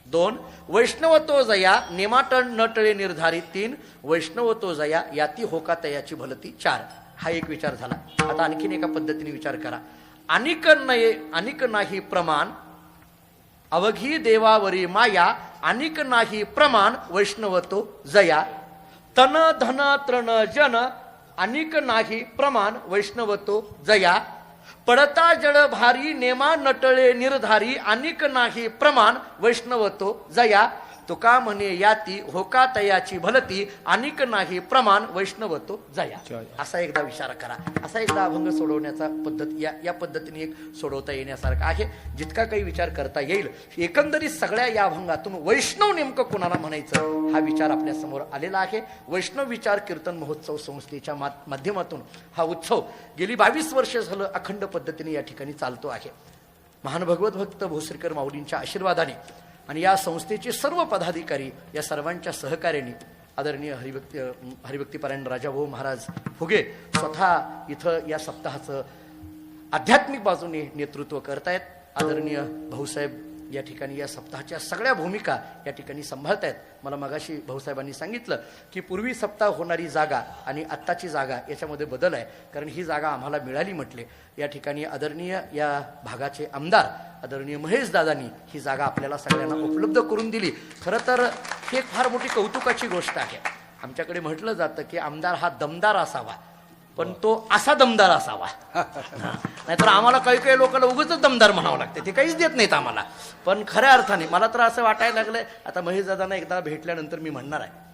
2, वैष्णव तो जया नेमाटण नटळे निर्धारित 3, वैष्णव तो जया याती होका तयाची भलती 4. हा एक विचार झाला. आता आणखीन एका पद्धतीने विचार करा. अनिक नाही प्रमाण अवघी देवावरी माया, अनिक नाही प्रमाण वैष्णवतो जया, तन धन तृण जन अनिक नाही प्रमाण वैष्णवतो जया, पडता जळ भारी नेमा नटळे निर्धारी, अनिक नाही प्रमाण वैष्णवतो जया, तुका म्हणे याती होका तयाची भलती, अनिक नाही प्रमाण वैष्णवतो जया. असा एकदा विचार करा. असा एकदा अभंग सोडवण्याचा पद्धत या पद्धतीने एक सोडवता येण्यासारखा आहे. जितका काही विचार करता येईल, एकंदरीत सगळ्या या अभंगातून वैष्णव नेमकं कोणाला म्हणायचं हा विचार आपल्या समोर आलेला आहे. वैष्णव विचार कीर्तन महोत्सव संस्थेच्या माध्यमातून हा उत्सव गेली 22 वर्ष झालं अखंड पद्धतीने या ठिकाणी चालतो आहे. महान भगवत भक्त भोसरीकर माऊलींच्या आशीर्वादाने आणि या संस्थेचे सर्व पदाधिकारी या सर्वांच्या सहकार्याने आदरणीय हरिभक्तीपरायण राजाभाऊ महाराज फुगे स्वतः इथं या सप्ताहाचं आध्यात्मिक बाजूने नेतृत्व करतायत. आदरणीय भाऊसाहेब या ठिकाणी या सप्ताहाच्या सगळ्या भूमिका या ठिकाणी सांभाळतायत. मला मगाशी भाऊसाहेबांनी सांगितलं की पूर्वी सप्ताह होणारी जागा आणि आत्ताची जागा याच्यामध्ये बदल आहे, कारण ही जागा आम्हाला मिळाली म्हटले. या ठिकाणी आदरणीय या भागाचे आमदार आदरणीय महेश दादांनी ही जागा आपल्याला सगळ्यांना उपलब्ध करून दिली. खरं तर ही एक फार मोठी कौतुकाची गोष्ट आहे. आमच्याकडे म्हटलं जातं की आमदार हा दमदार असावा, पण तो असा दमदार असावा. नाहीतर आम्हाला काही काही लोकांना उगाच दमदार म्हणावं लागते, ते काहीच देत नाहीत आम्हाला. पण खऱ्या अर्थाने मला तर असं वाटायला लागलंय, आता महेश दादांना एकदा भेटल्यानंतर मी म्हणणार आहे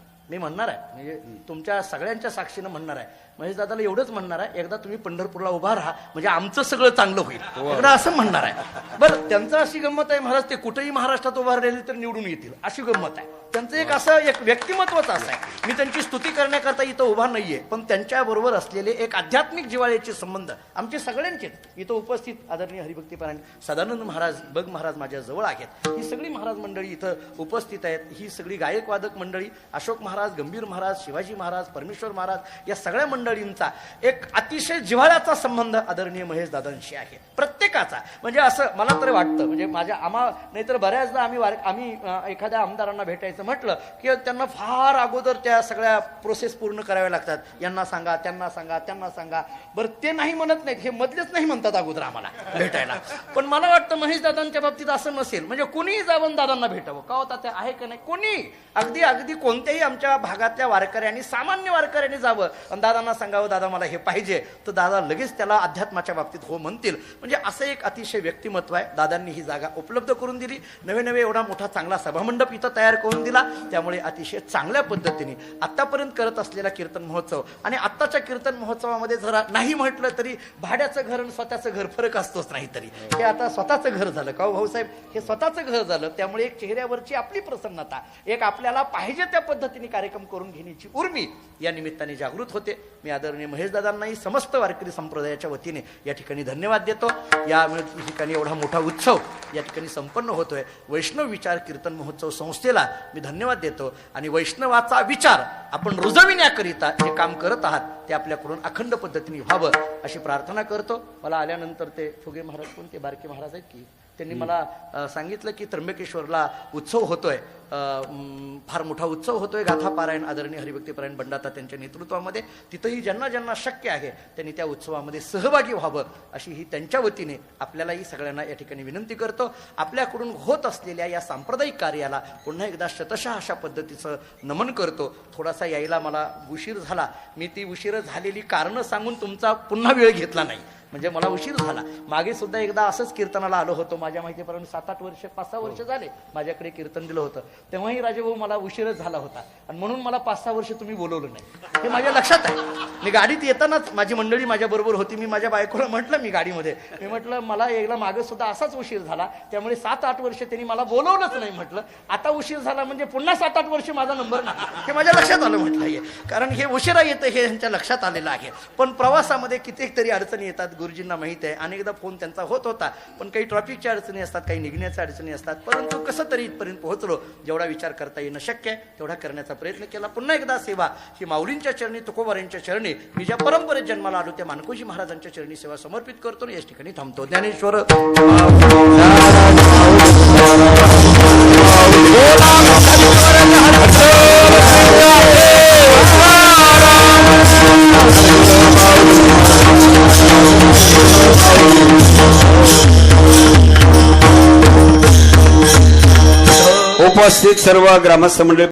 म्हणजे तुमच्या सगळ्यांच्या साक्षीनं म्हणणार आहे, महेश दादाला एवढंच म्हणणार आहे, एकदा तुम्ही पंढरपूरला उभा राहा म्हणजे आमचं सगळं चांगलं होईल, एकदा असं म्हणणार आहे. बरं, त्यांचं अशी गंमत आहे महाराज, ते कुठेही महाराष्ट्रात उभा राहिले तर निवडून येतील अशी गंमत आहे. त्यांचं एक असं एक व्यक्तिमत्वच असं आहे. मी त्यांची स्तुती करण्याकरता इथं उभा नाहीये, पण त्यांच्याबरोबर असलेले एक आध्यात्मिक जिव्हाळ्याचे संबंध आमचे सगळ्यांचेच इथं उपस्थित आदरणीय हरिभक्तीपरायण सदानंद महाराज बग महाराज माझ्या जवळ आहेत. ही सगळी महाराज मंडळी इथं उपस्थित आहेत. ही सगळी गायक वादक मंडळी, अशोक महाराज, गंभीर महाराज, शिवाजी महाराज, परमेश्वर महाराज या सगळ्या मंडळींचा एक अतिशय जिव्हाळ्याचा संबंध आदरणीय महेश दादांशी आहे. प्रत्येकाचा म्हणजे असं मला तर वाटतं, म्हणजे नाहीतर बऱ्याचदा आम्ही एखाद्या आमदारांना भेटायचं म्हटलं की त्यांना फार अगोदर त्या सगळ्या प्रोसेस पूर्ण कराव्या लागतात. यांना सांगा, त्यांना सांगा, त्यांना सांगा. बरं, ते नाही म्हणत नाहीत, हे मधलेच नाही म्हणतात अगोदर आम्हाला भेटायला. पण मला वाटतं महेश दादांच्या बाबतीत असं नसेल. म्हणजे कोणीही जावं दादांना भेटावं का होता ते आहे का नाही, कोणी अगदी कोणत्याही आमच्या भागातल्या वारकऱ्यांनी, सामान्य वारकऱ्यांनी जावं आणि दादांना त्यांना सांगावं दादा मला हे पाहिजे, तर दादा लगेच त्याला अध्यात्माच्या बाबतीत हो म्हणतील. म्हणजे असं एक अतिशय व्यक्तिमत्व आहे. दादांनी ही जागा उपलब्ध करून दिली, नवे नवे एवढा मोठा चांगला सभामंडप इथं तयार करून दिला. त्यामुळे अतिशय चांगल्या पद्धतीने आतापर्यंत करत असलेला कीर्तन महोत्सव आणि आत्ताच्या कीर्तन महोत्सवामध्ये जरा नाही म्हटलं तरी भाड्याचं घर आणि स्वतःचं घर फरक असतोच. नाही तरी हे आता स्वतःचं घर झालं का भाऊसाहेब, हे स्वतःचं घर झालं. त्यामुळे एक चेहऱ्यावरची आपली प्रसन्नता, एक आपल्याला पाहिजे त्या पद्धतीने कार्यक्रम करून घेण्याची उर्मी या निमित्ताने जागृत होते. मी आदरणीय महेश दादांनाही समस्त वारकरी संप्रदायाच्या वतीने या ठिकाणी धन्यवाद देतो. या ठिकाणी एवढा मोठा उत्सव या ठिकाणी संपन्न होतोय. वैष्णव विचार कीर्तन महोत्सव संस्थेला मी धन्यवाद देतो. आणि वैष्णवाचा विचार आपण रुजविण्याकरिता जे काम करत आहात ते आपल्याकडून अखंड पद्धतीने व्हावं अशी प्रार्थना करतो. मला आल्यानंतर ते फुगे महाराज कोणते बारके महाराज आहेत की त्यांनी मला सांगितलं की त्र्यंबकेश्वरला उत्सव होतोय, फार मोठा उत्सव होतोय, गाथा पारायण आदरणीय हरिभक्तीपरायण बंडाता त्यांच्या नेतृत्वामध्ये. तिथंही ज्यांना ज्यांना शक्य आहे त्यांनी त्या उत्सवामध्ये सहभागी व्हावं अशी ही त्यांच्या वतीने आपल्यालाही सगळ्यांना या ठिकाणी विनंती करतो. आपल्याकडून होत असलेल्या या सांप्रदायिक कार्याला पुन्हा एकदा शतशः अशा पद्धतीचं नमन करतो. थोडासा यायला मला उशीर झाला, मी ती उशीर झालेली कारणं सांगून तुमचा पुन्हा वेळ घेतला नाही, म्हणजे मला उशीर झाला. मागे सुद्धा एकदा असंच कीर्तनाला आलो होतो, माझ्या माहितीपर्यंत 7-8 वर्ष 5-6 वर्ष झाले माझ्याकडे कीर्तन दिलं होतं. तेव्हाही राजेभाऊ मला उशीरच झाला होता आणि म्हणून मला 5-6 वर्ष तुम्ही बोलवलं नाही हे माझ्या लक्षात आहे. मी गाडीत येतानाच माझी मंडळी माझ्या बरोबर होती, मी माझ्या बायकोला म्हटलं, मी गाडीमध्ये मी म्हटलं मला एकदा मागे सुद्धा असाच उशीर झाला, त्यामुळे 7-8 वर्ष त्यांनी मला बोलवलंच नाही. म्हटलं आता उशीर झाला म्हणजे पुन्हा 7-8 वर्ष माझा नंबर नाही, हे माझ्या लक्षात आलं. म्हटलं हे कारण हे उशिरा येतं हे यांच्या लक्षात आलेलं आहे. पण प्रवासामध्ये कित्येक तरी अडचणी येतात, गुरुजींना माहित आहे. अनेकदा फोन त्यांचा होत होता, पण काही ट्रॉफिकच्या अडचणी असतात, काही निघण्याच्या अडचणी असतात. परंतु कसं तरी इथपर्यंत पोहोचलो. जेवढा विचार करता येणं शक्य आहे तेवढा करण्याचा प्रयत्न केला. पुन्हा एकदा सेवा ही माऊलींच्या चरणी, तुकोबारांच्या चरणी, मी ज्या परंपरेत जन्माला आलो त्या मानकोजी महाराजांच्या चरणी सेवा समर्पित करतो. याच ठिकाणी थांबतो. ज्ञानेश्वर उपस्थित सर्व ग्रामस्थ मंडळी